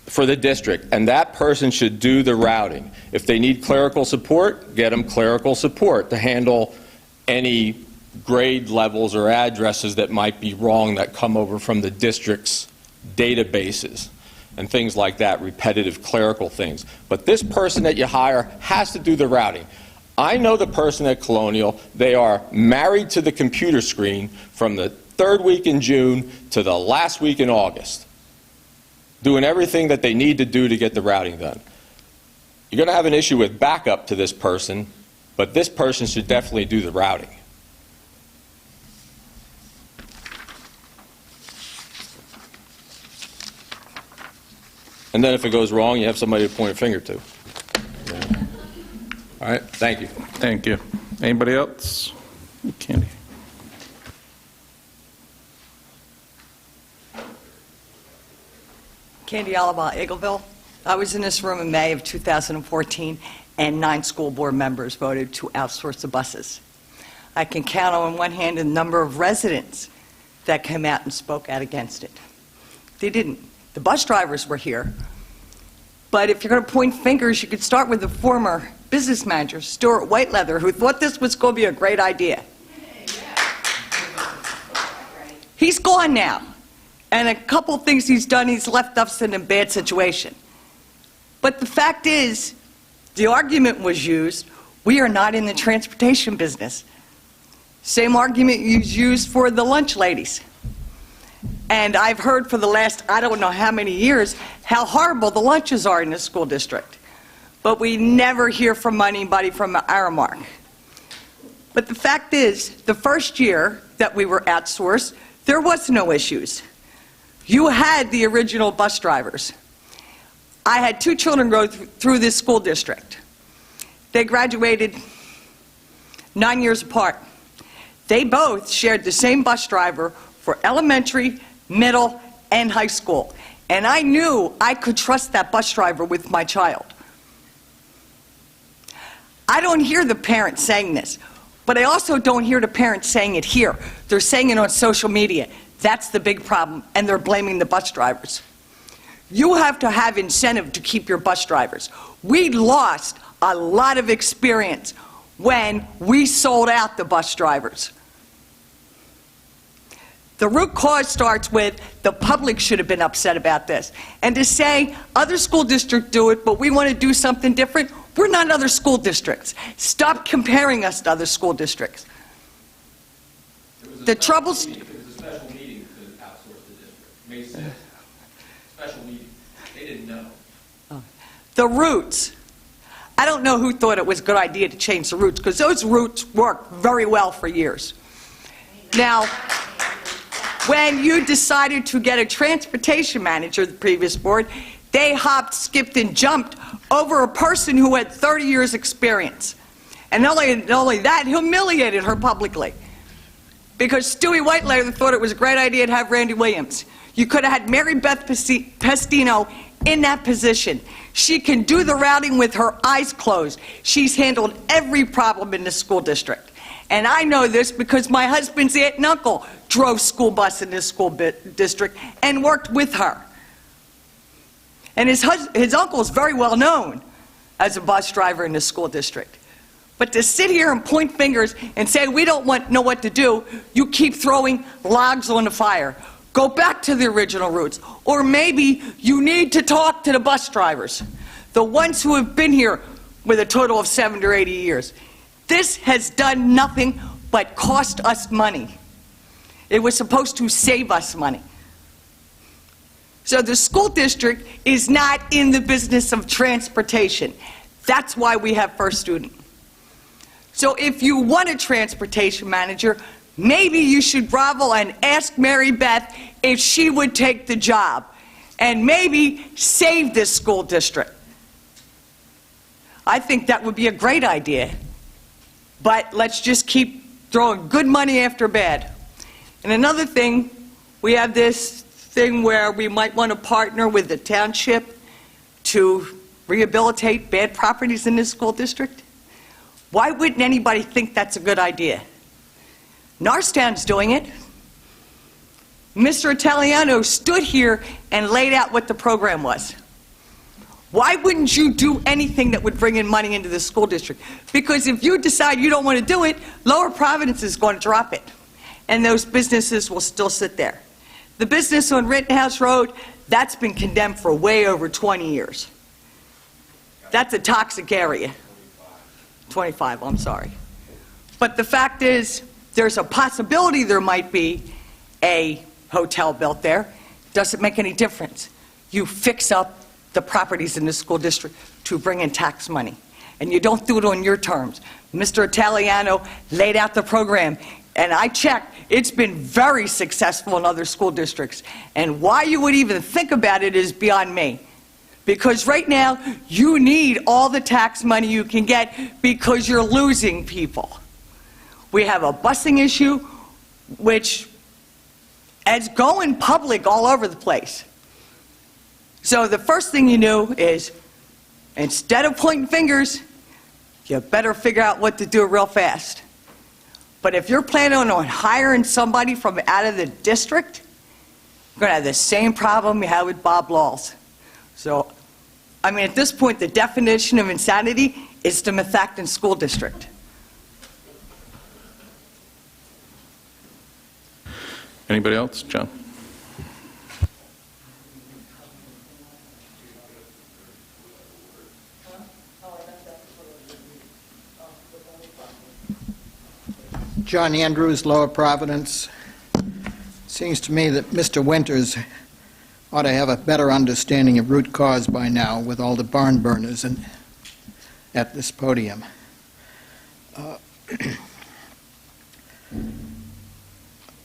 [SPEAKER 17] for the district, and that person should do the routing. If they need clerical support, get them clerical support to handle any grade levels or addresses that might be wrong that come over from the district's databases and things like that, repetitive clerical things. But this person that you hire has to do the routing. I know the person at Colonial. They are married to the computer screen from the third week in June to the last week in August, doing everything that they need to do to get the routing done. You're going to have an issue with backup to this person, but this person should definitely do the routing. And then if it goes wrong, you have somebody to point a finger to. All right, thank you.
[SPEAKER 1] Thank you. Anybody else? Candy.
[SPEAKER 18] Candy Alaba, Eagleville. I was in this room in May of 2014, and 9 school board members voted to outsource the buses. I can count on one hand the number of residents that came out and spoke out against it. They didn't. The bus drivers were here. But if you're going to point fingers, you could start with the former business manager, Stuart Whiteleather, who thought this was going to be a great idea. He's gone now. And a couple things he's done, he's left us in a bad situation. But the fact is, the argument was used, we are not in the transportation business. Same argument was used for the lunch ladies. And I've heard for the last, I don't know how many years, how horrible the lunches are in the school district. But we never hear from anybody from Aramark. But the fact is, the first year that we were outsourced, there was no issues. You had the original bus drivers. I had 2 children go through this school district. They graduated 9 years apart. They both shared the same bus driver for elementary, middle, and high school. And I knew I could trust that bus driver with my child. I don't hear the parents saying this, but I also don't hear the parents saying it here. They're saying it on social media. That's the big problem, and they're blaming the bus drivers. You have to have incentive to keep your bus drivers. We lost a lot of experience when we sold out the bus drivers. The root cause starts with the public should have been upset about this. And to say other school districts do it, but we want to do something different, we're not other school districts. Stop comparing us to other school districts. The troubles...
[SPEAKER 17] It was a special meeting to outsource the district. May 6th. Special meeting. They didn't know.
[SPEAKER 18] The routes. I don't know who thought it was a good idea to change the routes, because those routes worked very well for years. Now, when you decided to get a transportation manager, the previous board, they hopped, skipped, and jumped over a person who had 30 years' experience. And not only that, humiliated her publicly. Because Stewie Whitelander thought it was a great idea to have Randy Williams. You could have had Mary Beth Pestino in that position. She can do the routing with her eyes closed. She's handled every problem in the school district. And I know this because my husband's aunt and uncle drove school bus in this school district and worked with her. And his uncle is very well known as a bus driver in the school district. But to sit here and point fingers and say, we don't know what to do, you keep throwing logs on the fire. Go back to the original roots. Or maybe you need to talk to the bus drivers, the ones who have been here with a total of 70 or 80 years. This has done nothing but cost us money. It was supposed to save us money. So the school district is not in the business of transportation. That's why we have First Student. So if you want a transportation manager, maybe you should grovel and ask Mary Beth if she would take the job and maybe save this school district. I think that would be a great idea. But let's just keep throwing good money after bad. And another thing, we have this thing where we might want to partner with the township to rehabilitate bad properties in this school district. Why wouldn't anybody think that's a good idea? Norristown's doing it. Mr. Italiano stood here and laid out what the program was. Why wouldn't you do anything that would bring in money into the school district? Because if you decide you don't want to do it, Lower Providence is going to drop it. And those businesses will still sit there. The business on Rittenhouse Road, that's been condemned for way over 20 years. That's a toxic area. 25, I'm sorry. But the fact is, there's a possibility there might be a hotel built there. Doesn't make any difference. You fix up the properties in the school district to bring in tax money. And you don't do it on your terms. Mr. Italiano laid out the program, and I checked. It's been very successful in other school districts. And why you would even think about it is beyond me. Because right now, you need all the tax money you can get because you're losing people. We have a busing issue, which is going public all over the place. So the first thing you do is, instead of pointing fingers, you better figure out what to do real fast. But if you're planning on hiring somebody from out of the district, you're going to have the same problem you had with Bob Laws. So, I mean, at this point, the definition of insanity is the Methacton School District.
[SPEAKER 1] Anybody else? John?
[SPEAKER 19] John Andrews, Lower Providence. Seems to me that Mr. Winters ought to have a better understanding of root cause by now with all the barn burners at this podium.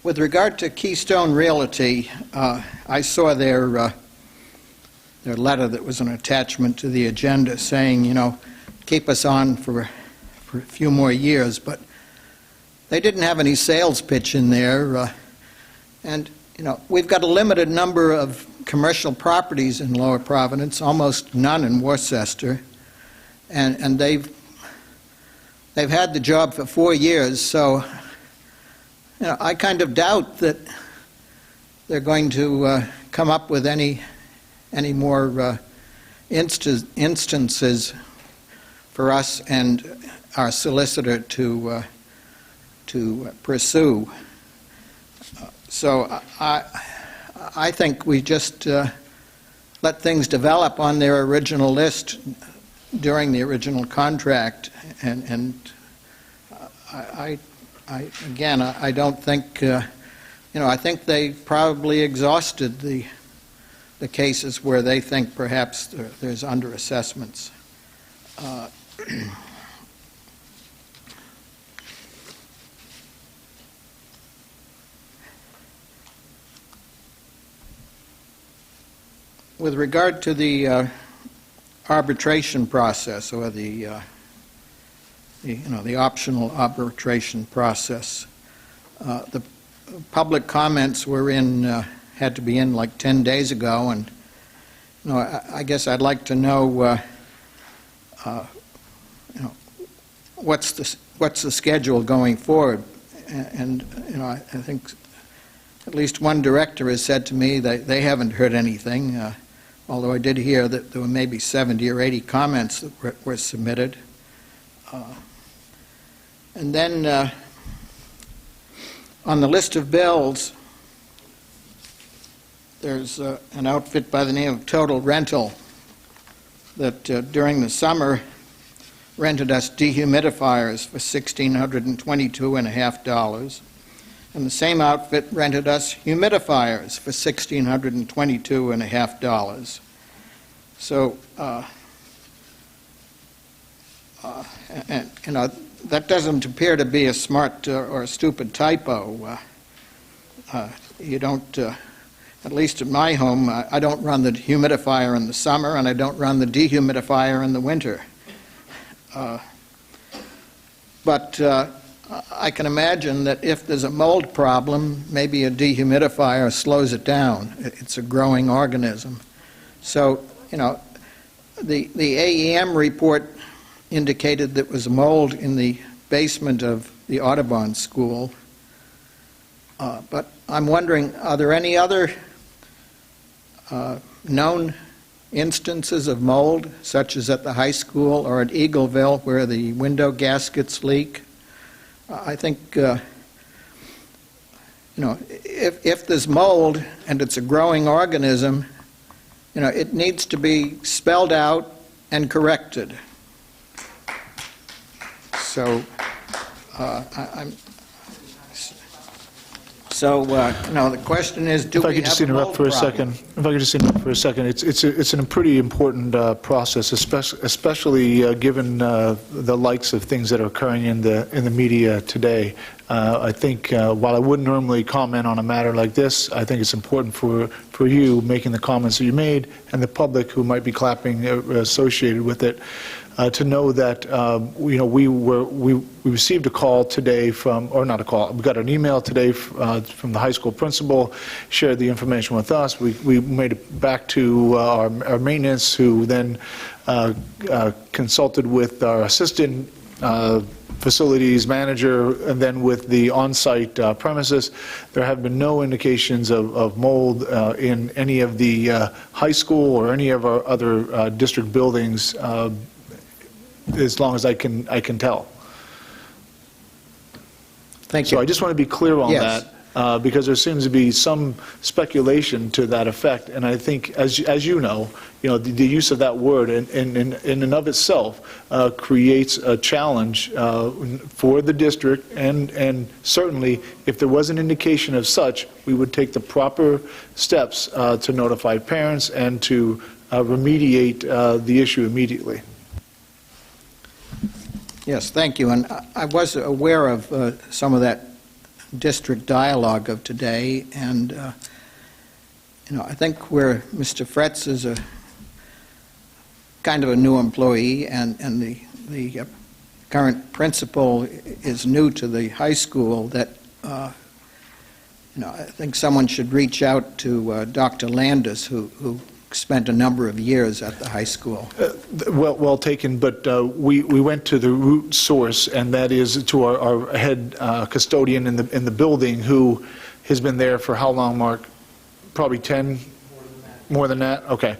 [SPEAKER 19] With regard to Keystone Realty, I saw their letter that was an attachment to the agenda saying, you know, keep us on for a few more years, but they didn't have any sales pitch in there. And, you know, we've got a limited number of commercial properties in Lower Providence, almost none in Worcester, and they've had the job for 4 years, so, you know, I kind of doubt that they're going to come up with any more instances for us and our solicitor to pursue. So I think we just let things develop on their original list during the original contract, and I don't think, I think they probably exhausted the cases where they think perhaps there's underassessments. With regard to the arbitration process, or the optional arbitration process, the public comments were had to be in like 10 days ago, and I guess I'd like to know, what's the schedule going forward, and I think at least one director has said to me that they haven't heard anything. although I did hear that there were maybe 70 or 80 comments that were submitted. And then on the list of bills, there's an outfit by the name of Total Rental that during the summer rented us dehumidifiers for $1,622.50, and the same outfit rented us humidifiers for $1,622.50. So, that doesn't appear to be a smart or a stupid typo. You don't, at least at my home, I don't run the humidifier in the summer, and I don't run the dehumidifier in the winter. But I can imagine that if there's a mold problem, maybe a dehumidifier slows it down. It's a growing organism. So, the AEM report indicated that was mold in the basement of the Audubon School. But I'm wondering, are there any other known instances of mold, such as at the high school or at Eagleville, where the window gaskets leak? I think, if there's mold and it's a growing organism, it needs to be spelled out and corrected. So, the question is, do we have a mold problem?
[SPEAKER 2] If I could just interrupt for a second, it's a pretty important process, especially given the likes of things that are occurring in the media today. I think while I wouldn't normally comment on a matter like this, I think it's important for you making the comments that you made and the public who might be clapping associated with it. To know that we received a call today or not a call, we got an email today from the high school principal, shared the information with us. We made it back to our maintenance, who then consulted with our assistant facilities manager, and then with the on-site premises. There have been no indications of mold in any of the high school or any of our other district buildings, as long as I can tell.
[SPEAKER 19] Thank you.
[SPEAKER 2] So I just want to be clear on
[SPEAKER 19] Yes.
[SPEAKER 2] that, because there seems to be some speculation to that effect, and I think, as you know, the use of that word in and of itself creates a challenge for the district, and certainly, if there was an indication of such, we would take the proper steps to notify parents and to remediate the issue immediately.
[SPEAKER 19] Yes, thank you. And I was aware of some of that district dialogue of today, and I think where Mr. Fretz is a kind of a new employee, and the current principal is new to the high school, that I think someone should reach out to Dr. Landis, who spent a number of years at the high school.
[SPEAKER 2] Well taken, but we went to the root source, and that is to our head custodian in the building, who has been there for how long, Mark? Probably 10? More than that? Okay.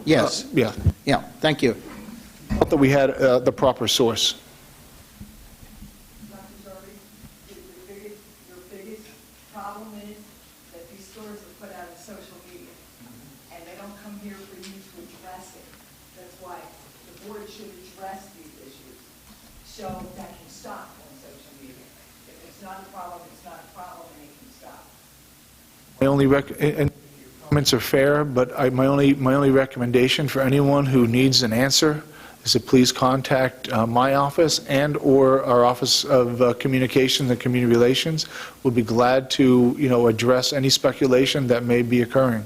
[SPEAKER 19] Yes.
[SPEAKER 2] Yeah.
[SPEAKER 19] Yeah, thank you.
[SPEAKER 2] Thought that we had the proper source.
[SPEAKER 18] Your biggest problem is that these stories are put out on social media, and they don't come here for you to address it. That's why the board should address these issues, so that can stop on social media. If it's not a problem, it's not a problem, and it can stop.
[SPEAKER 2] My only and comments are fair, but my only recommendation for anyone who needs an answer is to please contact my office and or our Office of Communications and Community Relations. We'll be glad to address any speculation that may be occurring.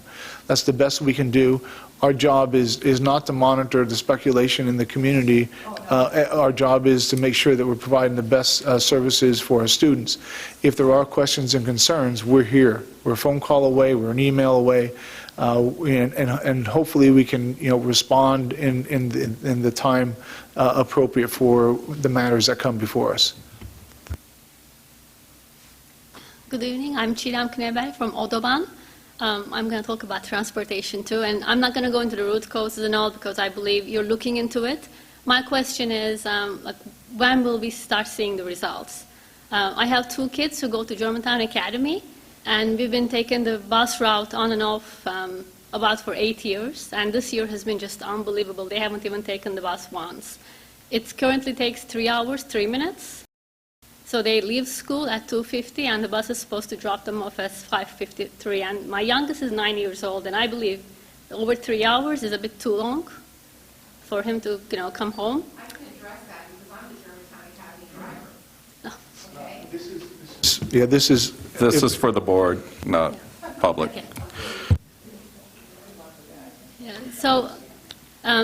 [SPEAKER 2] That's the best we can do. Our job is not to monitor the speculation in the community. Our job is to make sure that we're providing the best services for our students. If there are questions and concerns, we're here. We're a phone call away, we're an email away, and hopefully we can respond in the time appropriate for the matters that come before us.
[SPEAKER 20] Good evening. I'm Chiram Knebai from Audubon. I'm going to talk about transportation too, and I'm not going to go into the root causes and all because I believe you're looking into it. My question is, when will we start seeing the results? I have 2 kids who go to Germantown Academy, and we've been taking the bus route on and off about for 8 years, and this year has been just unbelievable. They haven't even taken the bus once. It currently takes 3 hours, 3 minutes. So they leave school at 2:50, and the bus is supposed to drop them off at 5:53. And my youngest is 9 years old, and I believe over 3 hours is a bit too long for him to, come home.
[SPEAKER 16] I can address that because I'm the Germantown Academy driver. Okay?
[SPEAKER 2] Yeah, this is...
[SPEAKER 1] This is for the board, not public.
[SPEAKER 20] Okay. Yeah,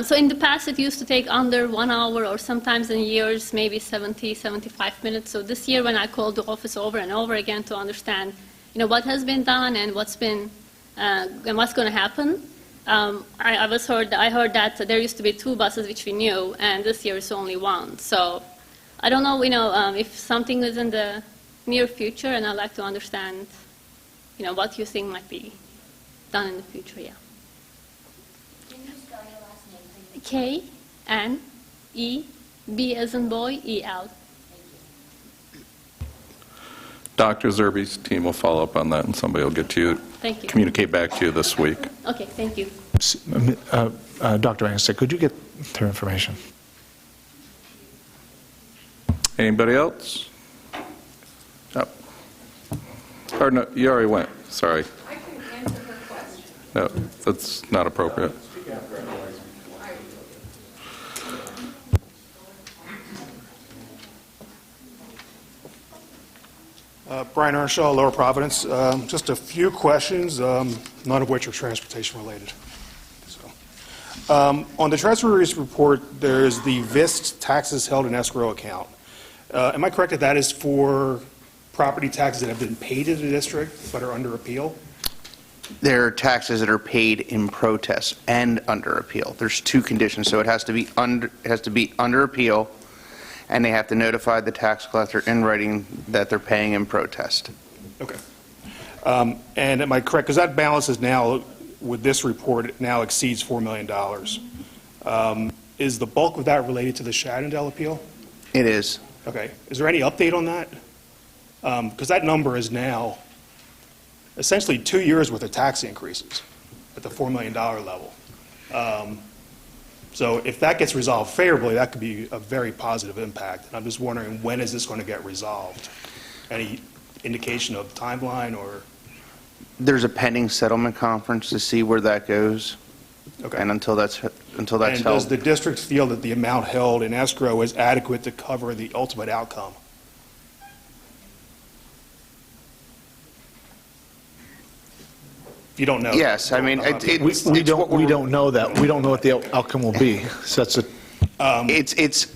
[SPEAKER 20] so in the past, it used to take under 1 hour, or sometimes in years, maybe 70, 75 minutes. So this year, when I called the office over and over again to understand, what has been done and what's been and what's going to happen, I heard that there used to be 2 buses which we knew, and this year it's only 1. So I don't know, if something is in the near future, and I'd like to understand, what you think might be done in the future. Yeah. K-N-E-B as in boy, E-L.
[SPEAKER 1] Dr. Zerbe's team will follow up on that, and somebody will get to you,
[SPEAKER 20] Thank you.
[SPEAKER 1] communicate back to you this week.
[SPEAKER 20] Okay, thank you.
[SPEAKER 2] Dr. Anstick, could you get their information?
[SPEAKER 1] Anybody else? Oh. Or no, you already went, sorry.
[SPEAKER 16] I can answer her question.
[SPEAKER 1] No, that's not appropriate.
[SPEAKER 21] Brian Earnshaw, Lower Providence. Just a few questions, none of which are transportation related. On the Treasury's report, there is the VIST taxes held in escrow account. Am I correct that that is for property taxes that have been paid to the district but are under appeal?
[SPEAKER 7] There are taxes that are paid in protest and under appeal. There's 2 conditions, so it has to be under appeal, and they have to notify the tax collector in writing that they're paying in protest.
[SPEAKER 21] Okay. And am I correct, because that balance is now, with this report, it now exceeds $4 million. Is the bulk of that related to the Shannondale appeal?
[SPEAKER 7] It is.
[SPEAKER 21] Okay. Is there any update on that? Because that number is now essentially 2 years' worth of tax increases at the $4 million level. So if that gets resolved favorably, that could be a very positive impact. And I'm just wondering, when is this going to get resolved? Any indication of timeline or?
[SPEAKER 7] There's a pending settlement conference to see where that goes.
[SPEAKER 21] Okay.
[SPEAKER 7] And until that's
[SPEAKER 21] And
[SPEAKER 7] held.
[SPEAKER 21] does the district feel that the amount held in escrow is adequate to cover the ultimate outcome? If you don't know.
[SPEAKER 7] Yes, I mean,
[SPEAKER 2] We don't know that. We don't know what the outcome will be. So that's
[SPEAKER 7] it's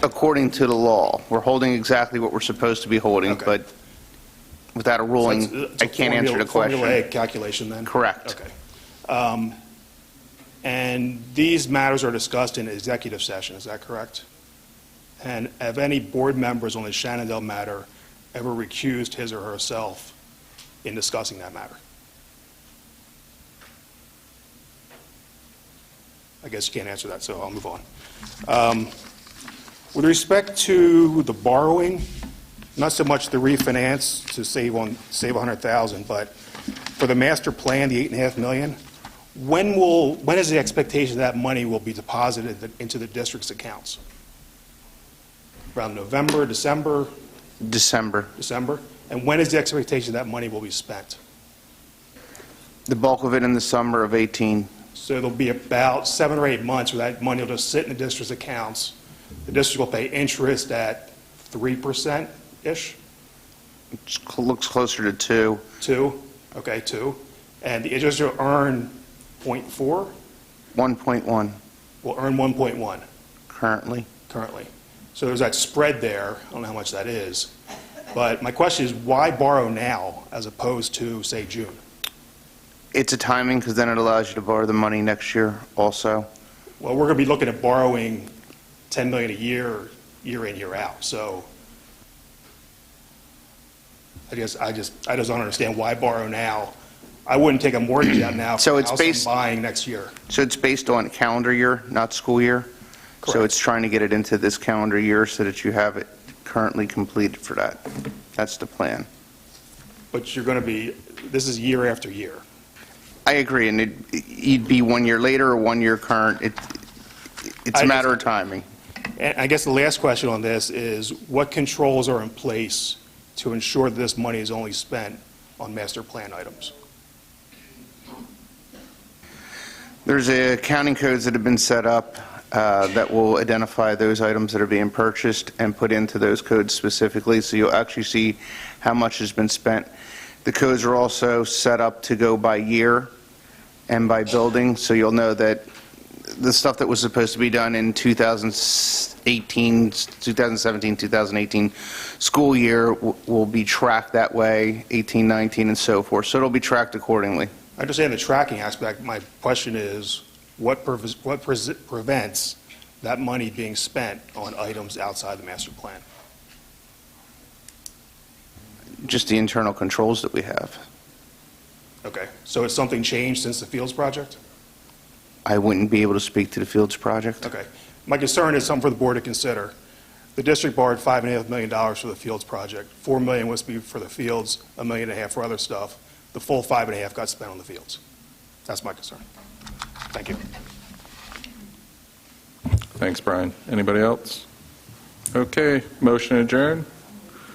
[SPEAKER 7] according to the law. We're holding exactly what we're supposed to be holding, but without a ruling,
[SPEAKER 21] it's a
[SPEAKER 7] I can't answer the question.
[SPEAKER 21] Formulaic calculation then?
[SPEAKER 7] Correct.
[SPEAKER 21] Okay. And these matters are discussed in executive session, is that correct? And have any board members on the Shannondale matter ever recused his or herself in discussing that matter? I guess you can't answer that, so I'll move on. With respect to the borrowing, not so much the refinance to save $100,000, but for the master plan, the $8.5 million, when is the expectation that money will be deposited into the district's accounts? Around November, December?
[SPEAKER 7] December.
[SPEAKER 21] December? And when is the expectation that money will be spent?
[SPEAKER 7] The bulk of it in the summer of 18.
[SPEAKER 21] So there'll be about 7 or 8 months where that money will just sit in the district's accounts. The district will pay interest at 3%-ish?
[SPEAKER 7] It looks closer to 2.
[SPEAKER 21] 2? Okay, 2. And the interest will earn 0.4?
[SPEAKER 7] 1.1.
[SPEAKER 21] Will earn 1.1?
[SPEAKER 7] Currently.
[SPEAKER 21] Currently. So there's that spread there. I don't know how much that is. But my question is, why borrow now as opposed to, say, June?
[SPEAKER 7] It's a timing, because then it allows you to borrow the money next year also.
[SPEAKER 21] Well, we're going to be looking at borrowing $10 million a year, year in, year out. So I don't understand why borrow now. I wouldn't take a mortgage out now
[SPEAKER 7] So
[SPEAKER 21] for a
[SPEAKER 7] it's
[SPEAKER 21] house
[SPEAKER 7] based-
[SPEAKER 21] I'm buying next year.
[SPEAKER 7] So it's based on calendar year, not school year? So
[SPEAKER 21] Correct.
[SPEAKER 7] it's trying to get it into this calendar year so that you have it currently completed for that. That's the plan.
[SPEAKER 21] But you're going to be, this is year after year.
[SPEAKER 7] I agree, and you'd be 1 year later or 1 year current. It's a matter of timing.
[SPEAKER 21] And I guess the last question on this is, what controls are in place to ensure that this money is only spent on master plan items?
[SPEAKER 7] There's accounting codes that have been set up that will identify those items that are being purchased and put into those codes specifically, so you'll actually see how much has been spent. The codes are also set up to go by year and by building, so you'll know that the stuff that was supposed to be done in 2017, 2018 school year will be tracked that way, 18, 19, and so forth, so it'll be tracked accordingly.
[SPEAKER 21] I understand the tracking aspect. My question is, what prevents that money being spent on items outside the master plan?
[SPEAKER 7] Just the internal controls that we have.
[SPEAKER 21] Okay, so has something changed since the Fields project?
[SPEAKER 7] I wouldn't be able to speak to the Fields project.
[SPEAKER 21] Okay. My concern is something for the board to consider. The district borrowed $5.5 million for the Fields project. $4 million was to be for the Fields, $1.5 million for other stuff. The full $5.5 million got spent on the Fields. That's my concern. Thank you.
[SPEAKER 1] Thanks, Brian. Anybody else? Okay, motion adjourned.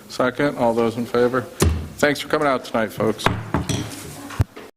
[SPEAKER 1] Second, all those in favor? Thanks for coming out tonight, folks.